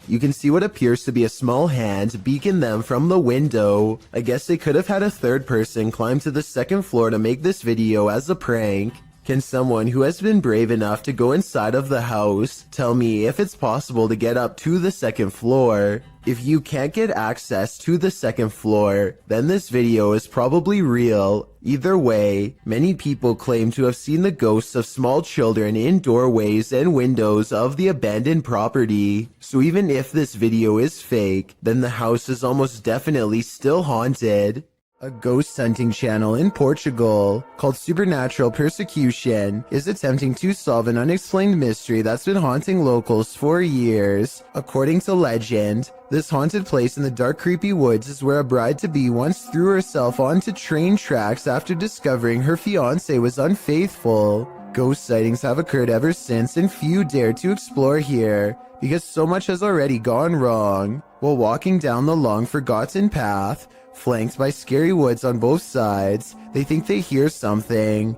You can see what appears to be a small hand beacon them from the window. I guess they could have had a third person climb to the second floor to make this video as a prank. Can someone who has been brave enough to go inside of the house tell me if it's possible to get up to the second floor? If you can't get access to the second floor, then this video is probably real. Either way, many people claim to have seen the ghosts of small children in doorways and windows of the abandoned property. So even if this video is fake, then the house is almost definitely still haunted. A ghost hunting channel in Portugal called Supernatural Persecution is attempting to solve an unexplained mystery that's been haunting locals for years. According to legend, this haunted place in the dark, creepy woods is where a bride-to-be once threw herself onto train tracks after discovering her fiancé was unfaithful. Ghost sightings have occurred ever since, and few dare to explore here because so much has already gone wrong. While walking down the long forgotten path, flanked by scary woods on both sides, they think they hear something.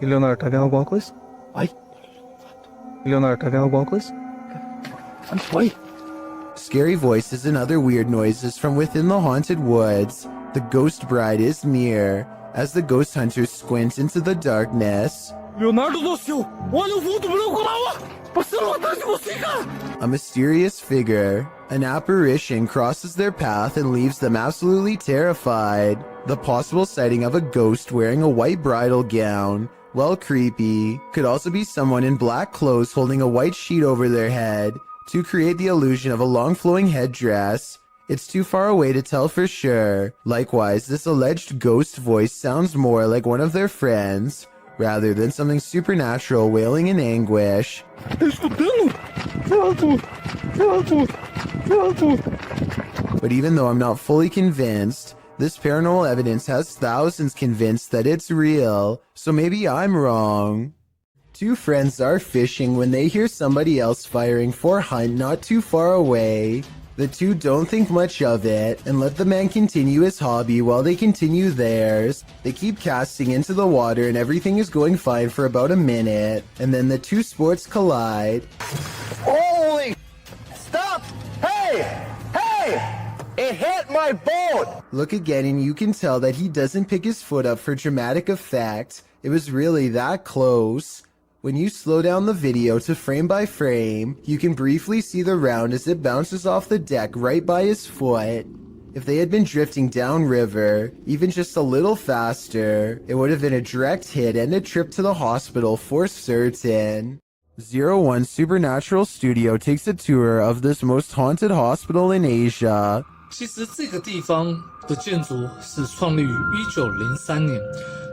Eleonora, tá vendo alguma coisa? Vai. Eleonora, tá vendo alguma coisa? Vai. Scary voices and other weird noises from within the haunted woods. The ghost bride is near. As the ghost hunters squint into the darkness, Leonardo do céu! Olha o vulto branco lá, ó! Passando atrás de você, cara! a mysterious figure, an apparition, crosses their path and leaves them absolutely terrified. The possible sighting of a ghost wearing a white bridal gown, while creepy, could also be someone in black clothes holding a white sheet over their head to create the illusion of a long flowing headdress. It's too far away to tell for sure. Likewise, this alleged ghost voice sounds more like one of their friends, rather than something supernatural wailing in anguish. But even though I'm not fully convinced, this paranormal evidence has thousands convinced that it's real, so maybe I'm wrong. Two friends are fishing when they hear somebody else firing for hunt not too far away. The two don't think much of it and let the man continue his hobby while they continue theirs. They keep casting into the water and everything is going fine for about a minute, and then the two sports collide. Holy! Stop! Hey! Hey! It hit my boat! Look again and you can tell that he doesn't pick his foot up for dramatic effect. It was really that close. When you slow down the video to frame by frame, you can briefly see the round as it bounces off the deck right by his foot. If they had been drifting downriver, even just a little faster, it would have been a direct hit and a trip to the hospital for certain. 01 Supernatural Studio takes a tour of this most haunted hospital in Asia. 其实这个地方的建筑是创立于1903年，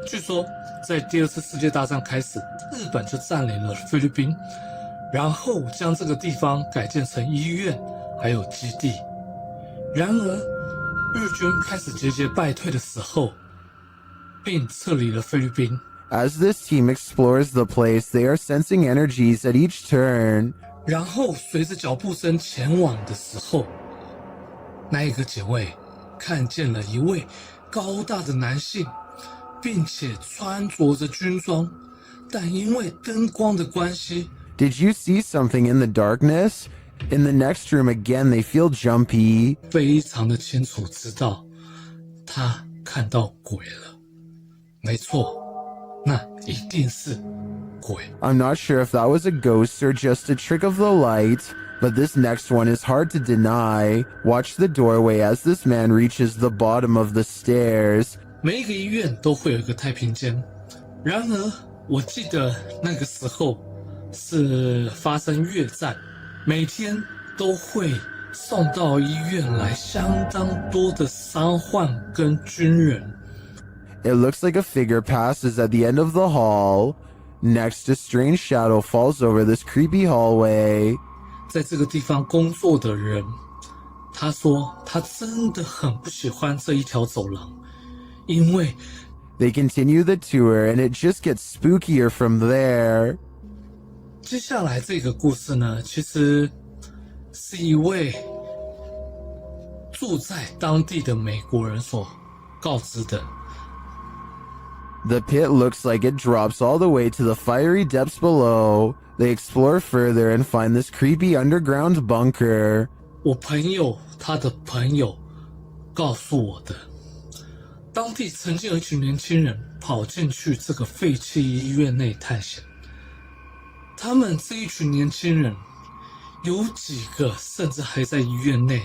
据说在第二次世界大战开始，日本就占领了菲律宾，然后将这个地方改建成医院还有基地。然而，日军开始节节败退的时候，并撤离了菲律宾。As this team explores the place, they are sensing energies at each turn. 然后随着脚步声前往的时候，那一个警卫看见了一位高大的男性，并且穿着着军装，但因为灯光的关系 Did you see something in the darkness? In the next room again, they feel jumpy. 非常的清楚知道他看到鬼了。没错，那一定是鬼。 I'm not sure if that was a ghost or just a trick of the light, but this next one is hard to deny. Watch the doorway as this man reaches the bottom of the stairs. 每一个医院都会有一个太平间，然而我记得那个时候是发生越战，每天都会送到医院来相当多的伤患跟军人。 It looks like a figure passes at the end of the hall. Next, a strange shadow falls over this creepy hallway. 在这个地方工作的人，他说他真的很不喜欢这一条走廊，因为 They continue the tour and it just gets spookier from there. 接下来这个故事呢，其实是一位住在当地的美国人所告知的。 The pit looks like it drops all the way to the fiery depths below. They explore further and find this creepy underground bunker. 我朋友他的朋友告诉我的，当地曾经有一群年轻人跑进去这个废弃医院内探险。他们这一群年轻人，有几个甚至还在医院内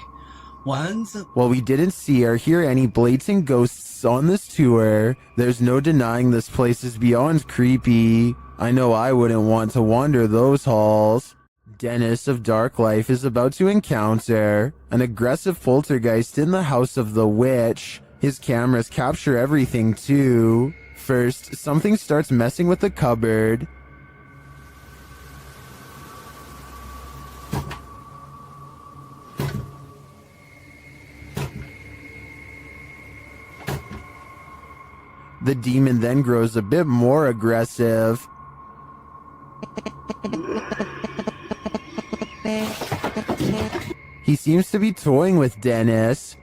玩着。 While we didn't see or hear any blatant ghosts on this tour, there's no denying this place is beyond creepy. I know I wouldn't want to wander those halls. Dennis of Dark Life is about to encounter an aggressive poltergeist in the house of the witch. His cameras capture everything too. First, something starts messing with the cupboard. The demon then grows a bit more aggressive. He seems to be toying with Dennis.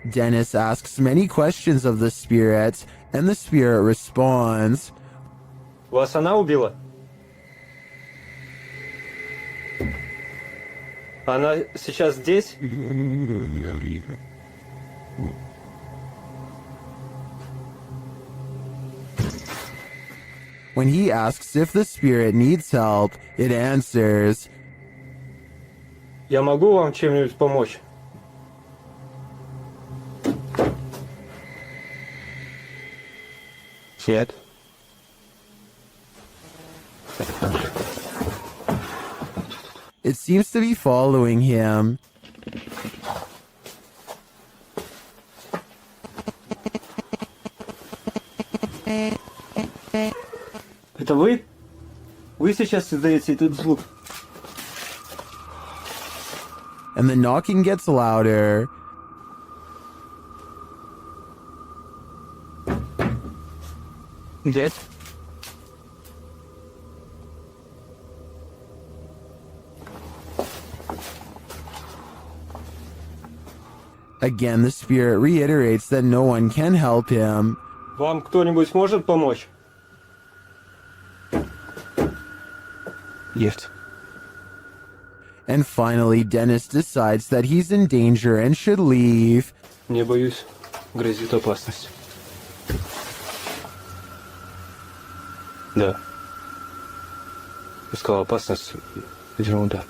Dennis asks many questions of the spirit, and the spirit responds, Вас она убила? Она сейчас здесь? When he asks if the spirit needs help, it answers, Я могу вам чем-нибудь помочь? Нет. It seems to be following him. Это вы? Вы сейчас издаете этот звук? And the knocking gets louder. Дед? Again, the spirit reiterates that no one can help him. Вам кто-нибудь может помочь? Нет. And finally, Dennis decides that he's in danger and should leave. Не боюсь, грозит опасность. Да. Я сказал опасность, ерунда.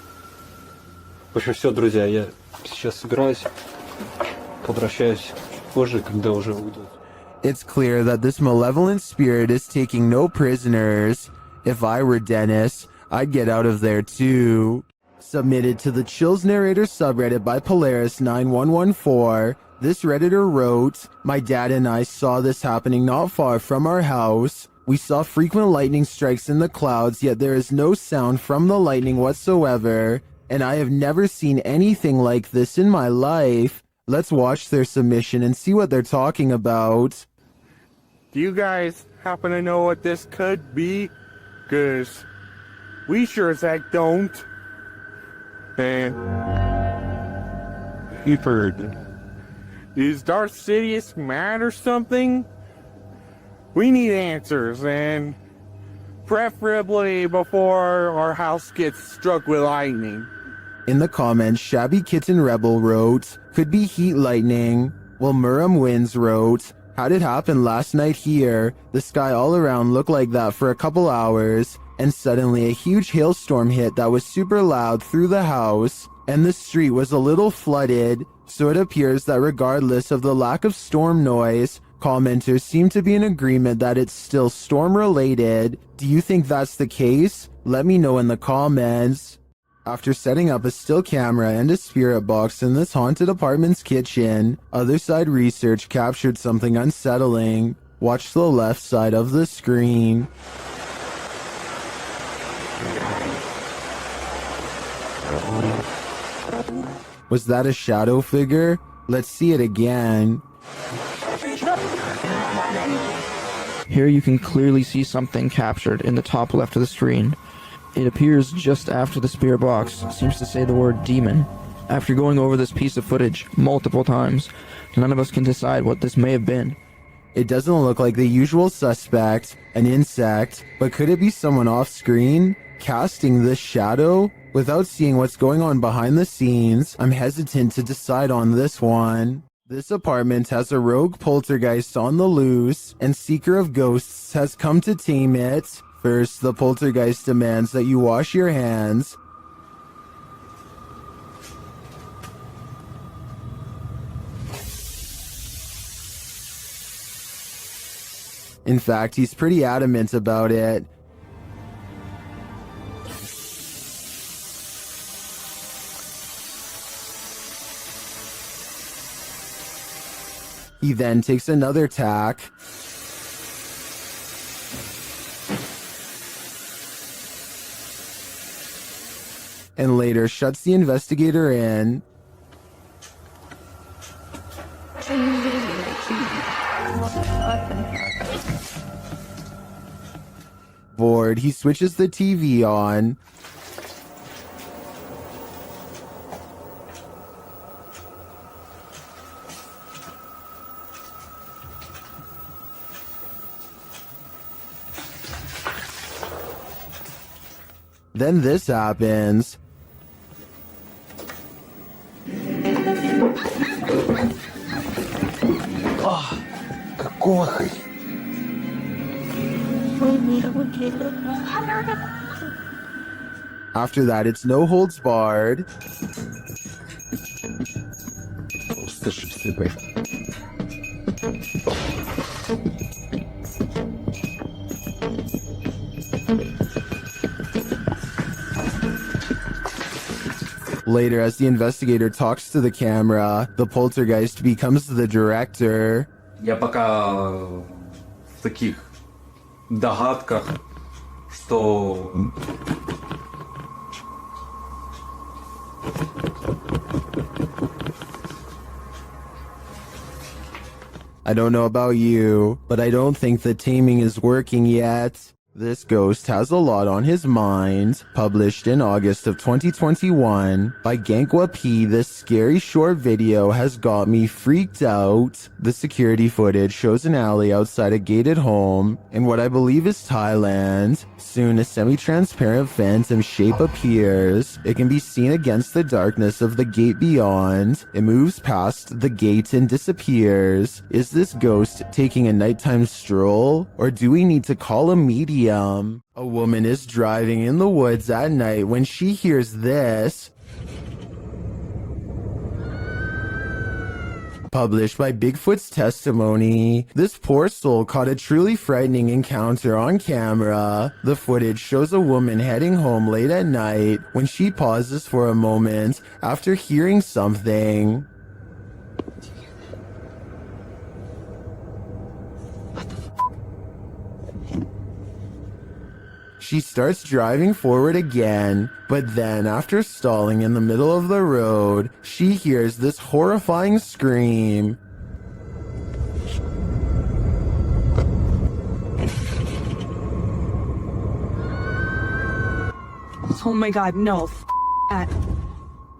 В общем, все, друзья, я сейчас собираюсь, возвращаюсь позже, когда уже уйдут. It's clear that this malevolent spirit is taking no prisoners. If I were Dennis, I'd get out of there too. Submitted to the Chills Narrator subreddit by Polaris9114, this Redditor wrote, My dad and I saw this happening not far from our house. We saw frequent lightning strikes in the clouds, yet there is no sound from the lightning whatsoever, and I have never seen anything like this in my life. Let's watch their submission and see what they're talking about. Do you guys happen to know what this could be? 'Cause we sure as heck don't. And you've heard. Is Darth Sidious mad or something? We need answers, and preferably before our house gets struck with lightning. In the comments, Shabby Kitten Rebel wrote, Could be heat lightning. While Muram Wins wrote, How'd it happen last night here? The sky all around looked like that for a couple hours, and suddenly a huge hailstorm hit that was super loud through the house, and the street was a little flooded, so it appears that regardless of the lack of storm noise, commenters seem to be in agreement that it's still storm related. Do you think that's the case? Let me know in the comments. After setting up a still camera and a spirit box in this haunted apartment's kitchen, Other Side Research captured something unsettling. Watch the left side of the screen. Was that a shadow figure? Let's see it again. Here you can clearly see something captured in the top left of the screen. It appears just after the spirit box seems to say the word demon. After going over this piece of footage multiple times, none of us can decide what this may have been. It doesn't look like the usual suspect, an insect, but could it be someone off screen, casting this shadow? Without seeing what's going on behind the scenes, I'm hesitant to decide on this one. This apartment has a rogue poltergeist on the loose, and Seeker of Ghosts has come to tame it. First, the poltergeist demands that you wash your hands. In fact, he's pretty adamant about it. He then takes another tack. And later shuts the investigator in. Bored, he switches the TV on. Then this happens. Какой? After that, it's no holds barred. Later, as the investigator talks to the camera, the poltergeist becomes the director. Я пока в таких догадках, что I don't know about you, but I don't think the taming is working yet. This ghost has a lot on his mind. Published in August of 2021 by Gankwa P, this scary short video has got me freaked out. The security footage shows an alley outside a gated home in what I believe is Thailand. Soon a semi-transparent phantom shape appears. It can be seen against the darkness of the gate beyond. It moves past the gate and disappears. Is this ghost taking a nighttime stroll? Or do we need to call a medium? A woman is driving in the woods at night when she hears this. Published by Bigfoot's testimony. This poor soul caught a truly frightening encounter on camera. The footage shows a woman heading home late at night when she pauses for a moment after hearing something. She starts driving forward again, but then after stalling in the middle of the road, she hears this horrifying scream. Oh my god, no. That.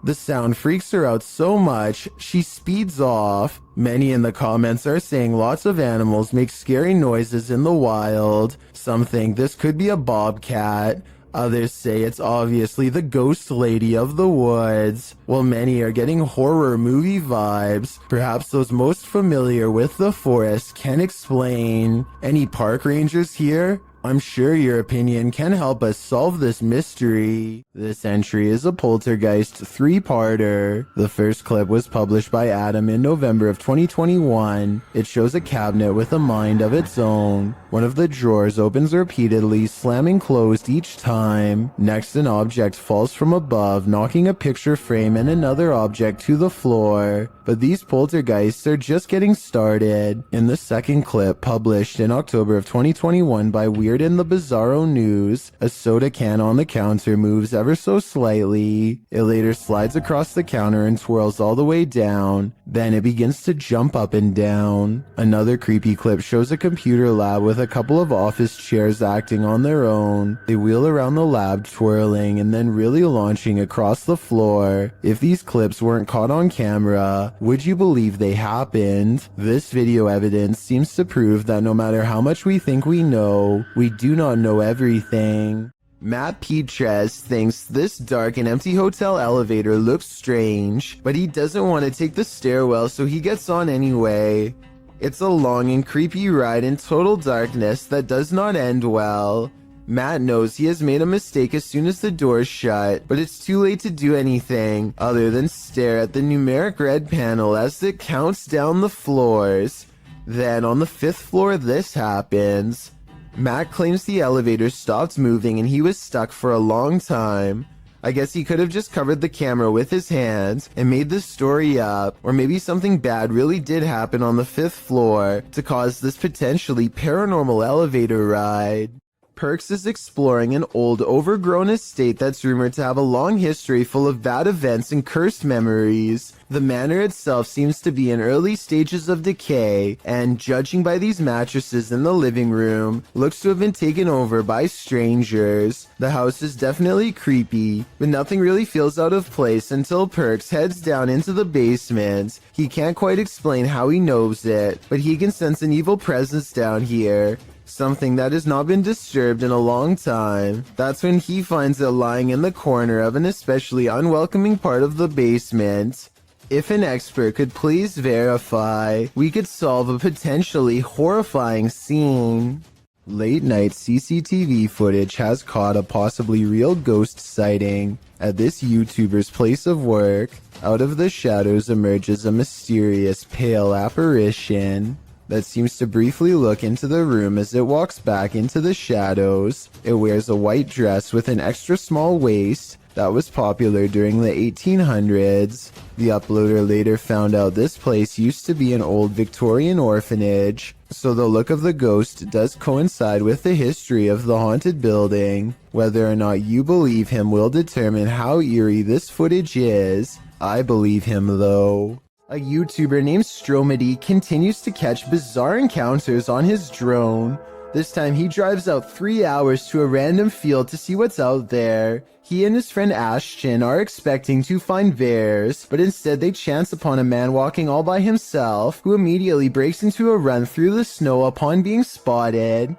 The sound freaks her out so much, she speeds off. Many in the comments are saying lots of animals make scary noises in the wild. Some think this could be a bobcat. Others say it's obviously the ghost lady of the woods. While many are getting horror movie vibes, perhaps those most familiar with the forest can explain. Any park rangers here? I'm sure your opinion can help us solve this mystery. This entry is a poltergeist 3-parter. The first clip was published by Adam in November of 2021. It shows a cabinet with a mind of its own. One of the drawers opens repeatedly, slamming closed each time. Next, an object falls from above, knocking a picture frame and another object to the floor. But these poltergeists are just getting started. In the second clip, published in October of 2021 by Weird in the Bizarro News, a soda can on the counter moves ever so slightly. It later slides across the counter and twirls all the way down. Then it begins to jump up and down. Another creepy clip shows a computer lab with a couple of office chairs acting on their own. They wheel around the lab twirling and then really launching across the floor. If these clips weren't caught on camera, would you believe they happened? This video evidence seems to prove that no matter how much we think we know, we do not know everything. Matt Petres thinks this dark and empty hotel elevator looks strange, but he doesn't want to take the stairwell, so he gets on anyway. It's a long and creepy ride in total darkness that does not end well. Matt knows he has made a mistake as soon as the doors shut, but it's too late to do anything other than stare at the numeric red panel as it counts down the floors. Then on the 5th floor, this happens. Matt claims the elevator stopped moving and he was stuck for a long time. I guess he could have just covered the camera with his hands and made the story up, or maybe something bad really did happen on the 5th floor to cause this potentially paranormal elevator ride. Perks is exploring an old, overgrown estate that's rumored to have a long history full of bad events and cursed memories. The manor itself seems to be in early stages of decay, and judging by these mattresses in the living room, looks to have been taken over by strangers. The house is definitely creepy, but nothing really feels out of place until Perks heads down into the basement. He can't quite explain how he knows it, but he can sense an evil presence down here. something that has not been disturbed in a long time. That's when he finds it lying in the corner of an especially unwelcoming part of the basement. If an expert could please verify, we could solve a potentially horrifying scene. Late night CCTV footage has caught a possibly real ghost sighting at this YouTuber's place of work. Out of the shadows emerges a mysterious pale apparition that seems to briefly look into the room as it walks back into the shadows. It wears a white dress with an extra small waist that was popular during the 1800s. The uploader later found out this place used to be an old Victorian orphanage, so the look of the ghost does coincide with the history of the haunted building. Whether or not you believe him will determine how eerie this footage is. I believe him though. A YouTuber named Stromedy continues to catch bizarre encounters on his drone. This time he drives out 3 hours to a random field to see what's out there. He and his friend Ashton are expecting to find bears, but instead they chance upon a man walking all by himself, who immediately breaks into a run through the snow upon being spotted.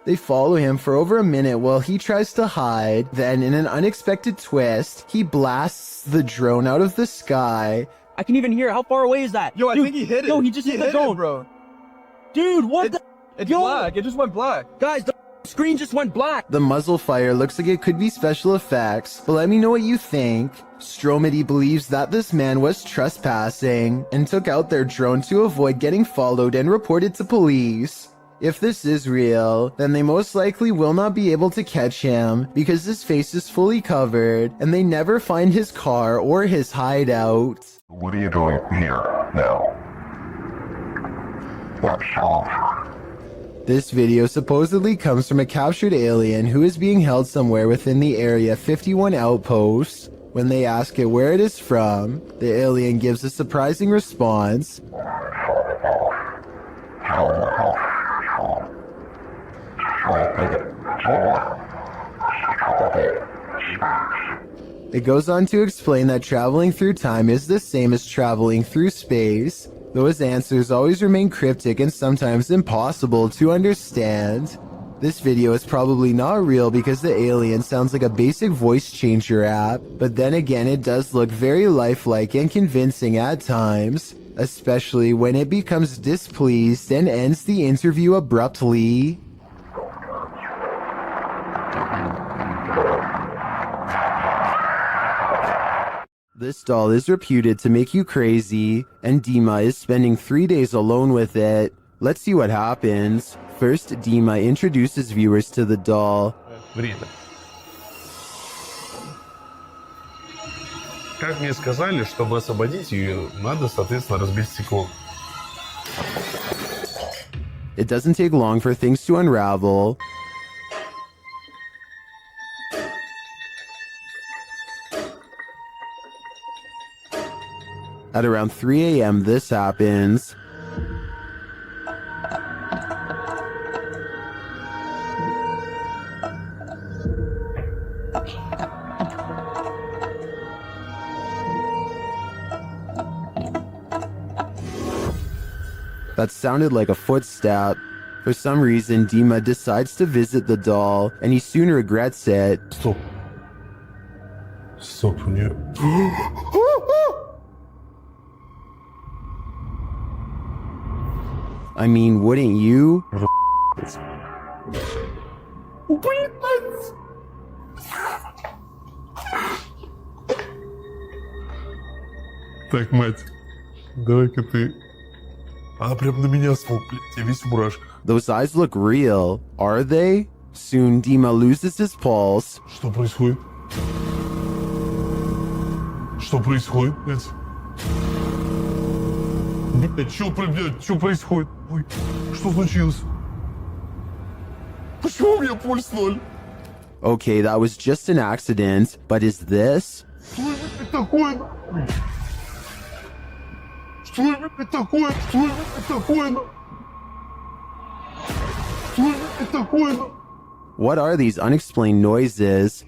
They follow him for over a minute while he tries to hide. Then, in an unexpected twist, he blasts the drone out of the sky. I can even hear it. How far away is that? Yo, I think he hit it. Yo, he just hit the drone. bro. Dude, what the? It's Yo! black. It just went black. Guys, the screen just went black. The muzzle fire looks like it could be special effects, but let me know what you think. Stromedy believes that this man was trespassing and took out their drone to avoid getting followed and reported to police. If this is real, then they most likely will not be able to catch him because his face is fully covered and they never find his car or his hideout. What are you doing here now? This video supposedly comes from a captured alien who is being held somewhere within the Area 51 outpost. When they ask it where it is from, the alien gives a surprising response. It goes on to explain that traveling through time is the same as traveling through space, though his answers always remain cryptic and sometimes impossible to understand. This video is probably not real because the alien sounds like a basic voice changer app, but then again it does look very lifelike and convincing at times, especially when it becomes displeased and ends the interview abruptly. This doll is reputed to make you crazy, and Dima is spending 3 days alone with it. Let's see what happens. First, Dima introduces viewers to the doll. Время. Как мне сказали, чтобы освободить ее, надо, соответственно, разбить стекло. It doesn't take long for things to unravel. At around 3 a.m. this happens. That sounded like a footstep. For some reason, Dima decides to visit the doll, and he soon regrets it. Стоп. Стоп, у нее... I mean, wouldn't you? Так, мать, давай-ка ты... Она прям на меня смотрит, я весь в мурашках. Those eyes look real. Are they? Soon, Dima loses his pulse. Что происходит? Что происходит, блядь? Блядь, что происходит? Ой, что случилось? Почему у меня пульс 0? Okay, that was just an accident, but is this? Что это такое, нахуй? Что это такое? Что это такое, нахуй? Что это такое, нахуй? What are these unexplained noises?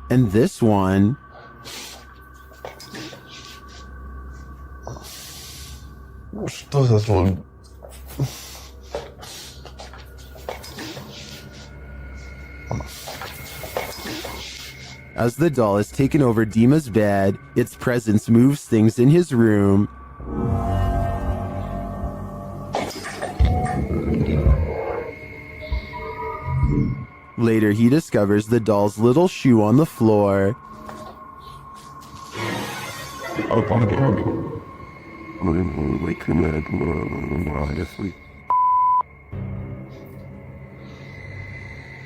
And this one. Что за звон? As the doll has taken over Dima's bed, its presence moves things in his room. Later, he discovers the doll's little shoe on the floor.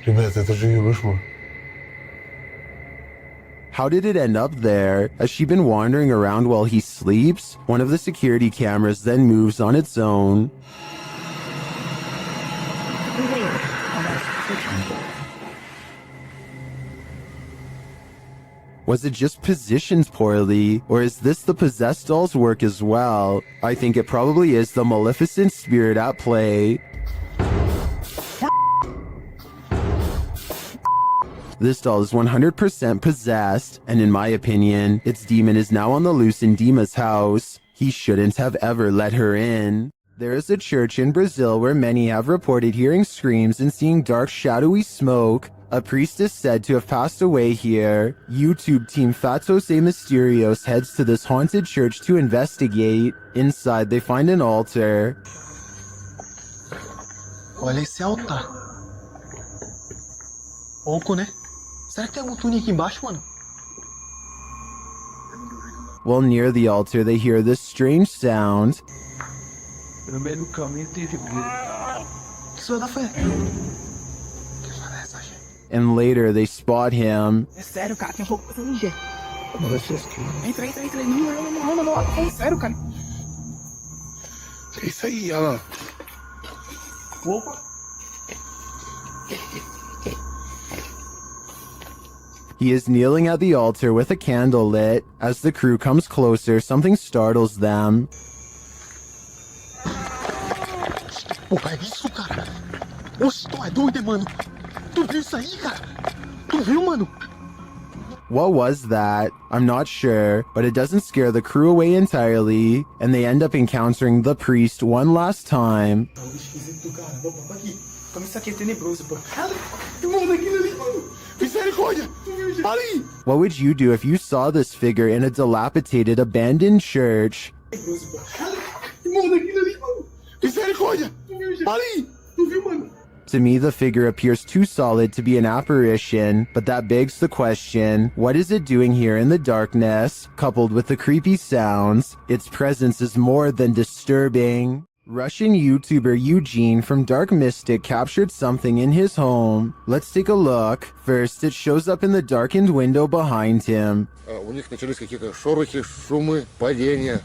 Ребята, это же ее вышло. How did it end up there? Has she been wandering around while he sleeps? One of the security cameras then moves on its own. Was it just positioned poorly, or is this the possessed doll's work as well? I think it probably is the maleficent spirit at play. This doll is 100% possessed, and in my opinion, its demon is now on the loose in Dima's house. He shouldn't have ever let her in. There is a church in Brazil where many have reported hearing screams and seeing dark shadowy smoke. A priest is said to have passed away here. YouTube team Fatos e Mysterios heads to this haunted church to investigate. Inside, they find an altar. Olha esse altar. Oco, né? Será que tem algum túnel aqui embaixo, mano? While near the altar, they hear this strange sound. No meio do caminho teve Isso da fé. And later, they spot him. É sério, cara, tem roupa pra ninja. Entra. Não. É sério, cara. É isso aí, olha lá. Opa. He is kneeling at the altar with a candle lit. As the crew comes closer, something startles them. Porra, é isso, cara? Oxe, tu é doido, mano? Tu viu isso aí, cara? Tu viu, mano? What was that? I'm not sure, but it doesn't scare the crew away entirely, and they end up encountering the priest one last time. Tá esquisito, cara. Aqui. Como isso aqui é tenebroso, pô. Mano, aquilo ali, mano. Misericórdia! Ali! What would you do if you saw this figure in a dilapidated, abandoned church? Mano, aquilo ali, mano. Misericórdia! Ali! Tu viu, mano? To me, the figure appears too solid to be an apparition, but that begs the question, what is it doing here in the darkness? Coupled with the creepy sounds, its presence is more than disturbing. Russian YouTuber Eugene from Dark Mystic captured something in his home. Let's take a look. First, it shows up in the darkened window behind him. У них начались какие-то шорохи, шумы, падения.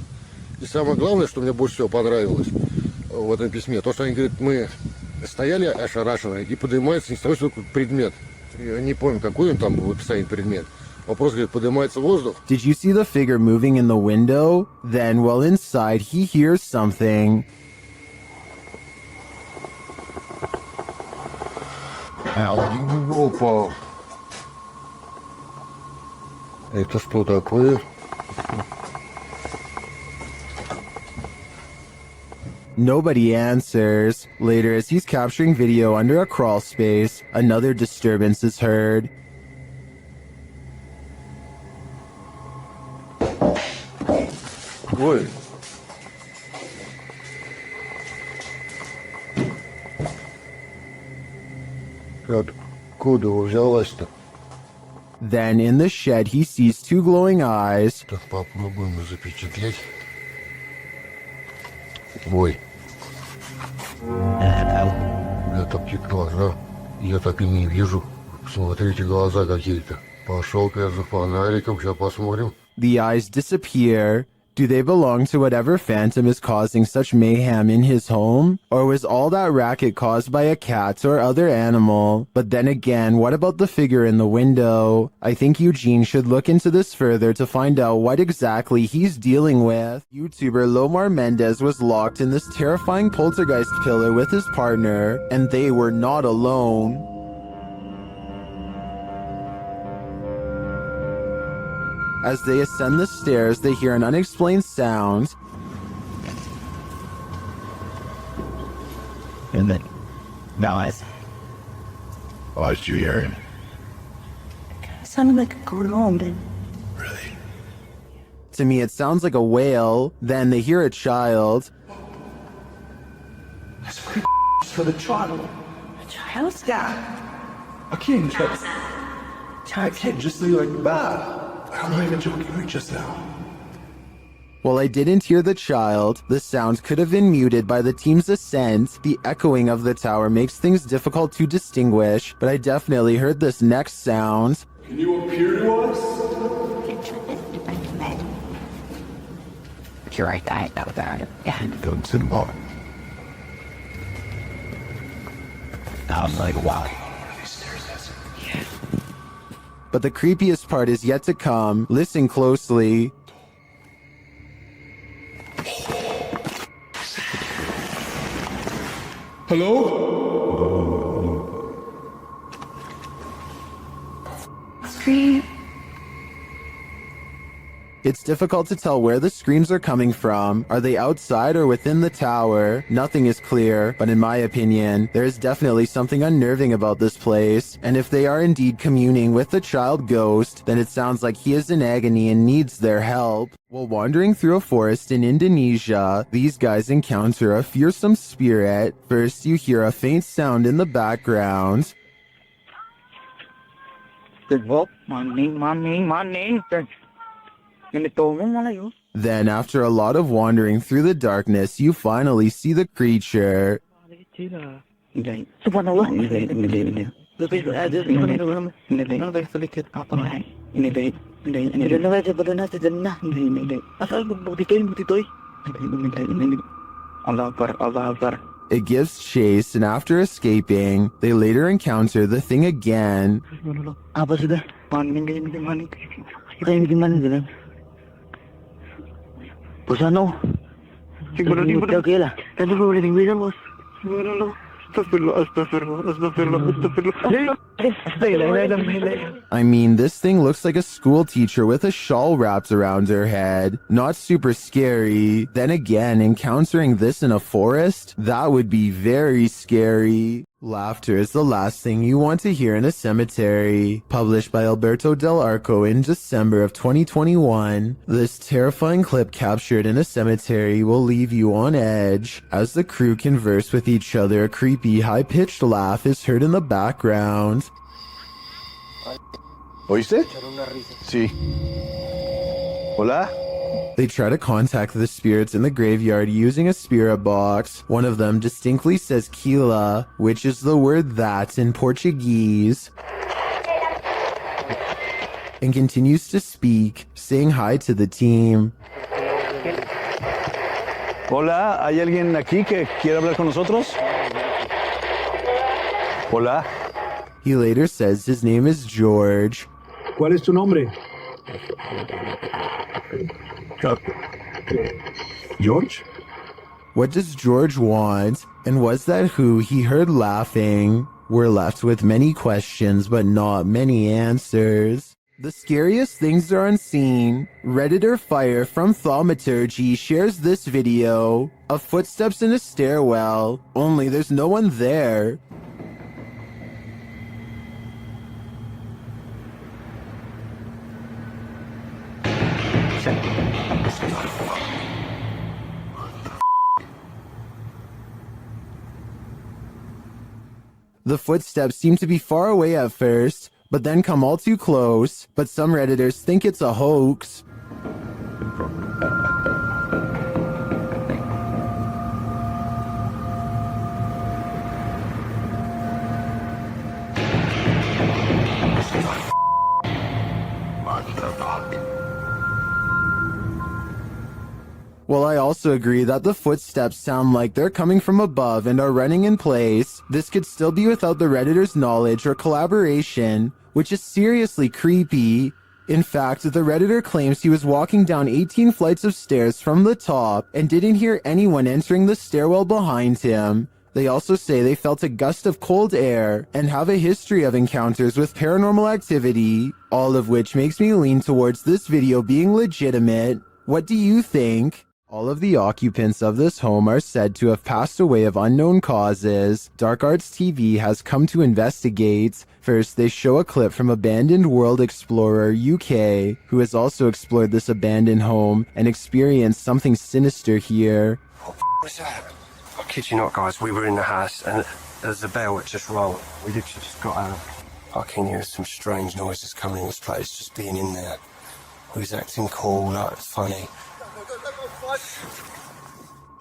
И самое главное, что мне больше всего понравилось в этом письме, то, что они говорят, мы стояли ошарашенно, и поднимается ни с того, что такой предмет. Я не помню, какой он там в описании предмет. Вопрос, говорит, поднимается воздух. Did you see the figure moving in the window? Then, while inside, he hears something. Опа! Это что такое? Nobody answers. Later, as he's capturing video under a crawl space, another disturbance is heard. Ой! Откуда взялась-то? Then, in the shed, he sees two glowing eyes. Так попробуем запечатлеть. Ой. Я такие глаза. Я так и не вижу. Смотрите, глаза какие-то. Пошел-ка я за фонариком, сейчас посмотрим. The eyes disappear. Do they belong to whatever phantom is causing such mayhem in his home? Or was all that racket caused by a cat or other animal? But then again, what about the figure in the window? I think Eugene should look into this further to find out what exactly he's dealing with. YouTuber Lomar Mendez was locked in this terrifying poltergeist pillar with his partner, and they were not alone. As they ascend the stairs, they hear an unexplained sound. and then now I Why did you hear him? It sounded like a groan, then. To me, it sounds like a whale. Then they hear a child. For the child. A child's dad. I can't just leave like that. I'm not even joking with you just now. While I didn't hear the child, the sound could have been muted by the team's ascent. The echoing of the tower makes things difficult to distinguish, but I definitely heard this next sound. Can you appear to us? You're right, that was that. Yeah. Don't sit him on. I was like, wow. But the creepiest part is yet to come. Listen closely. Hello? Scream. It's difficult to tell where the screams are coming from. Are they outside or within the tower? Nothing is clear, but in my opinion, there is definitely something unnerving about this place. And if they are indeed communing with the child ghost, then it sounds like he is in agony and needs their help. While wandering through a forest in Indonesia, these guys encounter a fearsome spirit. First, you hear a faint sound in the background. Then, after a lot of wandering through the darkness, you finally see the creature. It gives chase, and after escaping, they later encounter the thing again. I mean, this thing looks like a school teacher with a shawl wrapped around her head. Not super scary. Then again, encountering this in a forest, that would be very scary. Laughter is the last thing you want to hear in a cemetery. Published by Alberto Del Arco in December of 2021, this terrifying clip captured in a cemetery will leave you on edge. As the crew converse with each other, a creepy, high-pitched laugh is heard in the background. ¿Oíste? Sí. Hola? They try to contact the spirits in the graveyard using a spirit box. One of them distinctly says Kila, which is the word that in Portuguese, and continues to speak, saying hi to the team. Hola, ¿hay alguien aquí que quiere hablar con nosotros? Hola. He later says his name is George. ¿Cuál es tu nombre? George? What does George want? And was that who he heard laughing? We're left with many questions, but not many answers. The scariest things are unseen. Redditor Fire from Thaumaturgy shares this video of footsteps in a stairwell, only there's no one there. The footsteps seem to be far away at first, but then come all too close, but some Redditors think it's a hoax. Well, I also agree that the footsteps sound like they're coming from above and are running in place. This could still be without the Redditor's knowledge or collaboration, which is seriously creepy. In fact, the Redditor claims he was walking down 18 flights of stairs from the top and didn't hear anyone entering the stairwell behind him. They also say they felt a gust of cold air and have a history of encounters with paranormal activity, all of which makes me lean towards this video being legitimate. What do you think? All of the occupants of this home are said to have passed away of unknown causes. Dark Arts TV has come to investigate. First, they show a clip from Abandoned World Explorer UK, who has also explored this abandoned home and experienced something sinister here. What's that? I kid you not, guys. We were in the house and there's a bell that just rang. We literally just got out. I can hear some strange noises coming in this place, just being in there. We was acting cool, like it's funny.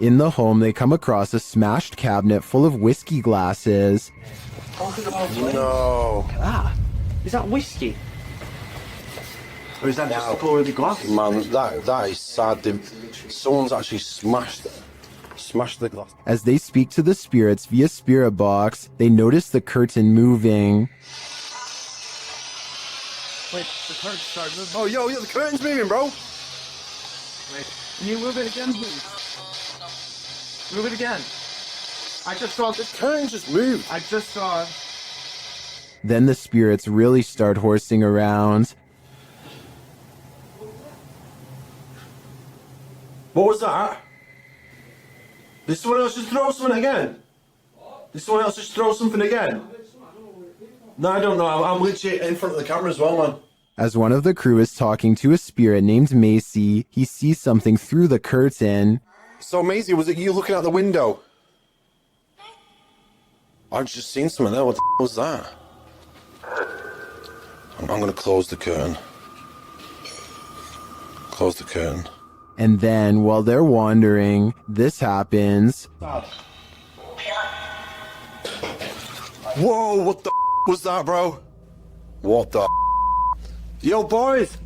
In the home, they come across a smashed cabinet full of whiskey glasses. No. Ah, is that whiskey? Or is that just a pour of the glass? Man, that is sad. Someone's actually smashed the glass. As they speak to the spirits via spirit box, they notice the curtain moving. Wait, the curtain started moving. Oh, yo, the curtain's moving, bro. Wait, can you move it again, please? Move it again. I just saw the curtain just moved. I just saw. Then the spirits really start horsing around. What was that? Did someone else just throw something again? Did someone else just throw something again? No, I don't know. I'm literally in front of the camera as well, man. As one of the crew is talking to a spirit named Macy, he sees something through the curtain. So, Maisie, was it you looking out the window? I've just seen something there. What the was that? I'm going to close the curtain. Close the curtain. And then, while they're wandering, this happens. Whoa, what the was that, bro? What the Yo, boys!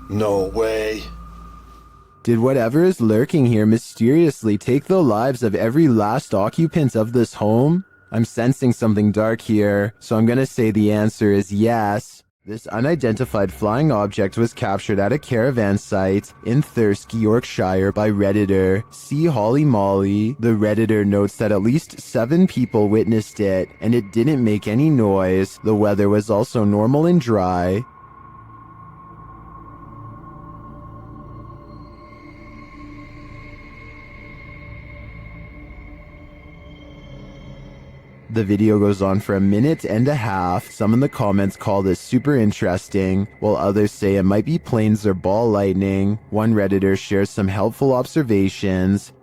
No way. Did whatever is lurking here mysteriously take the lives of every last occupant of this home? I'm sensing something dark here, so I'm gonna say the answer is yes. This unidentified flying object was captured at a caravan site in Thirsk, Yorkshire by Redditor C. Holly Molly. The Redditor notes that at least 7 people witnessed it, and it didn't make any noise. The weather was also normal and dry. The video goes on for a minute and a half. Some in the comments call this super interesting, while others say it might be planes or ball lightning. One Redditor shares some helpful observations.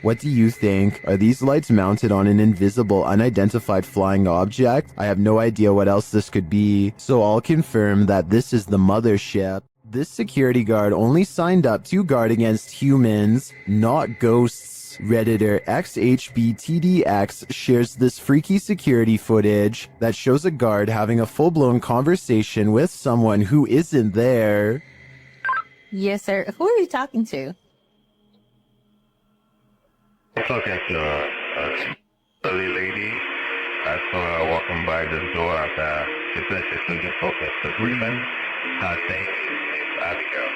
What do you think? Are these lights mounted on an invisible, unidentified flying object? I have no idea what else this could be, so I'll confirm that this is the mothership. This security guard only signed up to guard against humans, not ghosts. Redditor XHBTDX shares this freaky security footage that shows a guard having a full-blown conversation with someone who isn't there. Yes, sir. Who are you talking to? I'm talking to a lady. I saw her walking by the door at the business focus agreement. Thanks, Abigail.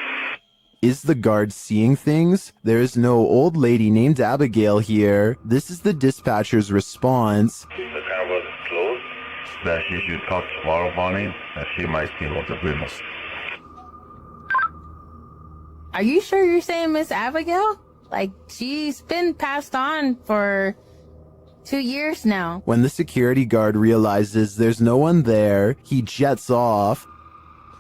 Is the guard seeing things? There is no old lady named Abigail here. This is the dispatcher's response. The car was closed. That she should talk tomorrow morning, and she might see what agreements. Are you sure you're saying Miss Abigail? Like, she's been passed on for 2 years now. When the security guard realizes there's no one there, he jets off.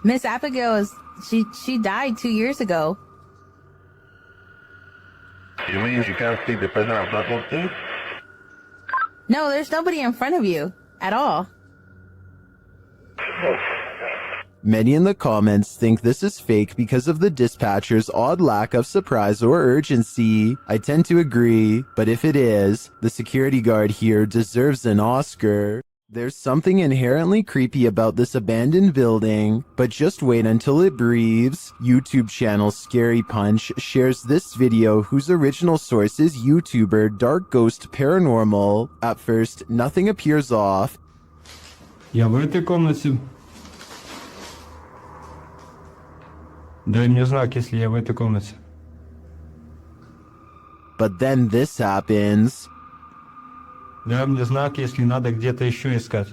Miss Abigail is, she died 2 years ago. You mean you can't see the person I'm talking to? No, there's nobody in front of you at all. Many in the comments think this is fake because of the dispatcher's odd lack of surprise or urgency. I tend to agree, but if it is, the security guard here deserves an Oscar. There's something inherently creepy about this abandoned building, but just wait until it breathes. YouTube channel Scary Punch shares this video whose original source is YouTuber Dark Ghost Paranormal. At first, nothing appears off. Я в этой комнате. Да не знак, если я в этой комнате. But then this happens. Дай мне знак, если надо где-то еще искать.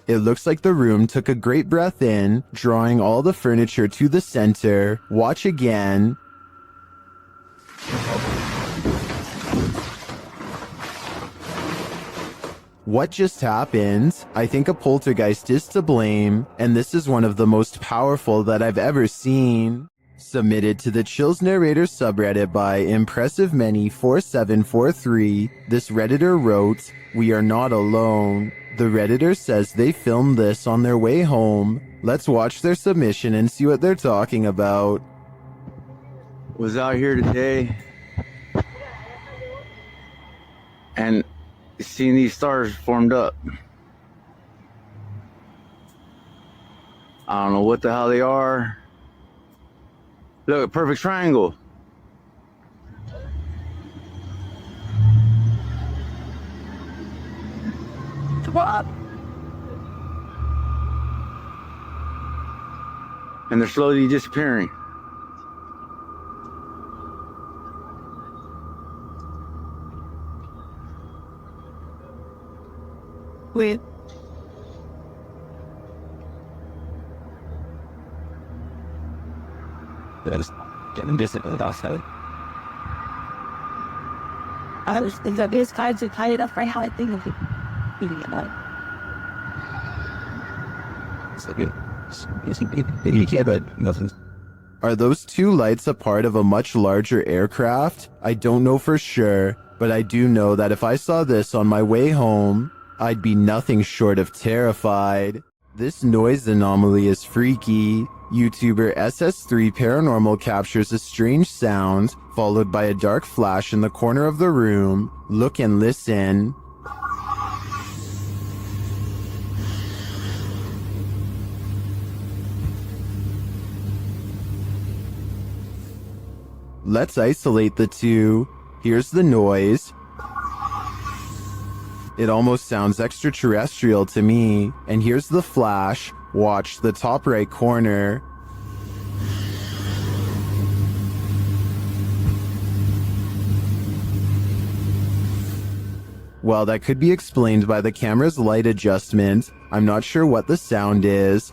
It looks like the room took a great breath in, drawing all the furniture to the center. Watch again. What just happened? I think a poltergeist is to blame, and this is one of the most powerful that I've ever seen. Submitted to the Chills Narrator subreddit by Impressive Many 4743, this Redditor wrote, "We are not alone." The Redditor says they filmed this on their way home. Let's watch their submission and see what they're talking about. Was out here today and seeing these stars formed up. I don't know what the hell they are. Look, a perfect triangle. What? And they're slowly disappearing. Wait. There's getting distant with us, though. I was thinking that these guys are tied up right how I think of it. It's like you can't, but nothing. Are those two lights a part of a much larger aircraft? I don't know for sure, but I do know that if I saw this on my way home, I'd be nothing short of terrified. This noise anomaly is freaky. YouTuber SS3 Paranormal captures a strange sound, followed by a dark flash in the corner of the room. Look and listen. Let's isolate the two. Here's the noise. It almost sounds extraterrestrial to me. And here's the flash. Watch the top right corner. Well, that could be explained by the camera's light adjustment. I'm not sure what the sound is.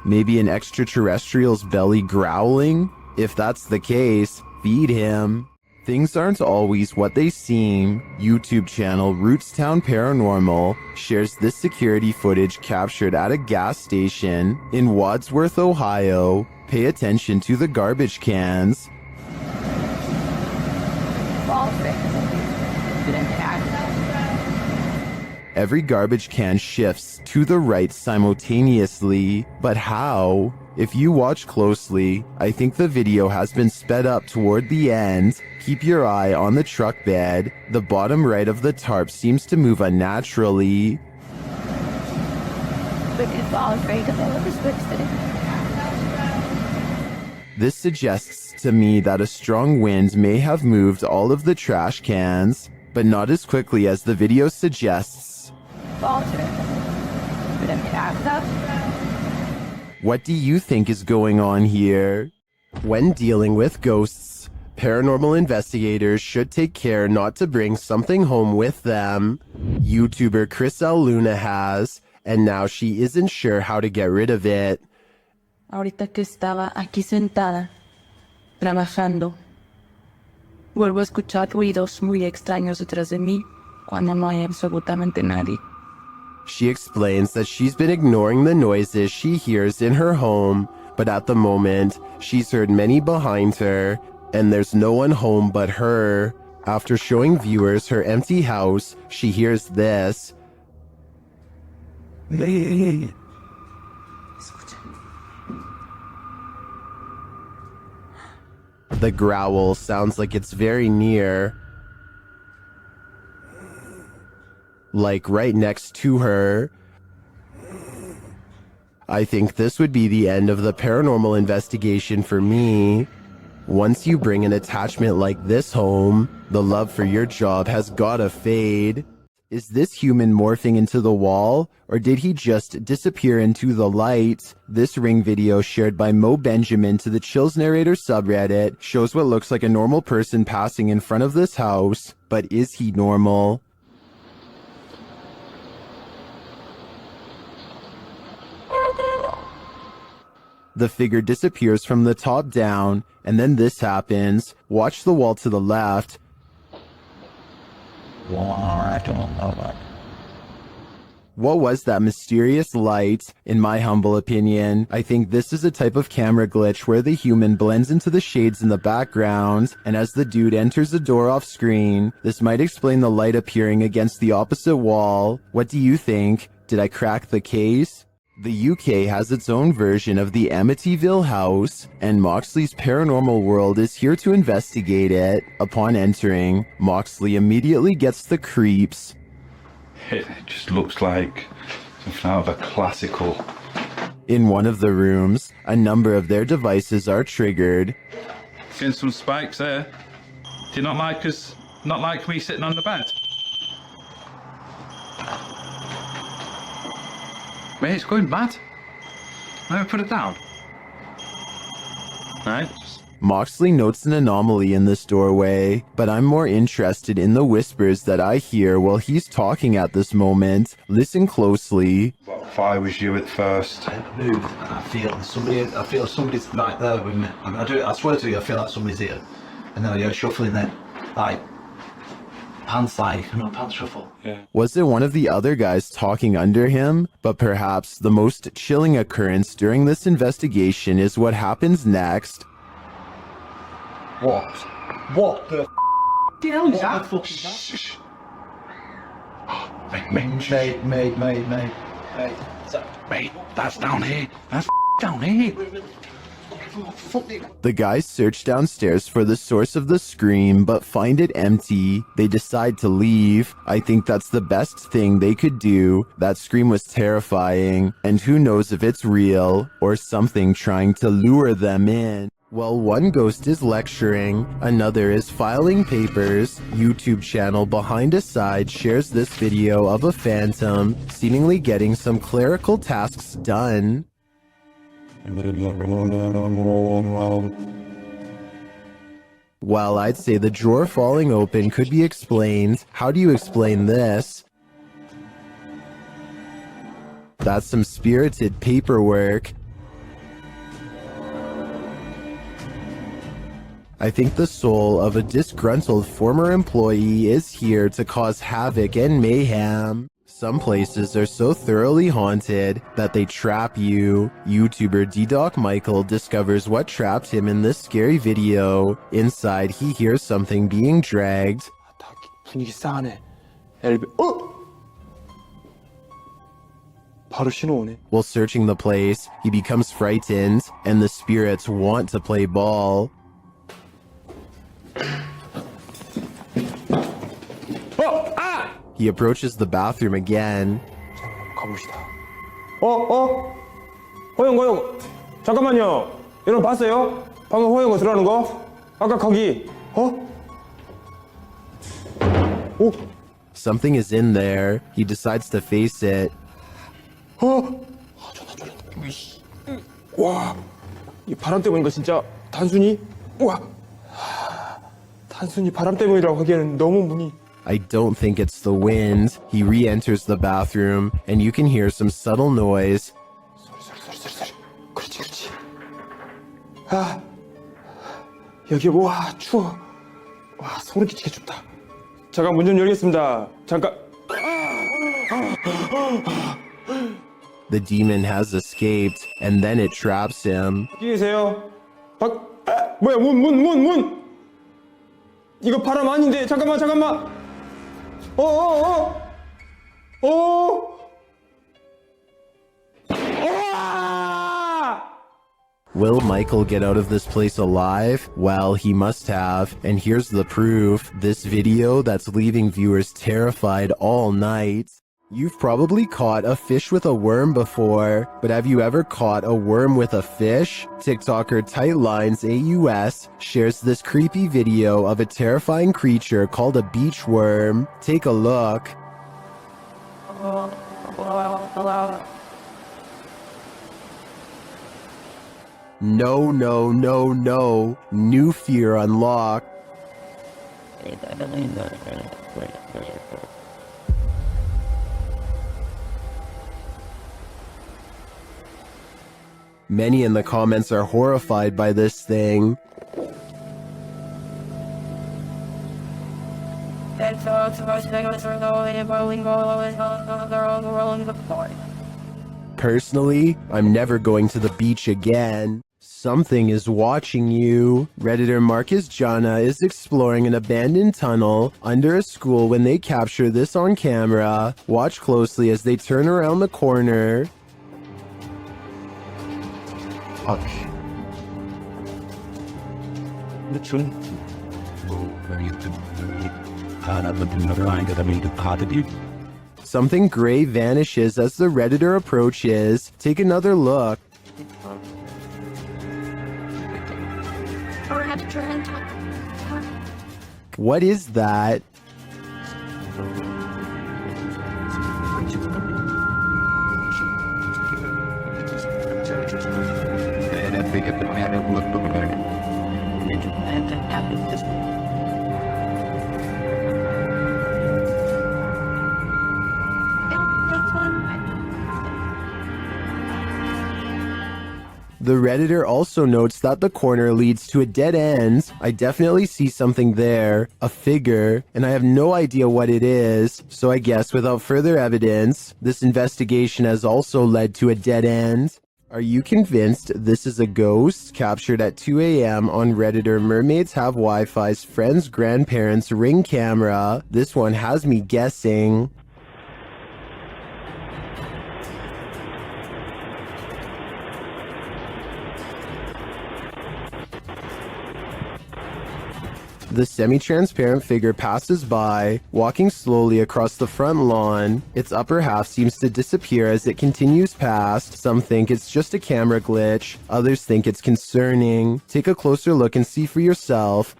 Maybe an extraterrestrial's belly growling? If that's the case, feed him. Things aren't always what they seem. YouTube channel Rootstown Paranormal shares this security footage captured at a gas station in Wadsworth, Ohio. Pay attention to the garbage cans. Every garbage can shifts to the right simultaneously, but how? If you watch closely, I think the video has been sped up toward the end. Keep your eye on the truck bed. The bottom right of the tarp seems to move unnaturally. This suggests to me that a strong wind may have moved all of the trash cans, but not as quickly as the video suggests. What do you think is going on here? When dealing with ghosts, paranormal investigators should take care not to bring something home with them. YouTuber Chris L. Luna has, and now she isn't sure how to get rid of it. Ahorita que estaba aquí sentada, trabajando, vuelvo a escuchar ruidos muy extraños detrás de mí cuando no hay absolutamente nadie. She explains that she's been ignoring the noises she hears in her home, but at the moment, she's heard many behind her, and there's no one home but her. After showing viewers her empty house, she hears this. The growl sounds like it's very near. Like right next to her. I think this would be the end of the paranormal investigation for me. Once you bring an attachment like this home, the love for your job has gotta fade. Is this human morphing into the wall, or did he just disappear into the light? This Ring video shared by Mo Benjamin to the Chills Narrator subreddit shows what looks like a normal person passing in front of this house, but is he normal? The figure disappears from the top down, and then this happens. Watch the wall to the left. What was that mysterious light? In my humble opinion, I think this is a type of camera glitch where the human blends into the shades in the background, and as the dude enters the door off screen, this might explain the light appearing against the opposite wall. What do you think? Did I crack the case? The UK has its own version of the Amityville house, and Moxley's paranormal world is here to investigate it. Upon entering, Moxley immediately gets the creeps. It just looks like something out of a classical. In one of the rooms, a number of their devices are triggered. Seeing some spikes there. Do you not like me sitting on the bed? Mate, it's going mad. Never put it down. Right. Moxley notes an anomaly in this doorway, but I'm more interested in the whispers that I hear while he's talking at this moment. Listen closely. What if I was you at first? I move and I feel somebody's right there with me. I swear to you, I feel like somebody's here. And then I go shuffling then. Pants shuffle. Yeah. Was it one of the other guys talking under him? But perhaps the most chilling occurrence during this investigation is what happens next. What? What the hell is that? Shh. Mate, that's down here. That's down here. The guys search downstairs for the source of the scream, but find it empty. They decide to leave. I think that's the best thing they could do. That scream was terrifying, and who knows if it's real or something trying to lure them in. While one ghost is lecturing, another is filing papers. YouTube channel Behind a Side shares this video of a phantom seemingly getting some clerical tasks done. While I'd say the drawer falling open could be explained, how do you explain this? That's some spirited paperwork. I think the soul of a disgruntled former employee is here to cause havoc and mayhem. Some places are so thoroughly haunted that they trap you. YouTuber D-Doc Michael discovers what trapped him in this scary video. Inside, he hears something being dragged. 분위기 싸하네. 바로 신호 오네. While searching the place, he becomes frightened, and the spirits want to play ball. He approaches the bathroom again. 가봅시다. 호영. 잠깐만요. 여러분 봤어요? 방금 호영거 들어가는 거? 아까 거기. Something is in there. He decides to face it. 와, 이 바람 때문인 거 진짜 단순히 바람 때문이라고 하기에는 너무 문이. I don't think it's the wind. He re-enters the bathroom, and you can hear some subtle noise. 소리. 그렇지. 여기 추워. 소름 끼치게 춥다. 잠깐 문 좀 열겠습니다. 잠깐. The demon has escaped, and then it traps him. 여기 계세요. 뭐야 문. 이거 바람 아닌데 잠깐만. Will Michael get out of this place alive? Well, he must have. And here's the proof. This video that's leaving viewers terrified all night. You've probably caught a fish with a worm before, but have you ever caught a worm with a fish? TikToker TightLines shares this creepy video of a terrifying creature called a beach worm. Take a look. No, no, no, no. New fear unlocked. Many in the comments are horrified by this thing. Personally, I'm never going to the beach again. Something is watching you. Redditor Marcus Jana is exploring an abandoned tunnel under a school when they capture this on camera. Watch closely as they turn around the corner. Something gray vanishes as the Redditor approaches. Take another look. What is that? The Redditor also notes that the corner leads to a dead end. I definitely see something there, a figure, and I have no idea what it is. So I guess without further evidence, this investigation has also led to a dead end. Are you convinced this is a ghost? Captured at 2 a.m. on Redditor Mermaids Have Wi-Fi's friend's grandparents' Ring camera. This one has me guessing. The semi-transparent figure passes by, walking slowly across the front lawn. Its upper half seems to disappear as it continues past. Some think it's just a camera glitch, others think it's concerning. Take a closer look and see for yourself.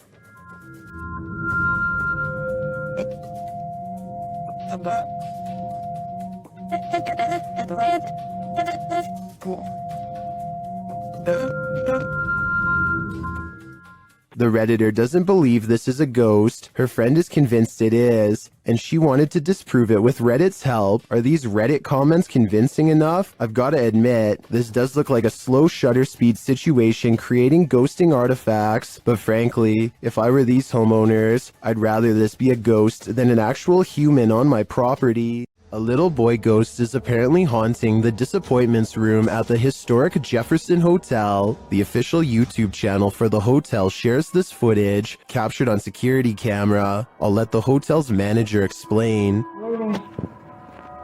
The Redditor doesn't believe this is a ghost. Her friend is convinced it is, and she wanted to disprove it with Reddit's help. Are these Reddit comments convincing enough? I've got to admit, this does look like a slow shutter speed situation creating ghosting artifacts, but frankly, if I were these homeowners, I'd rather this be a ghost than an actual human on my property. A little boy ghost is apparently haunting the disappointments room at the historic Jefferson Hotel. The official YouTube channel for the hotel shares this footage, captured on security camera. I'll let the hotel's manager explain.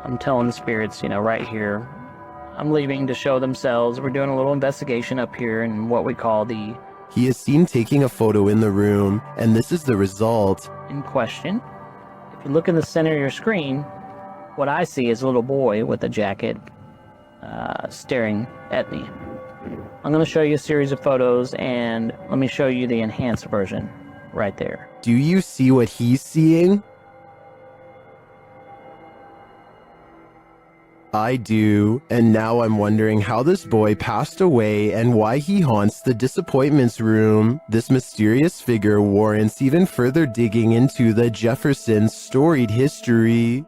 I'm telling the spirits, right here, I'm leaving to show themselves. We're doing a little investigation up here in what we call the... He is seen taking a photo in the room, and this is the result. In question. If you look in the center of your screen, what I see is a little boy with a jacket staring at me. I'm going to show you a series of photos, and let me show you the enhanced version right there. Do you see what he's seeing? I do, and now I'm wondering how this boy passed away and why he haunts the disappointments room. This mysterious figure warrants even further digging into the Jefferson's storied history.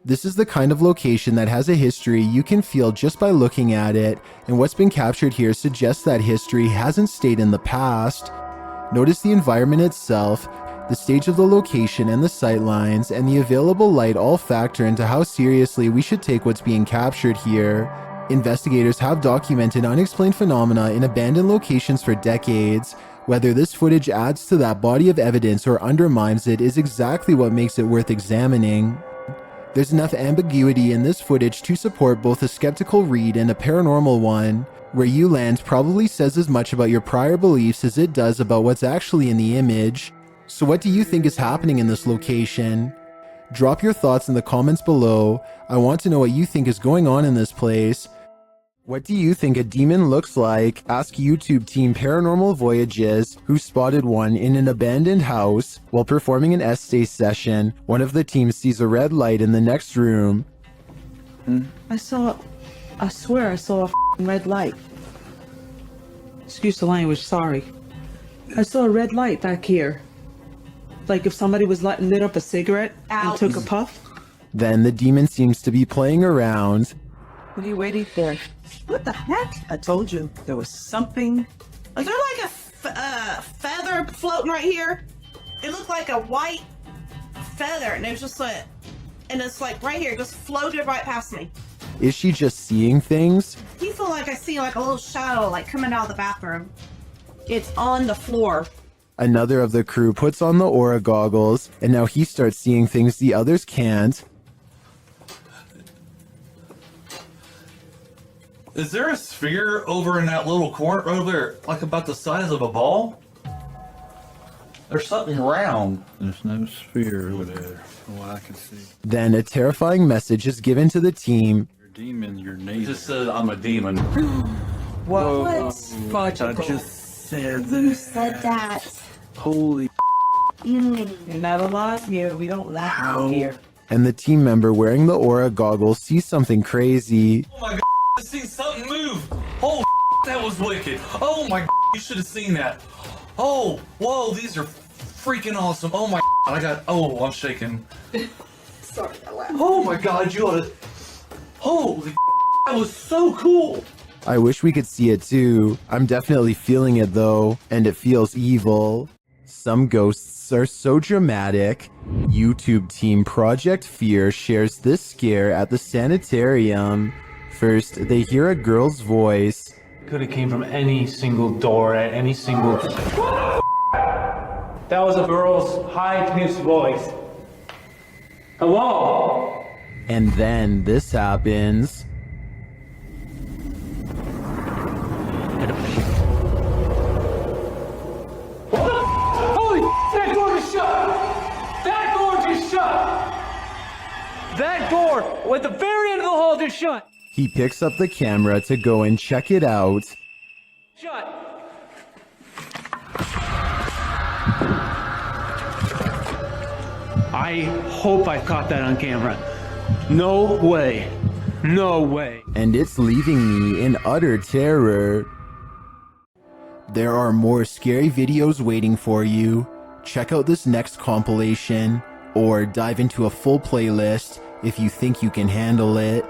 This is the kind of location that has a history you can feel just by looking at it, and what's been captured here suggests that history hasn't stayed in the past. Notice the environment itself, the stage of the location and the sightlines, and the available light all factor into how seriously we should take what's being captured here. Investigators have documented unexplained phenomena in abandoned locations for decades. Whether this footage adds to that body of evidence or undermines it is exactly what makes it worth examining. There's enough ambiguity in this footage to support both a skeptical read and a paranormal one. Where you land probably says as much about your prior beliefs as it does about what's actually in the image. So what do you think is happening in this location? Drop your thoughts in the comments below. I want to know what you think is going on in this place. What do you think a demon looks like? Ask YouTube team Paranormal Voyages, who spotted one in an abandoned house. While performing an essay session, one of the team sees a red light in the next room. I swear I saw a red light. Excuse the language, sorry. I saw a red light back here. Like if somebody was lit up a cigarette and took a puff. Then the demon seems to be playing around. What are you waiting for? What the heck? I told you there was something. Is there like a feather floating right here? It looked like a white feather, and it was just like, and it's like right here, just floated right past me. Is she just seeing things? Do you feel like I see like a little shadow like coming out of the bathroom? It's on the floor. Another of the crew puts on the aura goggles, and now he starts seeing things the others can't. Is there a sphere over in that little corner over there, like about the size of a ball? There's something round. There's no sphere over there, from what I can see. Then a terrifying message is given to the team. You're a demon, you're It native. just says I'm a demon. What? I just said Who that. said that? Holy You're not alive here. We don't laugh out here. And the team member wearing the aura goggles sees something crazy. Oh my god, I seen something move. Oh, that was wicked. Oh my god, you should have seen that. Oh, whoa, these are freaking awesome. Oh my god, I'm shaking. Sorry, I laughed. Oh my god, you ought to. Holy that was so cool. I wish we could see it too. I'm definitely feeling it though, and it feels evil. Some ghosts are so dramatic. YouTube team Project Fear shares this scare at the sanitarium. First, they hear a girl's voice. Could have came from any single door at any single. That was a girl's high-pitched voice. Hello? And then this happens. Holy, that door is shut! That door just shut! That door at the very end of the hall just shut! He picks up the camera to go and check it out. Shut! I hope I caught that on camera. No way. No way. And it's leaving me in utter terror. There are more scary videos waiting for you. Check out this next compilation, or dive into a full playlist if you think you can handle it.